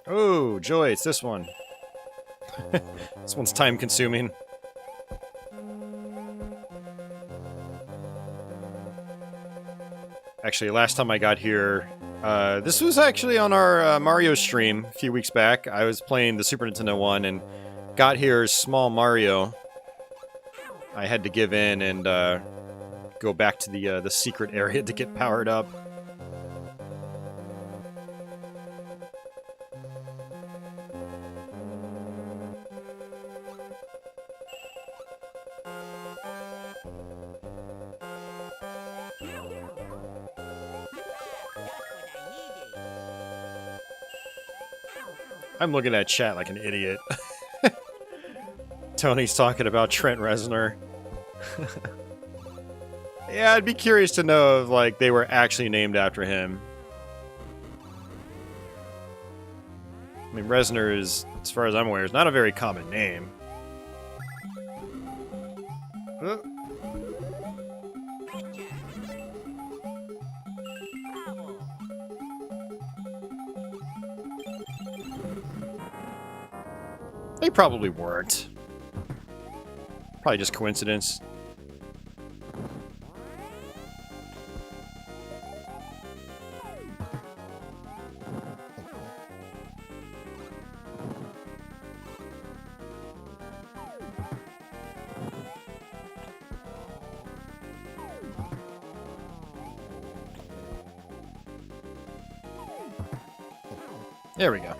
Oh, joy, it's this one. This one's time-consuming. Actually, last time I got here, this was actually on our Mario stream a few weeks back. I was playing the Super Nintendo one and got here as Small Mario. I had to give in and go back to the secret area to get powered up. I'm looking at chat like an idiot. Tony's talking about Trent Reznor. Yeah, I'd be curious to know if, like, they were actually named after him. I mean, Reznor is, as far as I'm aware, is not a very common name. They probably weren't. Probably just coincidence. There we go.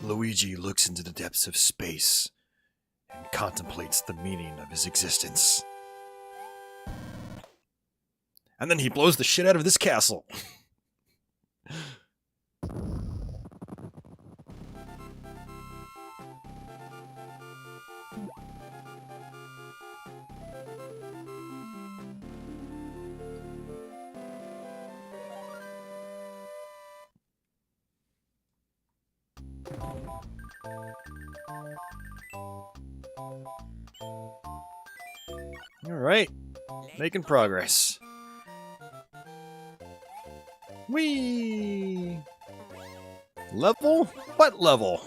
Luigi looks into the depths of space and contemplates the meaning of his existence. And then he blows the shit out of this castle. Alright, making progress. Whee! Level? What level?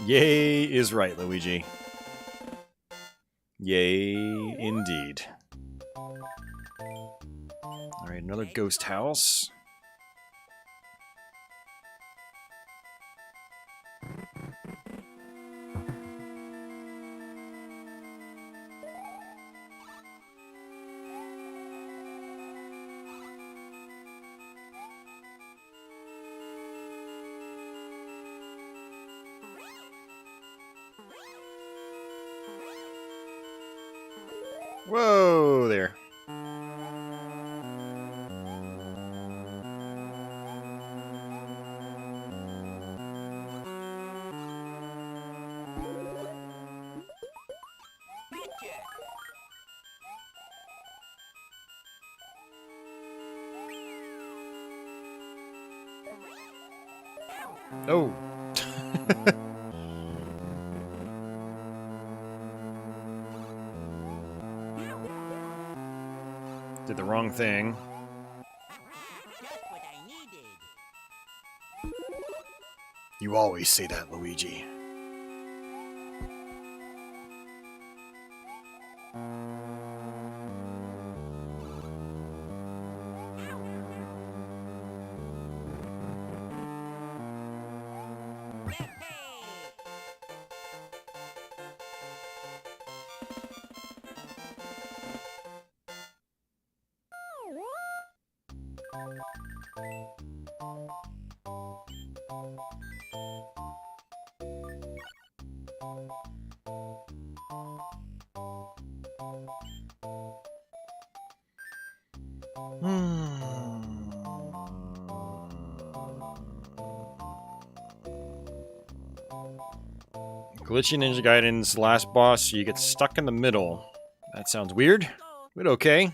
Yay is right, Luigi. Yay, indeed. Alright, another ghost house. Whoa there. Oh. Did the wrong thing. Just what I needed. You always say that, Luigi. Glitchy Ninja Gaiden's last boss, you get stuck in the middle. That sounds weird, but okay.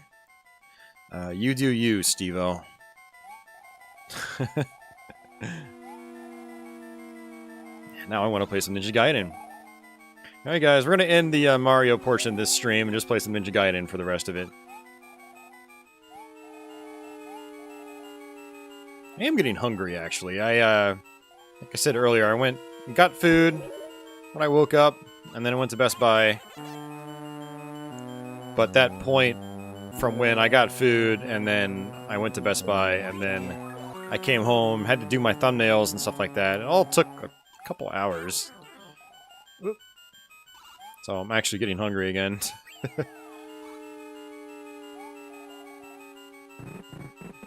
You do you, Steve-O. Now I want to play some Ninja Gaiden. Alright guys, we're going to end the Mario portion of this stream and just play some Ninja Gaiden for the rest of it. I am getting hungry, actually. Like I said earlier, I went and got food when I woke up, and then I went to Best Buy. But that point from when I got food, and then I went to Best Buy, and then I came home, had to do my thumbnails and stuff like that. It all took a couple hours. Oop. So I'm actually getting hungry again.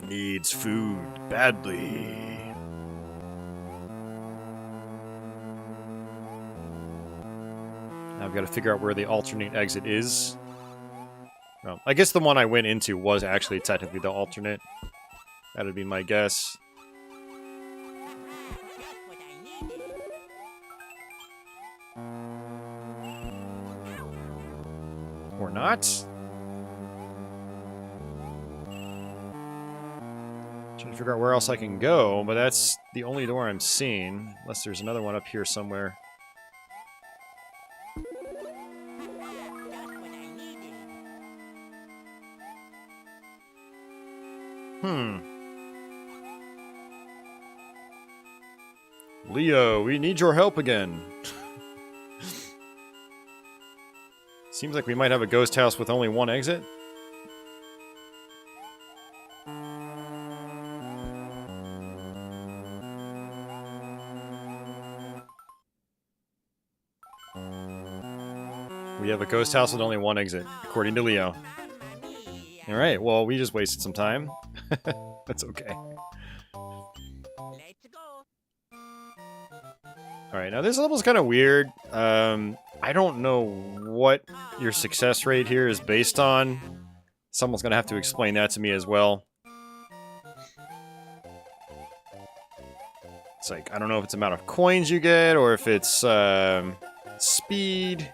Needs food badly. Now I've got to figure out where the alternate exit is. Well, I guess the one I went into was actually technically the alternate. That would be my guess. Just what I needed. Or not. Trying to figure out where else I can go, but that's the only door I'm seeing. Unless there's another one up here somewhere. Just what I needed. Leo, we need your help again. Seems like we might have a ghost house with only one exit. We have a ghost house with only one exit, according to Leo. Alright, well, we just wasted some time. That's okay. Let's go. Alright, now this level's kind of weird. I don't know what your success rate here is based on. Someone's gonna have to explain that to me as well. It's like, I don't know if it's the amount of coins you get, or if it's, speed.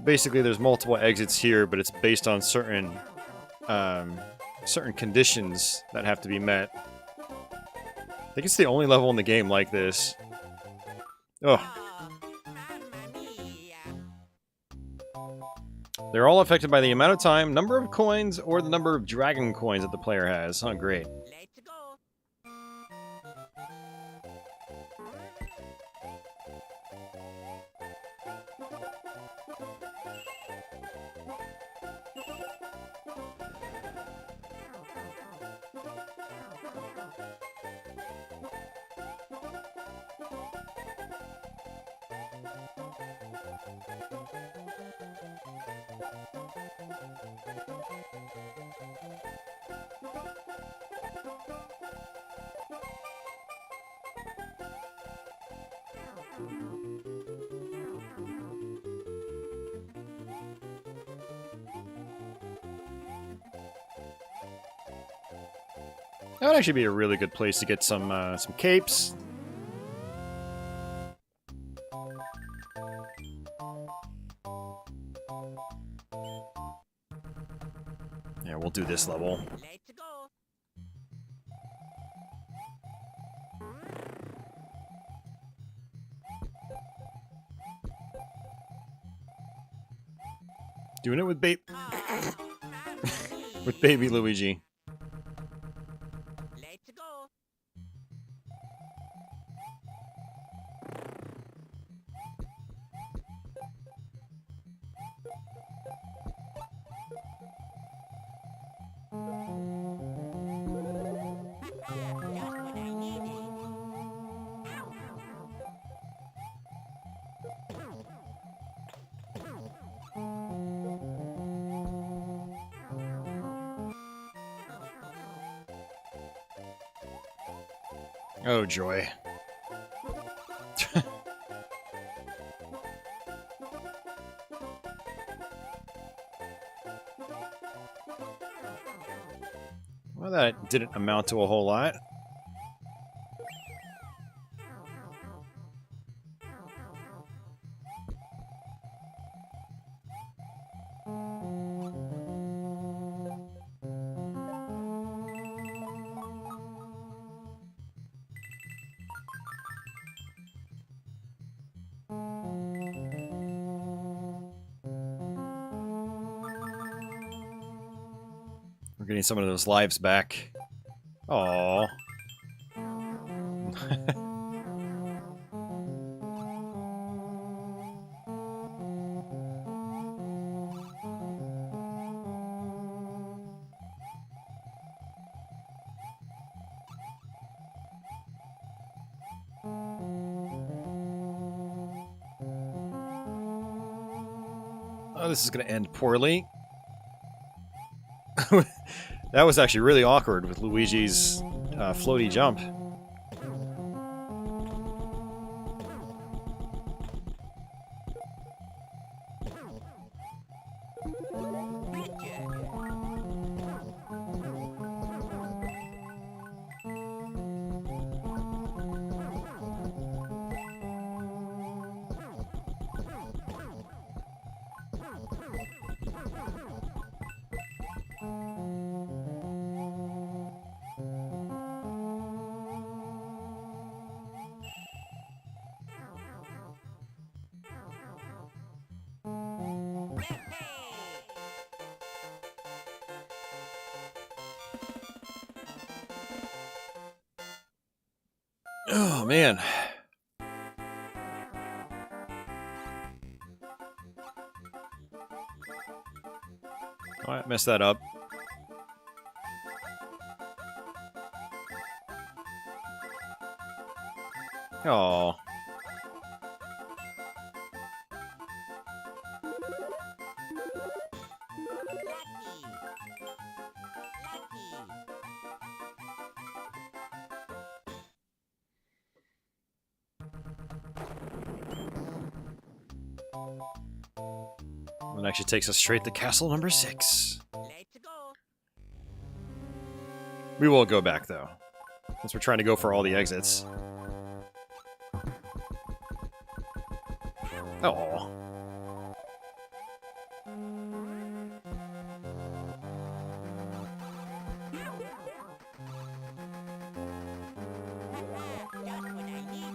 Basically, there's multiple exits here, but it's based on certain conditions that have to be met. I think it's the only level in the game like this. Oh. They're all affected by the amount of time, number of coins, or the number of dragon coins that the player has. Oh, great. Let's go. That would actually be a really good place to get some capes. Yeah, we'll do this level. Let's go. Doing it with with baby Luigi. Let's go. Just what I needed. Oh, joy. Well, that didn't amount to a whole lot. We're getting some of those lives back. Aww. Oh, this is going to end poorly. That was actually really awkward with Luigi's floaty jump. Oh, man. Oh, I messed that up. Oh. That actually takes us straight to castle number 6. Let's go. We will go back, though, since we're trying to go for all the exits. Oh. Just what I needed.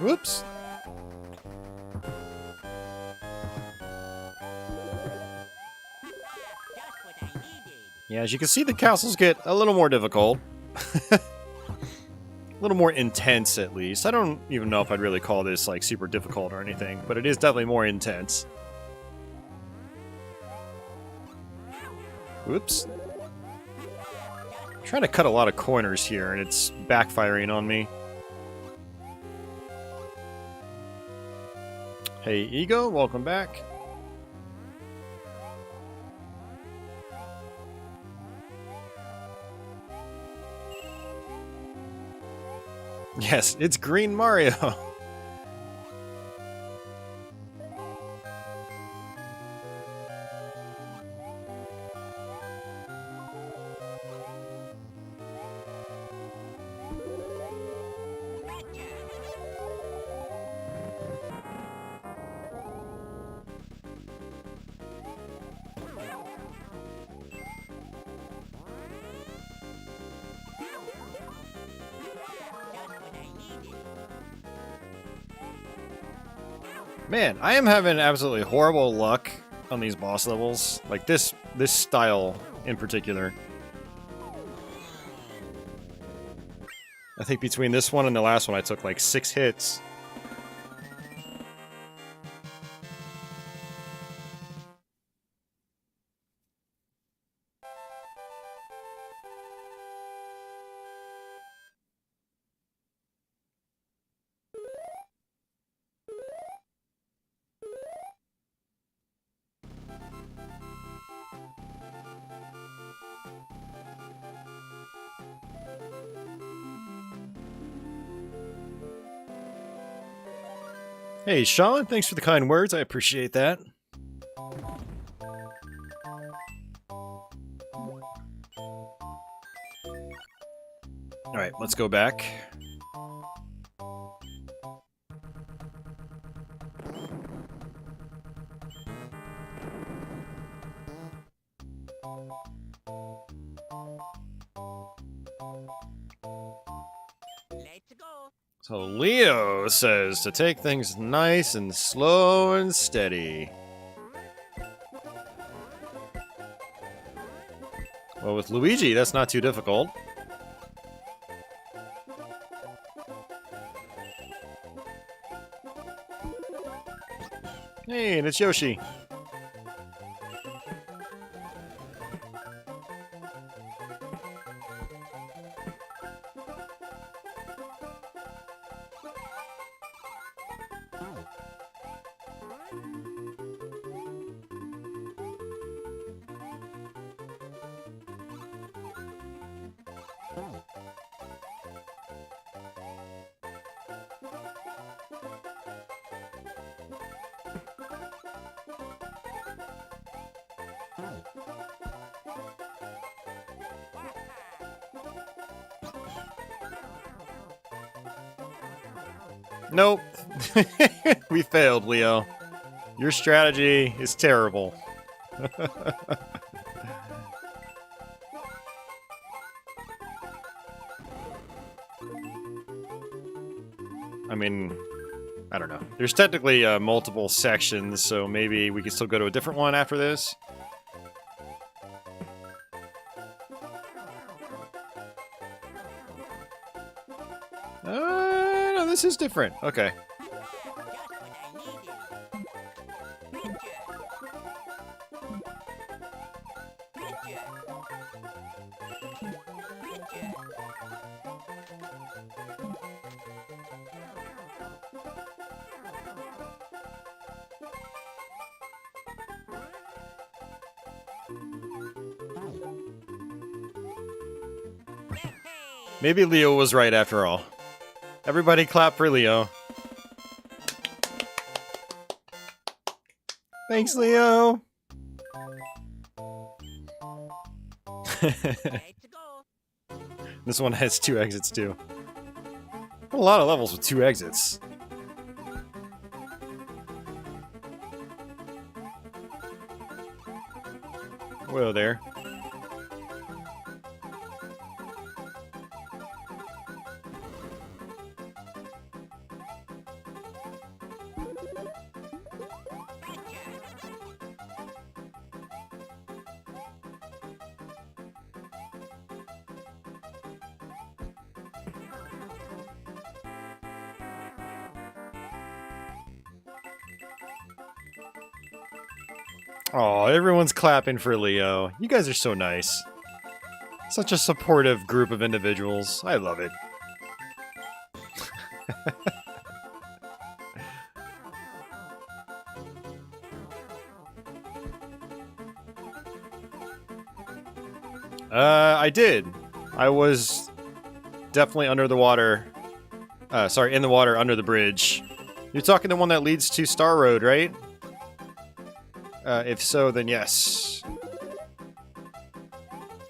Whoops. Just what I needed. Yeah, as you can see, the castles get a little more difficult. A little more intense, at least. I don't even know if I'd really call this, like, super difficult or anything, but it is definitely more intense. Whoops. I'm trying to cut a lot of corners here, and it's backfiring on me. Hey, Ego, welcome back. Yes, it's Green Mario. Man, I am having absolutely horrible luck on these boss levels. Like this style in particular. I think between this one and the last one I took like 6 hits. Hey, Sean, thanks for the kind words. I appreciate that. Alright, let's go back. Let's go. So Leo says to take things nice and slow and steady. Well, with Luigi, that's not too difficult. Hey, and it's Yoshi. Nope. We failed, Leo. Your strategy is terrible. I mean, I don't know. There's technically multiple sections, so maybe we can still go to a different one after this. No, this is different. Okay. Maybe Leo was right after all. Everybody clap for Leo. Thanks, Leo. This one has 2 exits too. A lot of levels with 2 exits. Whoa there. Oh, everyone's clapping for Leo. You guys are so nice. Such a supportive group of individuals. I love it. I did. I was definitely under the water. Sorry, in the water under the bridge. You're talking the one that leads to Star Road, right? If so, then yes.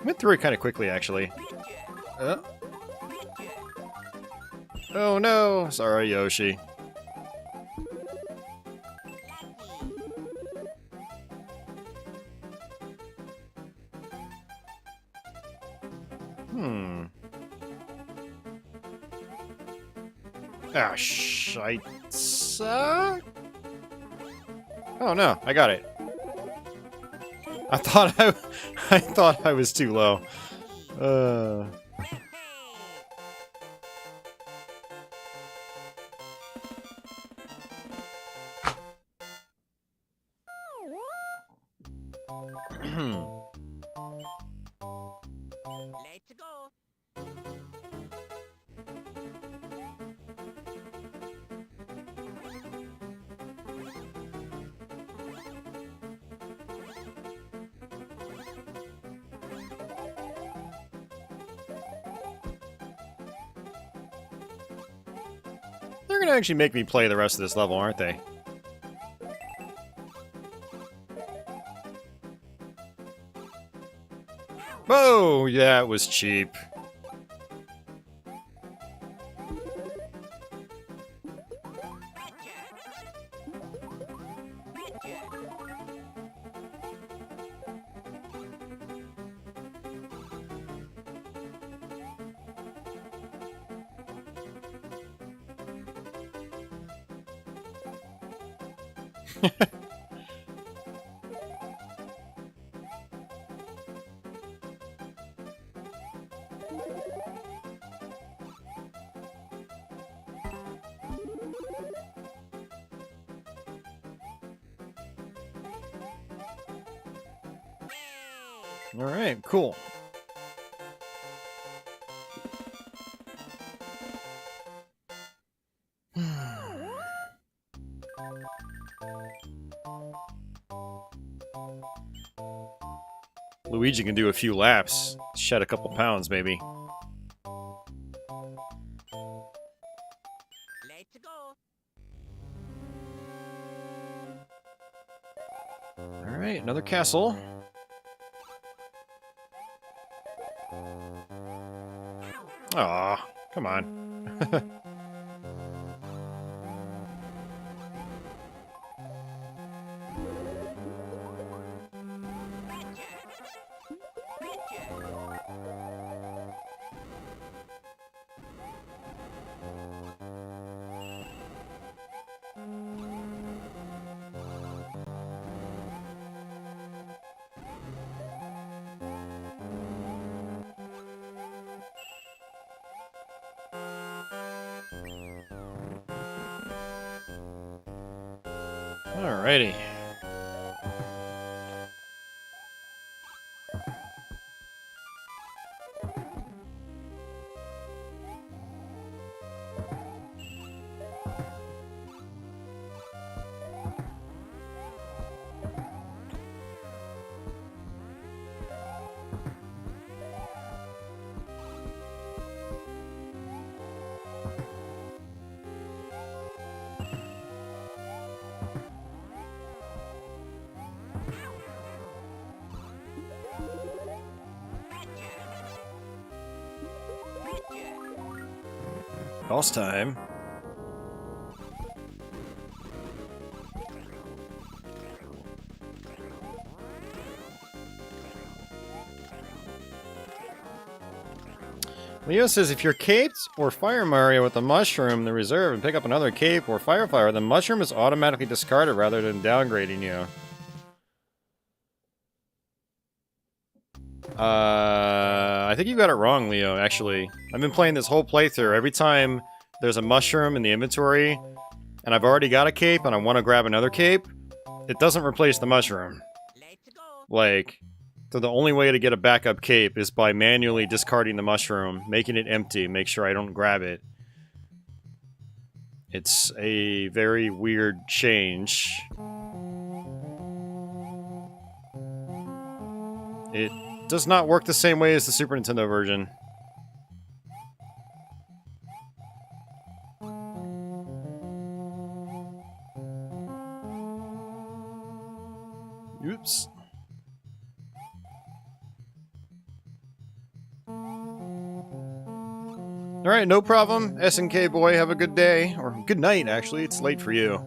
Went through it kind of quickly, actually. Oh no! Sorry, Yoshi. Ah, shite. Oh no, I got it. I thought I was too low. Let's go. They're gonna actually make me play the rest of this level, aren't they? Oh, yeah, it was cheap. Alright, cool. Luigi can do a few laps, shed a couple pounds maybe. Let's go. Alright, another castle. Aw, come on. Alrighty. Boss time. Leo says if you're caped or Fire Mario with the mushroom in the reserve and pick up another cape or Fire Flower, the mushroom is automatically discarded rather than downgrading you. I think you got it wrong, Leo, actually. I've been playing this whole playthrough. Every time there's a mushroom in the inventory, and I've already got a cape, and I want to grab another cape, it doesn't replace the mushroom. Let's go. Like, so the only way to get a backup cape is by manually discarding the mushroom, making it empty, make sure I don't grab it. It's a very weird change. It does not work the same way as the Super Nintendo version. Oops. Alright, no problem. SNK boy, have a good day. Or good night, actually. It's late for you.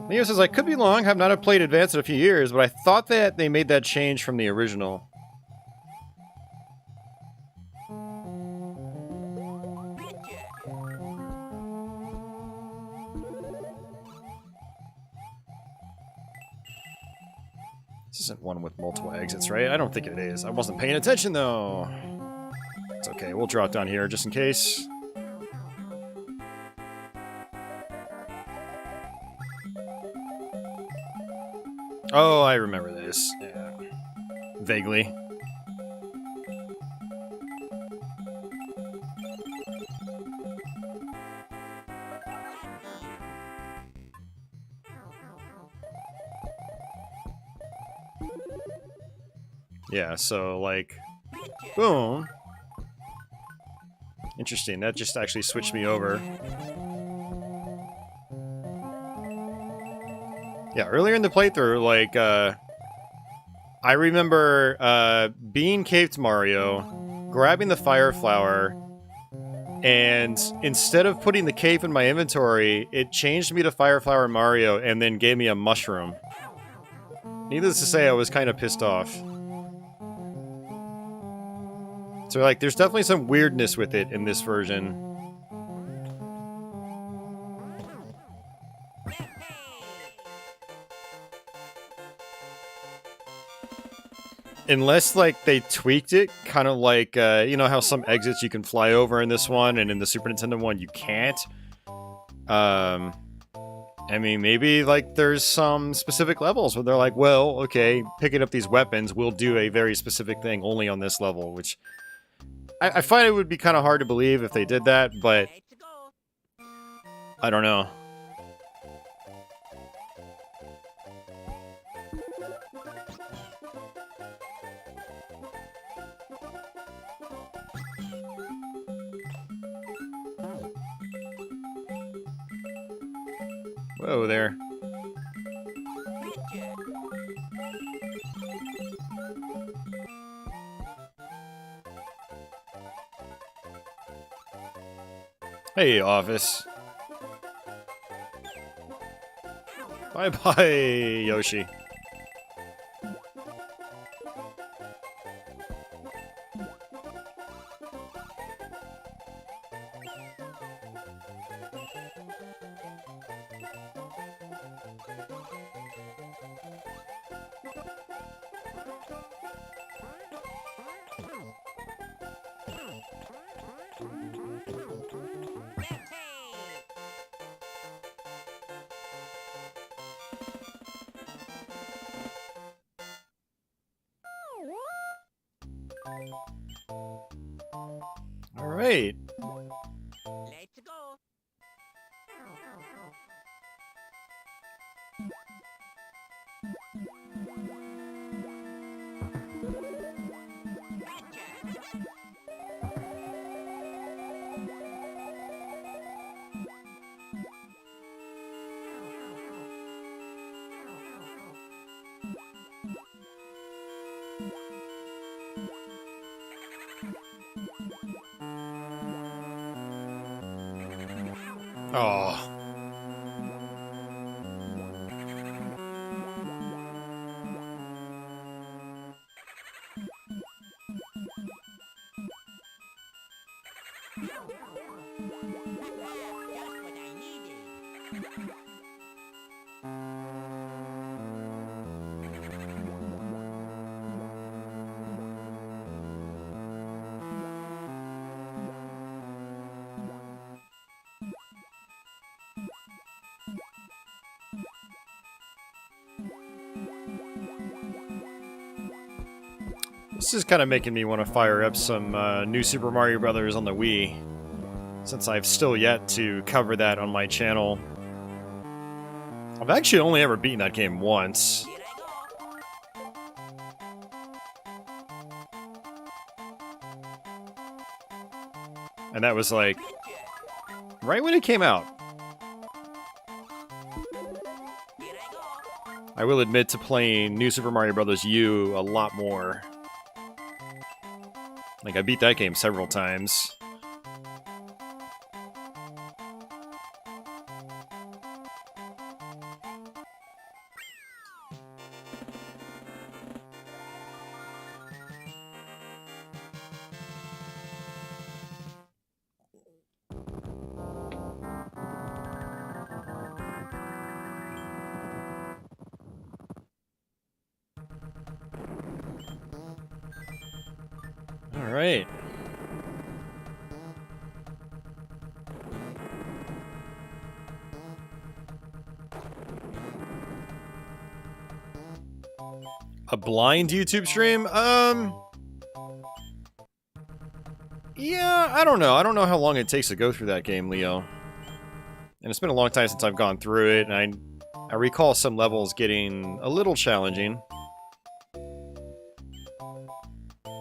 Leo says, I could be wrong, have not played Advanced in a few years, but I thought that they made that change from the original. This isn't one with multiple exits, right? I don't think it is. I wasn't paying attention, though. It's okay, we'll draw it down here just in case. Oh, I remember this. Yeah. Vaguely. Yeah, so, like, boom. Interesting, that just actually switched me over. Yeah, earlier in the playthrough, like, I remember being caped Mario, grabbing the Fire Flower, and instead of putting the cape in my inventory, it changed me to Fire Flower Mario and then gave me a mushroom. Needless to say, I was kind of pissed off. So, like, there's definitely some weirdness with it in this version. Unless, like, they tweaked it, kind of like, you know how some exits you can fly over in this one, and in the Super Nintendo one you can't? I mean, maybe, like, there's some specific levels where they're like, well, okay, picking up these weapons will do a very specific thing only on this level, which... I find it would be kind of hard to believe if they did that, but... Let's go. I don't know. Whoa there. Hey, office. Bye-bye, Yoshi. All right. Let's go. Oh. Just what I needed. This is kind of making me want to fire up some new Super Mario Brothers on the Wii, since I've still yet to cover that on my channel. I've actually only ever beaten that game once. Here I go. And that was like right when it came out. Here I go. I will admit to playing New Super Mario Bros. U a lot more. Like, I beat that game several times. All right. A blind YouTube stream? Yeah, I don't know. I don't know how long it takes to go through that game, Leo. And it's been a long time since I've gone through it, and I recall some levels getting a little challenging.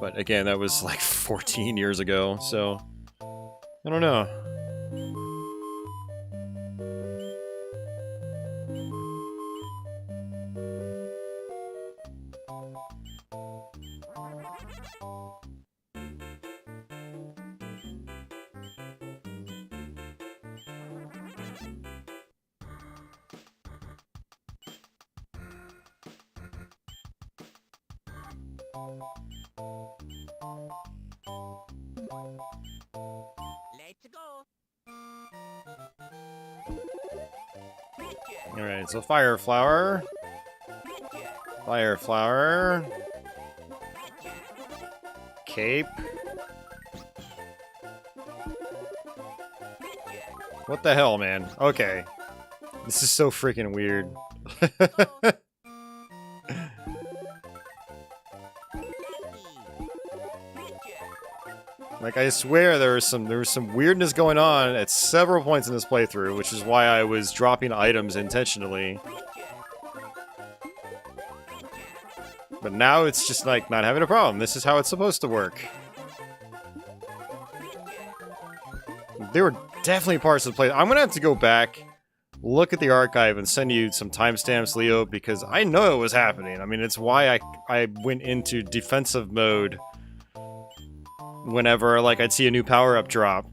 But again, that was like 14 years ago, so I don't know. Let's go. Alright, so Fire Flower. Fire Flower. Cape. What the hell, man? Okay. This is so freaking weird. Like, I swear there was some weirdness going on at several points in this playthrough, which is why I was dropping items intentionally. But now it's just like not having a problem. This is how it's supposed to work. There were definitely parts of the play. I'm gonna have to go back, look at the archive, and send you some timestamps, Leo, because I know it was happening. I mean, it's why I went into defensive mode whenever, like, I'd see a new power-up drop.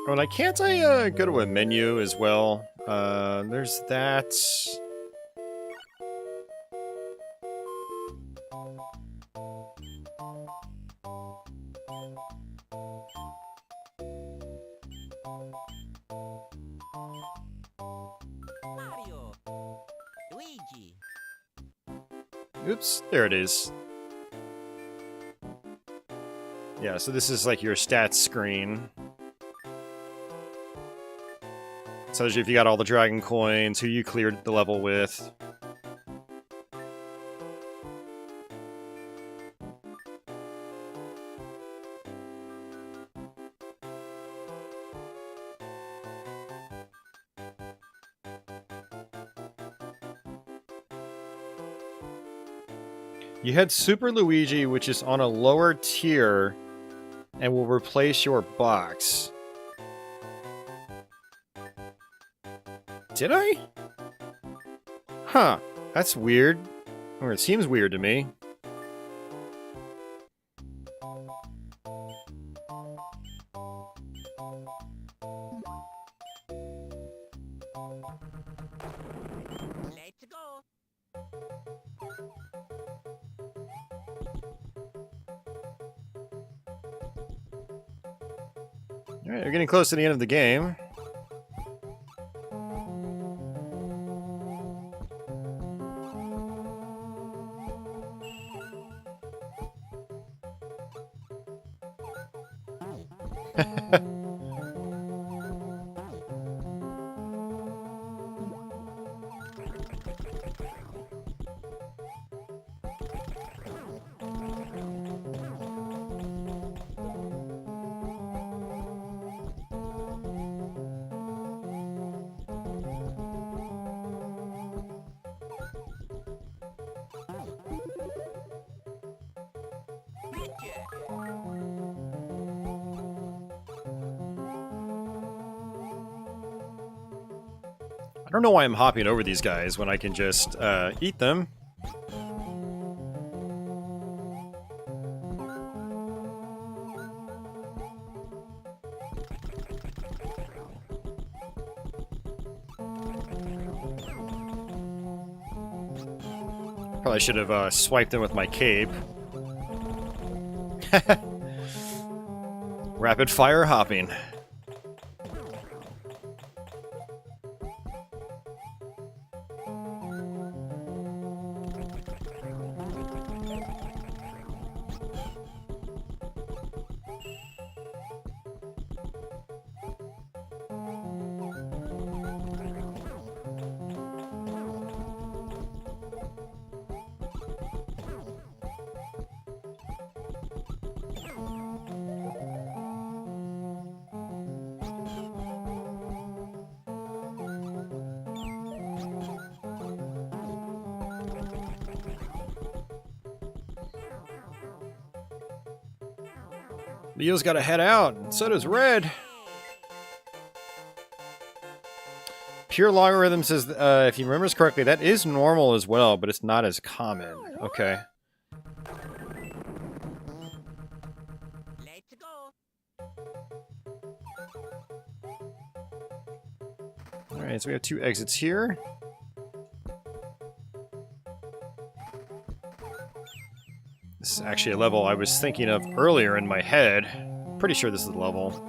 Oh, and can't I go to a menu as well? There's that. Oops, there it is. Yeah, so this is like your stats screen. It tells you if you got all the dragon coins, who you cleared the level with. You had Super Luigi, which is on a lower tier, and will replace your box. Did I? Huh. That's weird. Or it seems weird to me. Let's go. Alright, we're getting close to the end of the game. I don't know why I'm hopping over these guys when I can just eat them. Probably should have swiped them with my cape. Rapid fire hopping. Leo's got to head out, and so does Red. Pure logarithm says, if he remembers correctly, that is normal as well, but it's not as common. Okay. Let's go. Alright, so we have 2 exits here. This is actually a level I was thinking of earlier in my head. Pretty sure this is the level.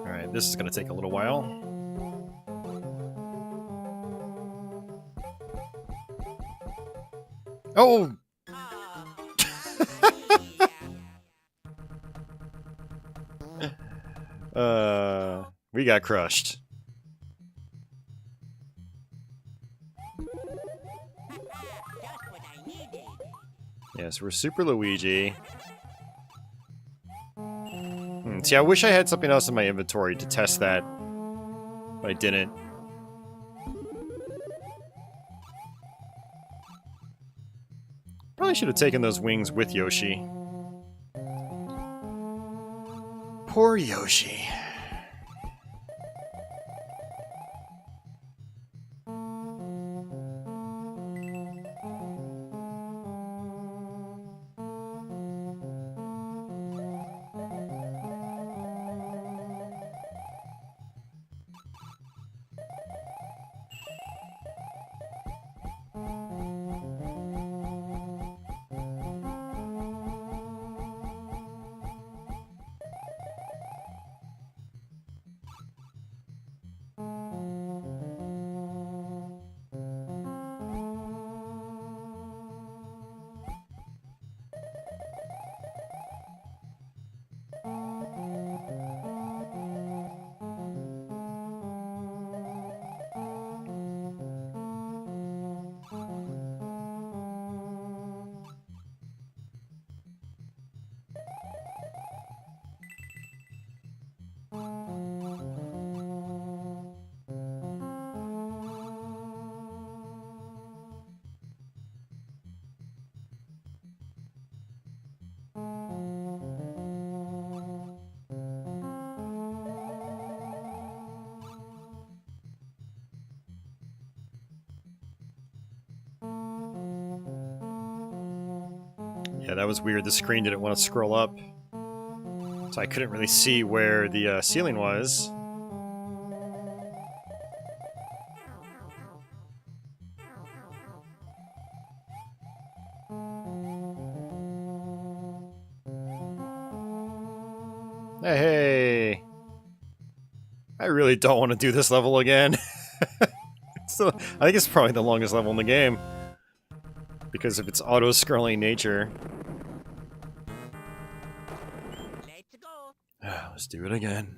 Alright, this is going to take a little while. Oh! We got crushed. Just Yeah, so we're Super Luigi. See, I wish I had something else in my inventory to test that, but I didn't. Probably should have taken those wings with Yoshi. Poor Yoshi. Yeah, that was weird. The screen didn't want to scroll up, so I couldn't really see where the ceiling was. Hey! I really don't want to do this level again. I think it's probably the longest level in the game, because of its auto-scrolling nature. Let's go. Let's do it again.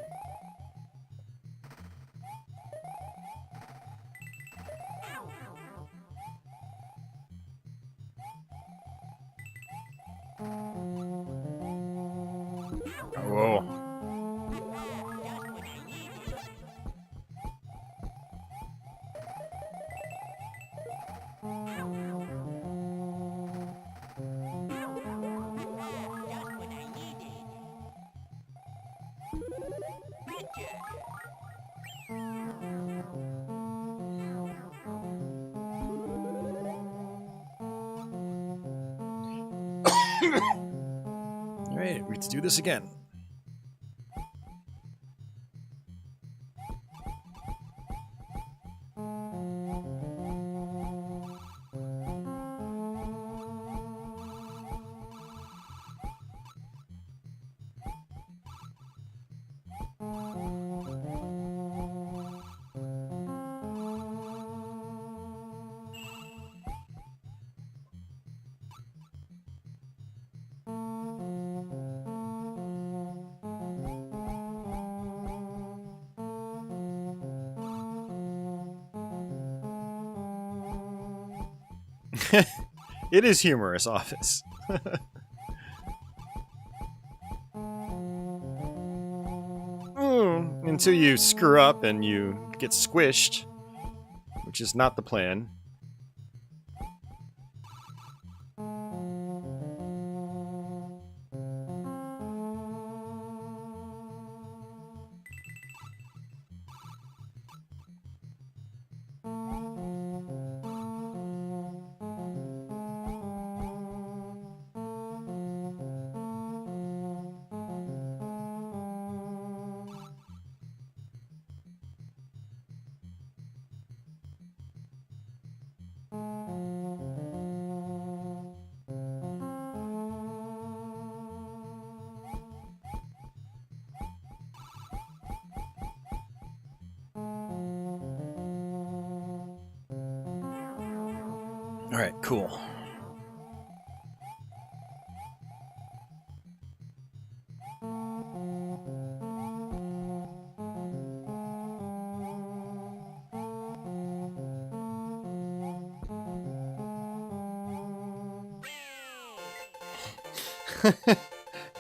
Whoa. Just what I needed. Just what I needed. Gotcha. Alright, we have to do this again. It is humorous, Office. Until you screw up and you get squished, which is not the plan. Alright, cool.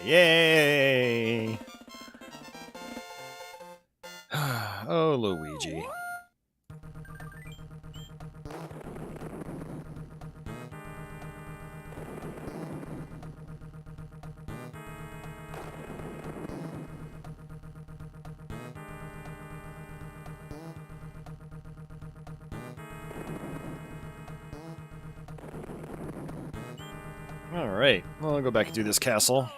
Yay! Oh, Luigi. Alright, well, I'll go back and do this castle.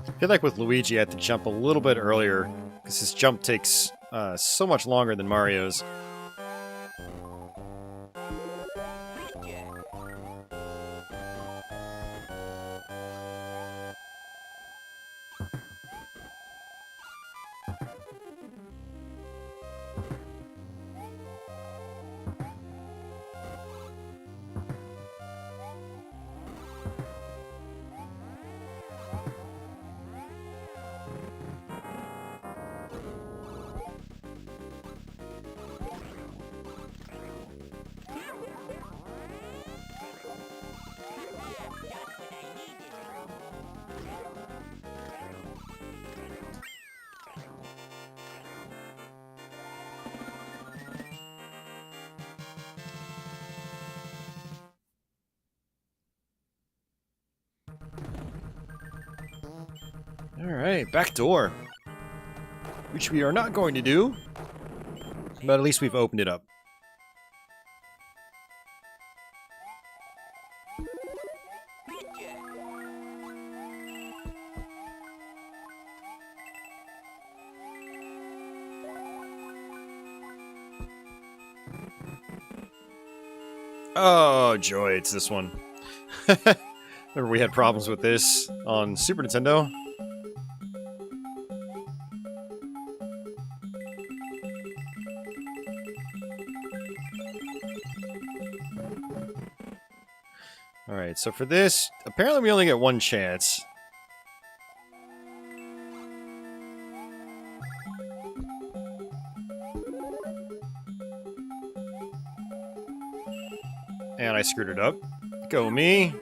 I feel like with Luigi, I had to jump a little bit earlier, because his jump takes so much longer than Mario's. Alright, back door. Which we are not going to do. But at least we've opened it up. Oh, joy, it's this one. Remember we had problems with this on Super Nintendo? Alright, so for this, apparently we only get one chance. And I screwed it up. Go me.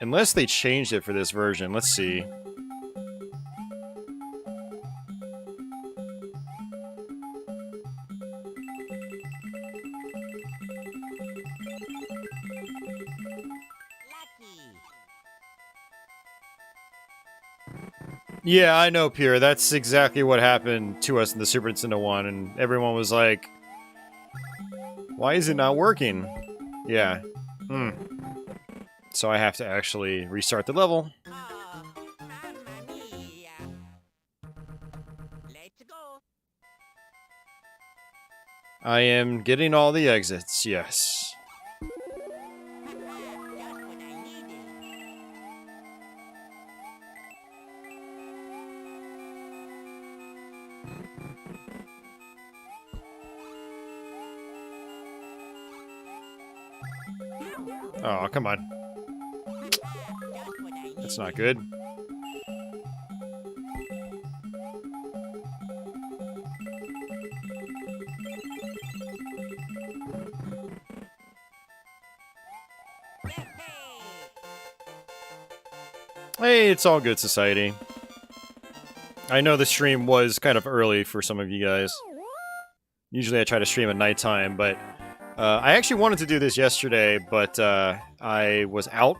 Unless they changed it for this version, let's see. Yeah, I know, Pierre. That's exactly what happened to us in the Super Nintendo one, and everyone was like, why is it not working? Yeah. So I have to actually restart the level. Oh, mamma mia. Let's go. I am getting all the exits, yes. Just what I needed. Oh, come on. Just what I That's needed. not good. Hey, it's all good, society. I know the stream was kind of early for some of you guys. Usually I try to stream at nighttime, but I actually wanted to do this yesterday, but I was out,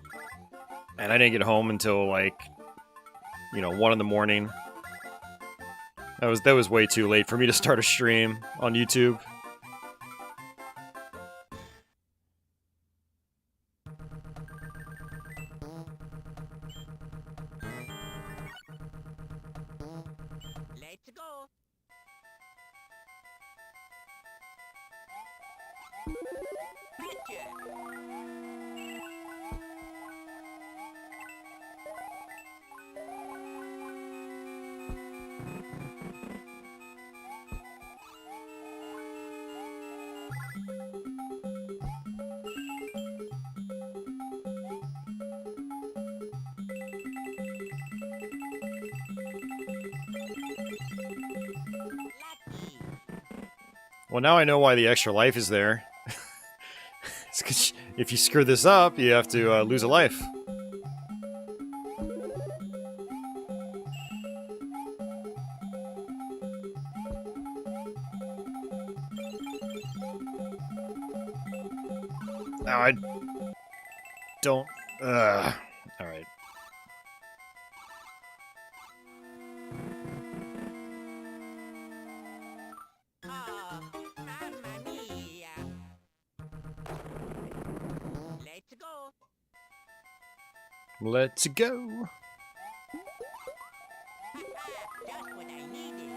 and I didn't get home until, like, you know, 1 in the morning. That was way too late for me to start a stream on YouTube. Let's go. Well, now I know why the extra life is there. It's 'cause if you screw this up, you have to lose a life. Now I don't. All right. Oh, mamma mia. Let's go. Let's go. Just what I needed.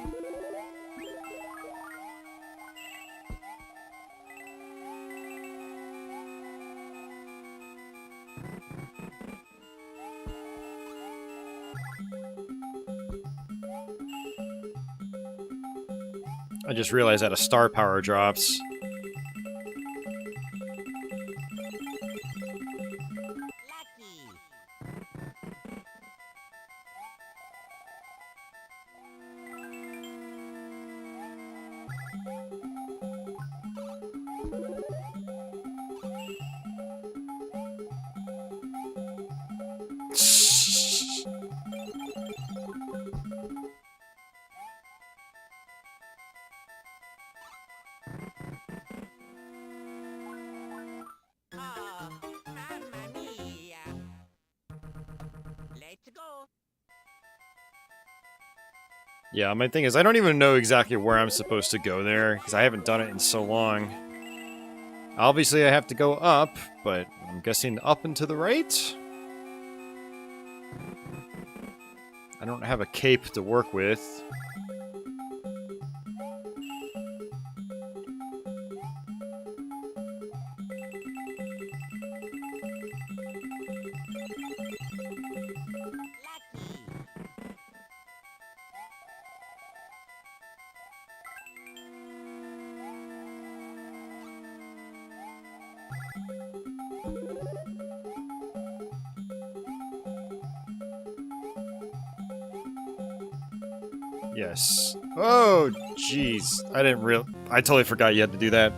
I just realized that a star power drops. Lucky. Oh, mamma mia. Let's go. Yeah, my thing is, I don't even know exactly where I'm supposed to go there, because I haven't done it in so long. Obviously, I have to go up, but I'm guessing up and to the right? I don't have a cape to work with. Lucky. Yes. Oh, jeez. I totally forgot you had to do that.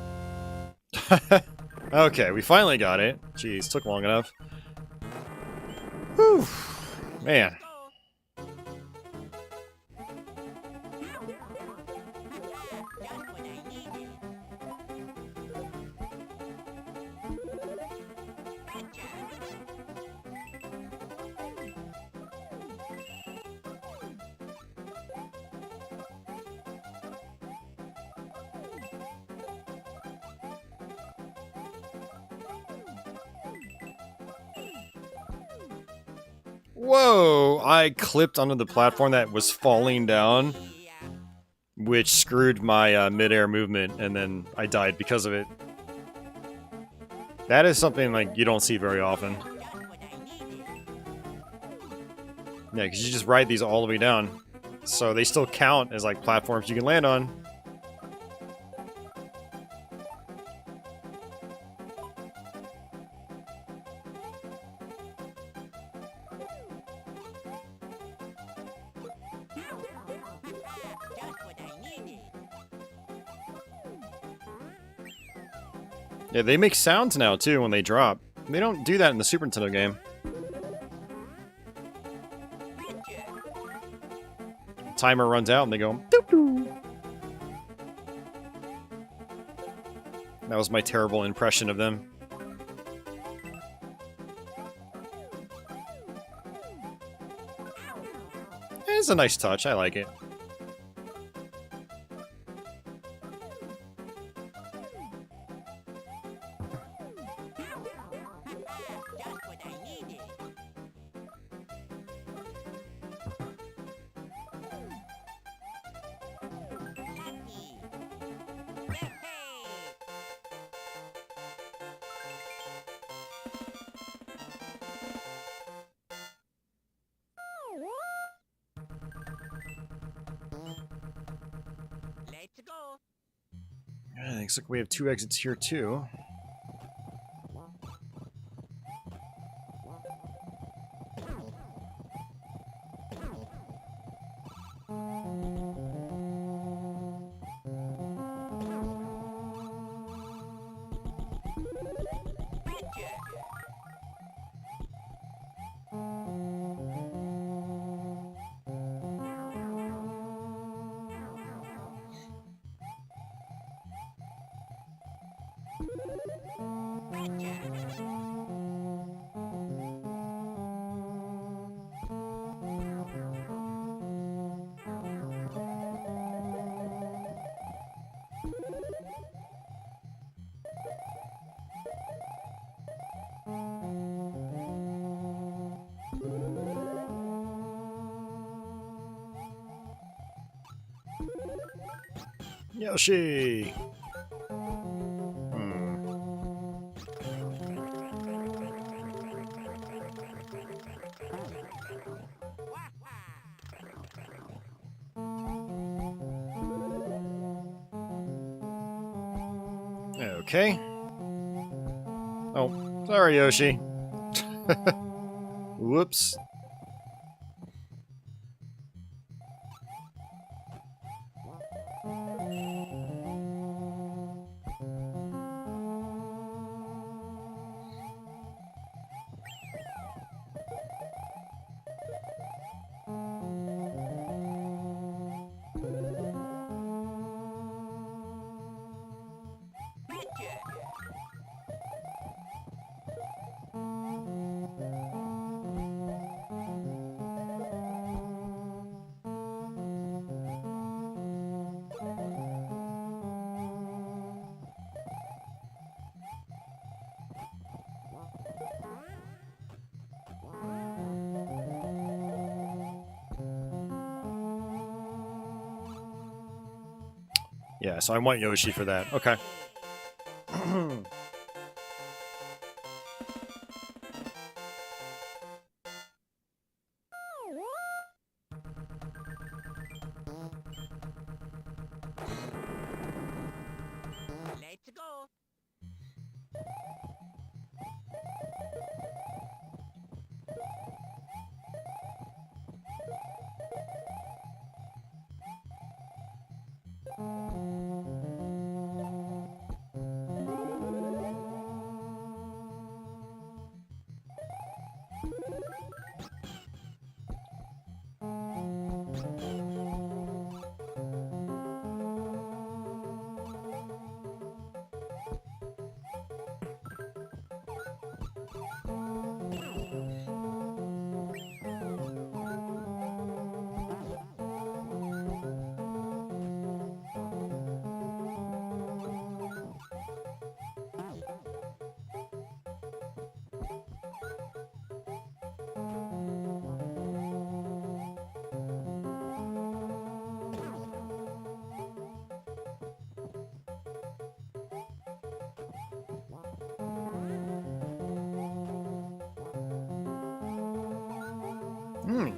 Okay, we finally got it. Jeez, took long enough. Whew. Man. Go. Just what I needed. Whoa! I clipped onto the platform that was falling down, which screwed my mid-air movement, and then I died because of it. That is something, like, you don't see very often. Just what I needed. Yeah, because you just ride these all the way down. So they still count as, like, platforms you can land on. Just what I needed. Yeah, they make sounds now, too, when they drop. They don't do that in the Super Nintendo game. Timer runs out and they go, doop doo. That was my terrible impression of them. It's a nice touch, I like it. Just what I needed. Lucky. Hey. Alright, looks like we have 2 exits here too. Yoshi! Okay. Oh, sorry, Yoshi. Whoops. Yeah, so I want Yoshi for that. Okay. Let's go.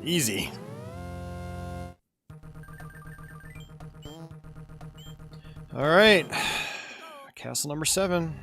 Easy. All right. Castle number 7.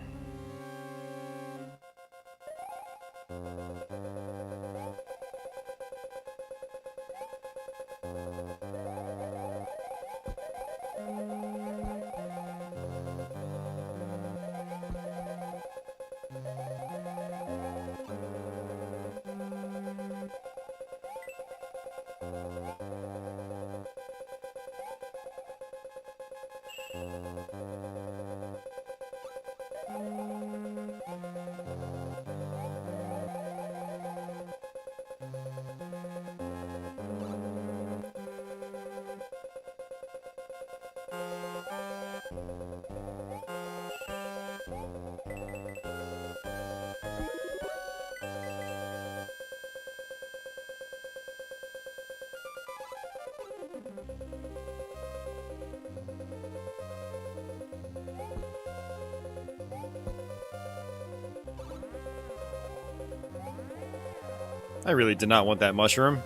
I really did not want that mushroom.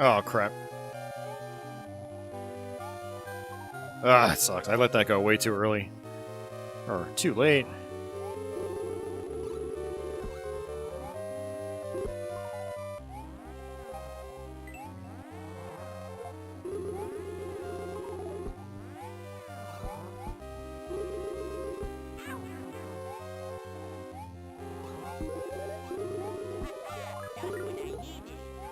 Oh, crap. Ah, it sucks. I let that go way too early. Or too late. Just what I needed. Just what I needed.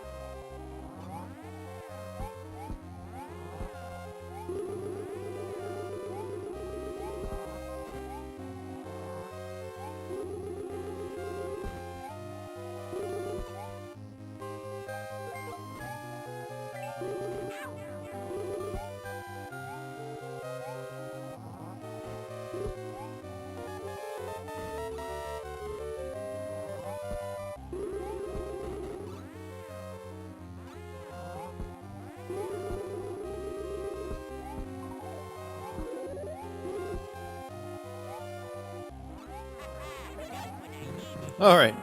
Alright.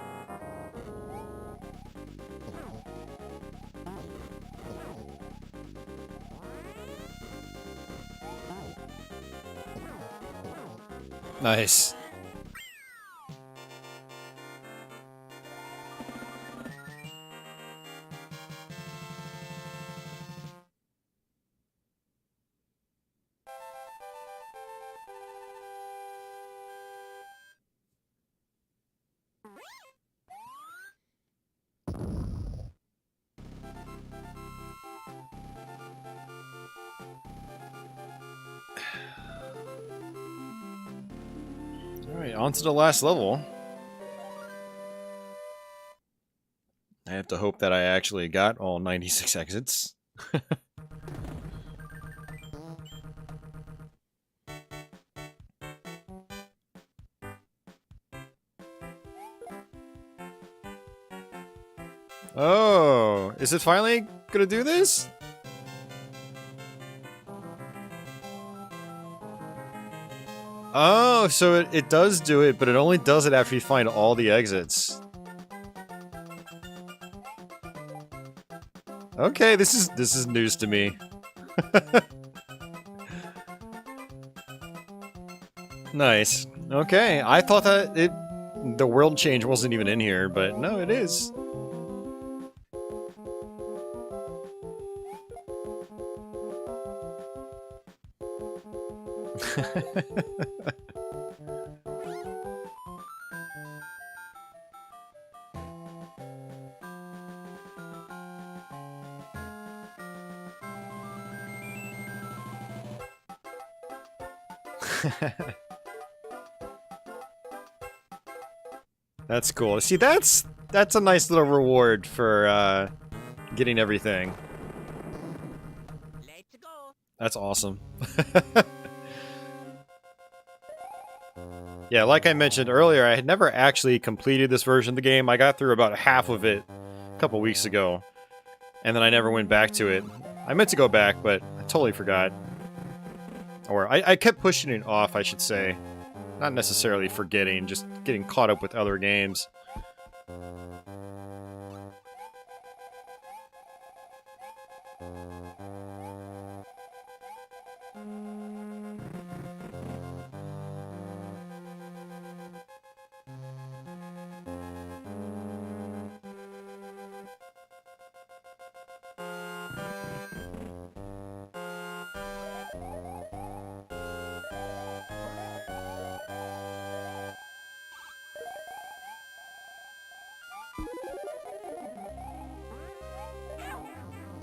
Nice. Alright, on to the last level. I have to hope that I actually got all 96 exits. Oh, is it finally gonna do this? Oh, so it does do it, but it only does it after you find all the exits. Okay, this is news to me. Nice. Okay, I thought that the world change wasn't even in here, but no, it is. That's cool. See, that's a nice little reward for getting everything. Let's go. That's awesome. Yeah, like I mentioned earlier, I had never actually completed this version of the game. I got through about half of it a couple weeks ago, and then I never went back to it. I meant to go back, but I totally forgot. Or I kept pushing it off, I should say. Not necessarily forgetting, just getting caught up with other games.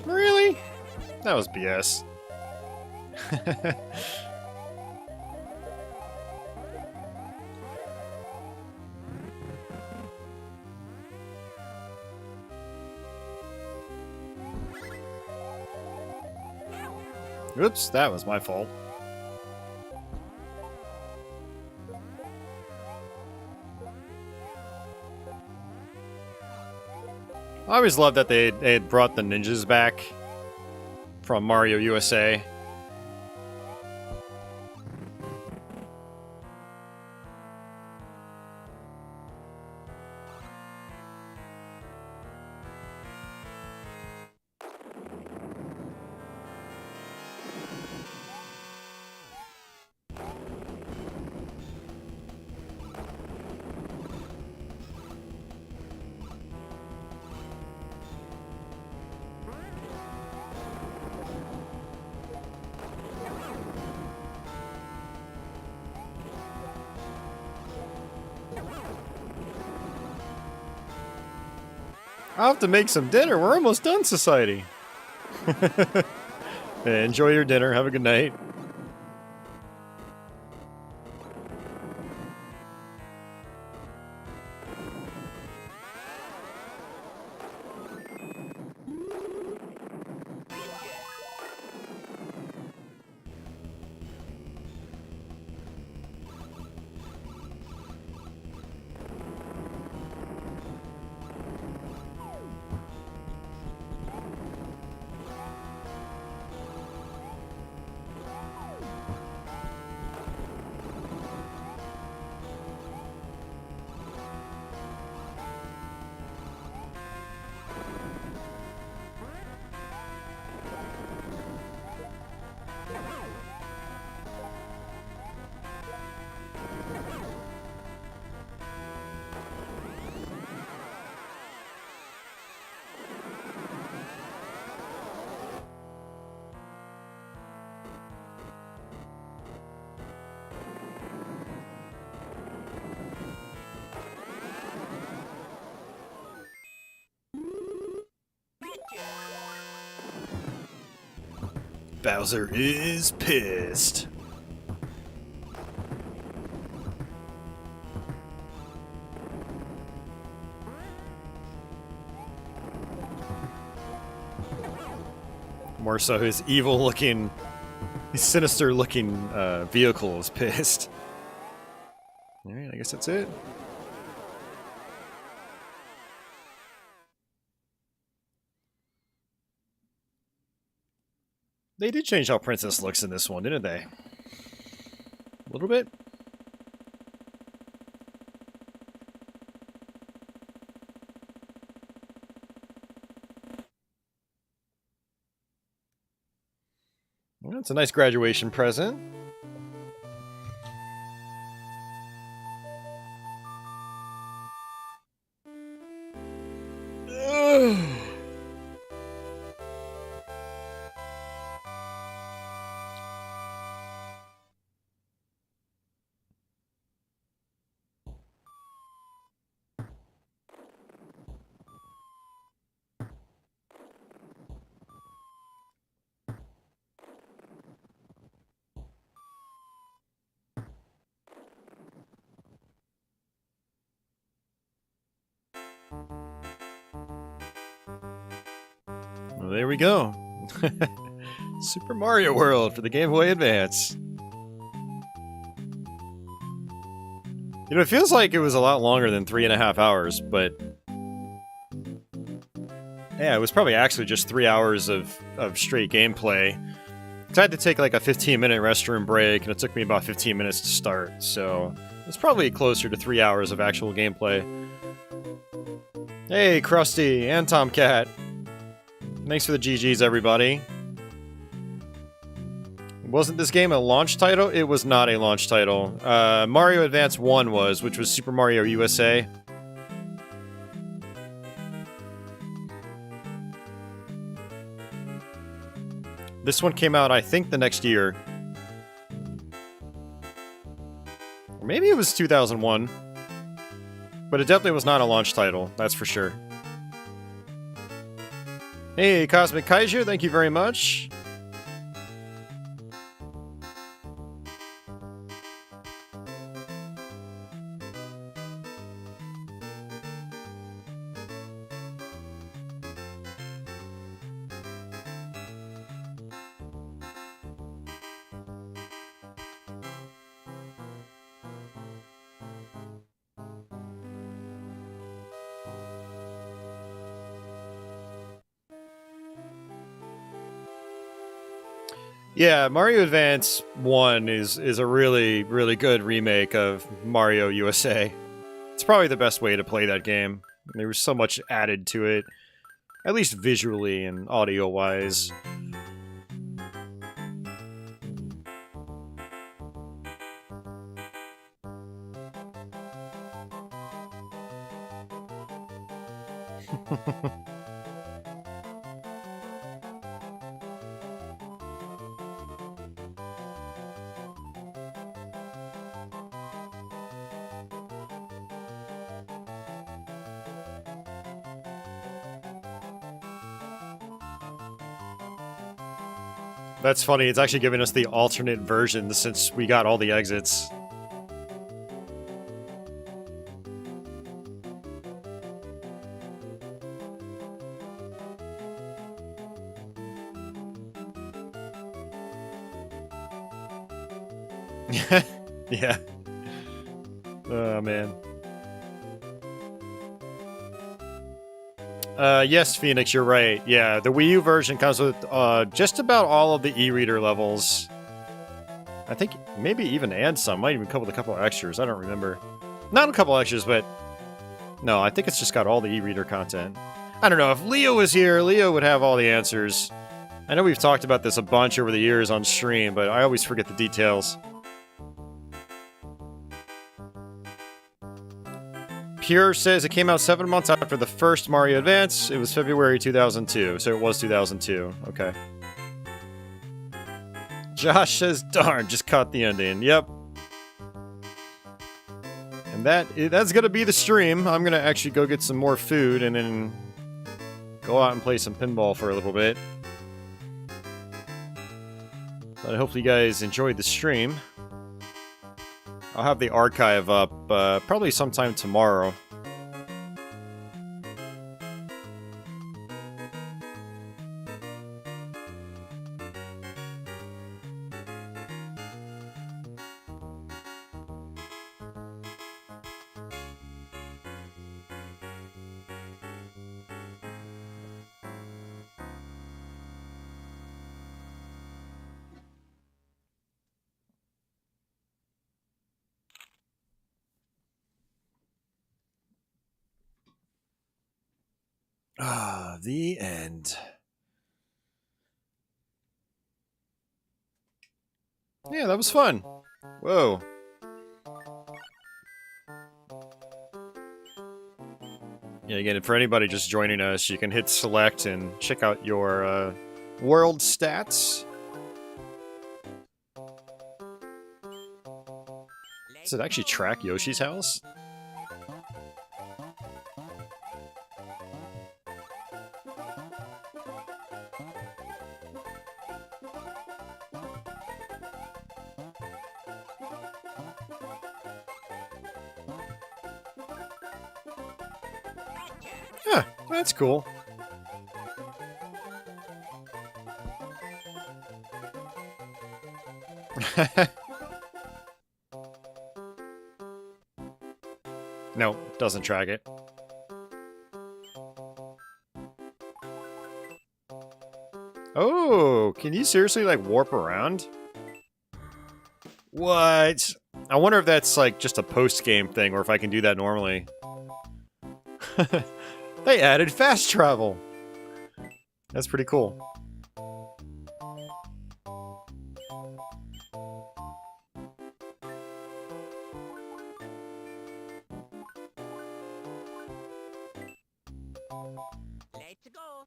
Really? That was BS. Oops, that was my fault. I always loved that they had brought the ninjas back from Mario USA. I'll have to make some dinner. We're almost done, society. Enjoy your dinner. Have a good night. Bowser is pissed. More so his evil-looking, his sinister-looking vehicle is pissed. Alright, I guess that's it. They did change how Princess looks in this one, didn't they? A little bit? Well, it's a nice graduation present. Well, there we go. Super Mario World for the Game Boy Advance. You know, it feels like it was a lot longer than 3.5 hours, but yeah, it was probably actually just 3 hours of straight gameplay. 'Cause I had to take like a 15-minute restroom break, and it took me about 15 minutes to start, so it's probably closer to 3 hours of actual gameplay. Hey, Krusty and Tomcat. Thanks for the GGs, everybody. Wasn't this game a launch title? It was not a launch title. Mario Advance 1 was, which was Super Mario USA. This one came out, I think, the next year. Or maybe it was 2001. But it definitely was not a launch title, that's for sure. Hey, Cosmic Kaiju, thank you very much. Yeah, Mario Advance 1 is a really, really good remake of Mario USA. It's probably the best way to play that game. There was so much added to it, at least visually and audio-wise. That's funny. It's actually giving us the alternate version since we got all the exits. Yeah. Oh, man. Yes, Phoenix, you're right. Yeah, the Wii U version comes with just about all of the e-reader levels. I think maybe even and some. Might even come with a couple of extras. I don't remember. Not a couple extras, but... No, I think it's just got all the e-reader content. I don't know. If Leo was here, Leo would have all the answers. I know we've talked about this a bunch over the years on stream, but I always forget the details. Pure says it came out 7 months after the first Mario Advance. It was February 2002, so it was 2002. Okay. Josh says, darn, just caught the ending. Yep. And that's gonna be the stream. I'm gonna actually go get some more food and then go out and play some pinball for a little bit. But hopefully you guys enjoyed the stream. I'll have the archive up probably sometime tomorrow. Ah, the end. Yeah, that was fun. Whoa. Yeah, again, for anybody just joining us, you can hit select and check out your world stats. Does it actually track Yoshi's house? Huh, that's cool. No, doesn't track it. Oh, can you seriously, like, warp around? What? I wonder if that's, like, just a post-game thing, or if I can do that normally. They added fast travel! That's pretty cool. Let's go.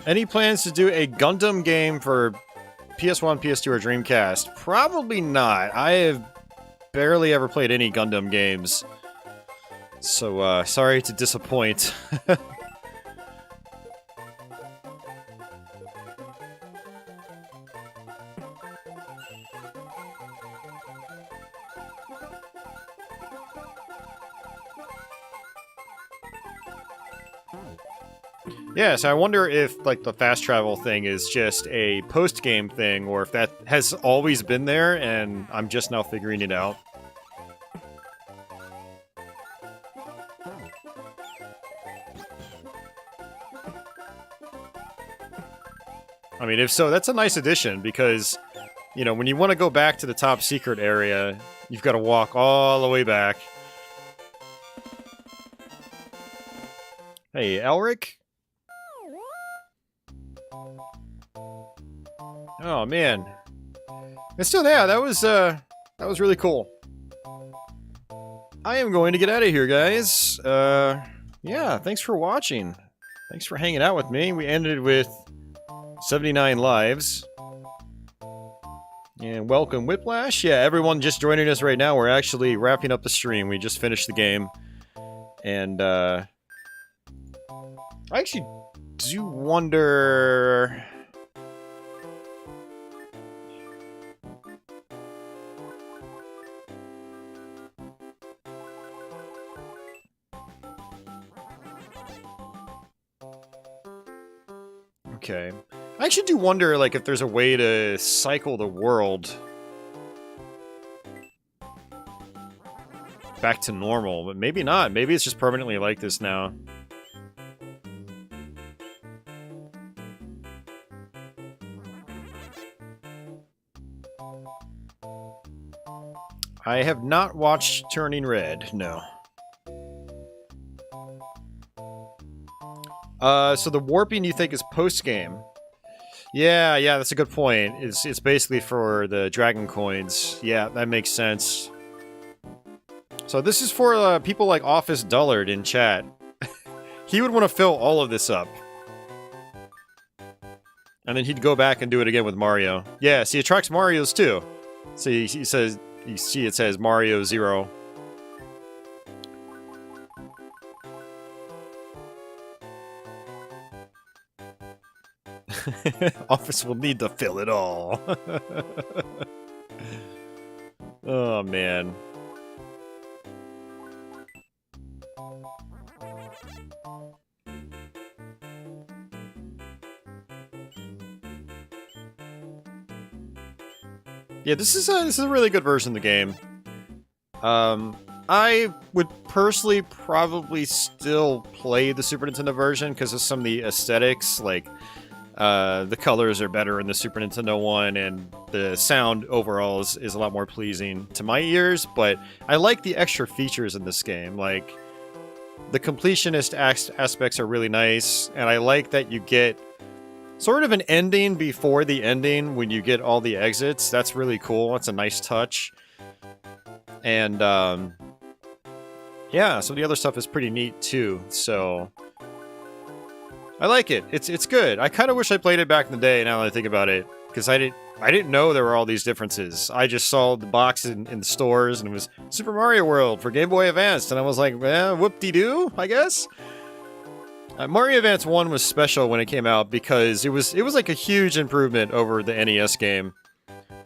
Any plans to do a Gundam game for PS1, PS2, or Dreamcast? Probably not. I have barely ever played any Gundam games. So, sorry to disappoint. Yeah, so I wonder if, like, the fast travel thing is just a post-game thing, or if that has always been there, and I'm just now figuring it out. I mean, if so, that's a nice addition, because, you know, when you want to go back to the top secret area, you've got to walk all the way back. Hey, Elric? Oh, man. And still, yeah, that was really cool. I am going to get out of here, guys. Yeah, thanks for watching. Thanks for hanging out with me. We ended with 79 lives. And welcome, Whiplash. Yeah, everyone just joining us right now. We're actually wrapping up the stream. We just finished the game. And, I actually do wonder... Okay. I actually do wonder, like, if there's a way to cycle the world back to normal, but maybe not. Maybe it's just permanently like this now. I have not watched Turning Red, no. So the warping you think is post-game? Yeah, that's a good point. It's basically for the dragon coins. Yeah, that makes sense. So this is for people like Office Dullard in chat. He would want to fill all of this up. And then he'd go back and do it again with Mario. Yeah, see, it tracks Mario's too. See, he says, you see it says Mario 0. Office will need to fill it all. Oh, man. Yeah, this is a really good version of the game. I would personally probably still play the Super Nintendo version because of some of the aesthetics, like the colors are better in the Super Nintendo one, and the sound overall is a lot more pleasing to my ears, but I like the extra features in this game. Like, the completionist aspects are really nice, and I like that you get sort of an ending before the ending when you get all the exits. That's really cool. That's a nice touch. And, yeah, some of the other stuff is pretty neat, too, so... I like it. It's good. I kind of wish I played it back in the day, now that I think about it, because I didn't know there were all these differences. I just saw the box in the stores, and it was Super Mario World for Game Boy Advance, and I was like, well, whoop-de-doo, I guess? Mario Advance 1 was special when it came out, because it was like a huge improvement over the NES game.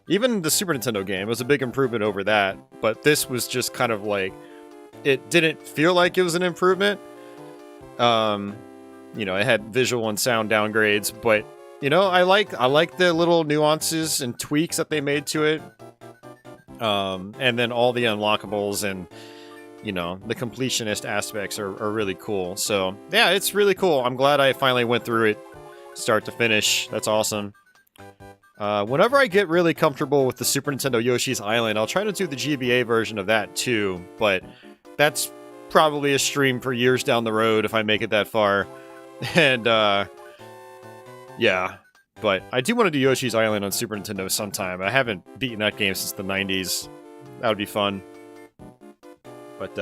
Even the Super Nintendo game was a big improvement over that, but this was just kind of like, it didn't feel like it was an improvement. You know, it had visual and sound downgrades, but, you know, I like the little nuances and tweaks that they made to it. And then all the unlockables and, you know, the completionist aspects are really cool. So, yeah, it's really cool. I'm glad I finally went through it start to finish. That's awesome. Whenever I get really comfortable with the Super Nintendo Yoshi's Island, I'll try to do the GBA version of that too, but that's probably a stream for years down the road if I make it that far. And, yeah. But I do want to do Yoshi's Island on Super Nintendo sometime. I haven't beaten that game since the 90s. That would be fun. But,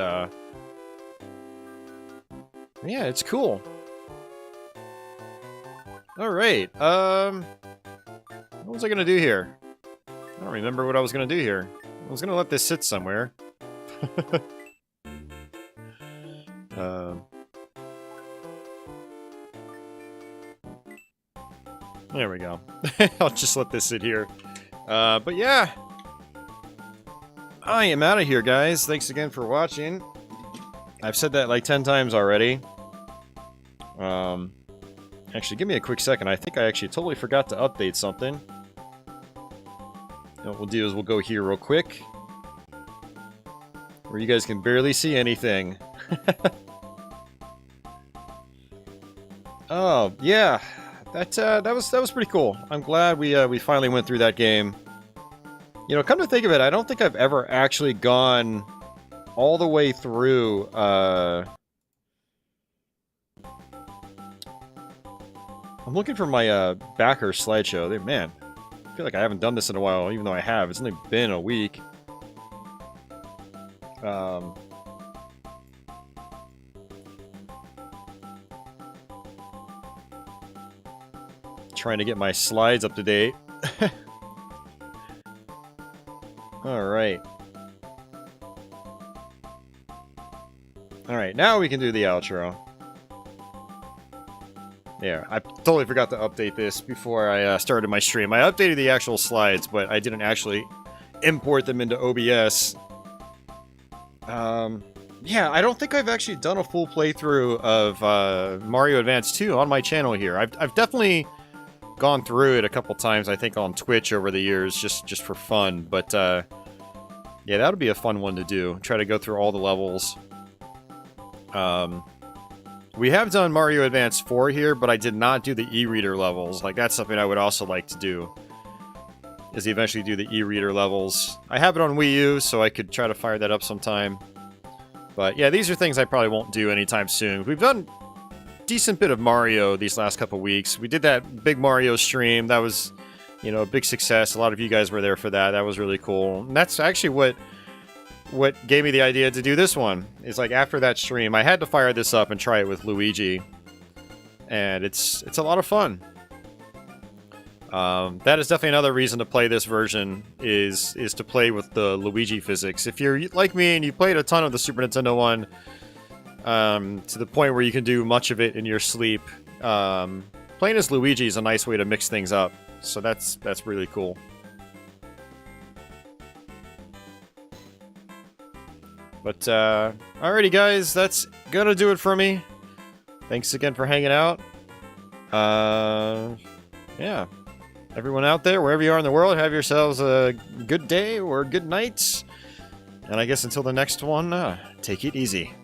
yeah, it's cool. Alright, what was I gonna do here? I don't remember what I was gonna do here. I was gonna let this sit somewhere. There we go. I'll just let this sit here. But yeah. I am out of here, guys. Thanks again for watching. I've said that like 10 times already. Actually, give me a quick second. I think I actually totally forgot to update something. And what we'll do is we'll go here real quick. Where you guys can barely see anything. Oh, yeah. That was pretty cool. I'm glad we finally went through that game. You know, come to think of it, I don't think I've ever actually gone all the way through, I'm looking for my, backer slideshow. Man, I feel like I haven't done this in a while, even though I have. It's only been a week. Trying to get my slides up to date. Alright. Alright, now we can do the outro. Yeah, I totally forgot to update this before I started my stream. I updated the actual slides, but I didn't actually import them into OBS. Yeah, I don't think I've actually done a full playthrough of Mario Advance 2 on my channel here. I've definitely gone through it a couple times, I think, on Twitch over the years, just for fun. But yeah, that would be a fun one to do. Try to go through all the levels. We have done Mario Advance 4 here, but I did not do the e-reader levels. Like, that's something I would also like to do, is eventually do the e-reader levels. I have it on Wii U, so I could try to fire that up sometime. But yeah, these are things I probably won't do anytime soon. We've done a decent bit of Mario these last couple weeks. We did that big Mario stream. That was, you know, a big success. A lot of you guys were there for that. That was really cool. And that's actually what gave me the idea to do this one. Is like after that stream, I had to fire this up and try it with Luigi. And it's a lot of fun. That is definitely another reason to play this version, is to play with the Luigi physics. If you're like me and you played a ton of the Super Nintendo one, to the point where you can do much of it in your sleep, playing as Luigi is a nice way to mix things up. So that's really cool. But, alrighty guys, that's gonna do it for me. Thanks again for hanging out. Yeah. Everyone out there, wherever you are in the world, have yourselves a good day or good night. And I guess until the next one, take it easy.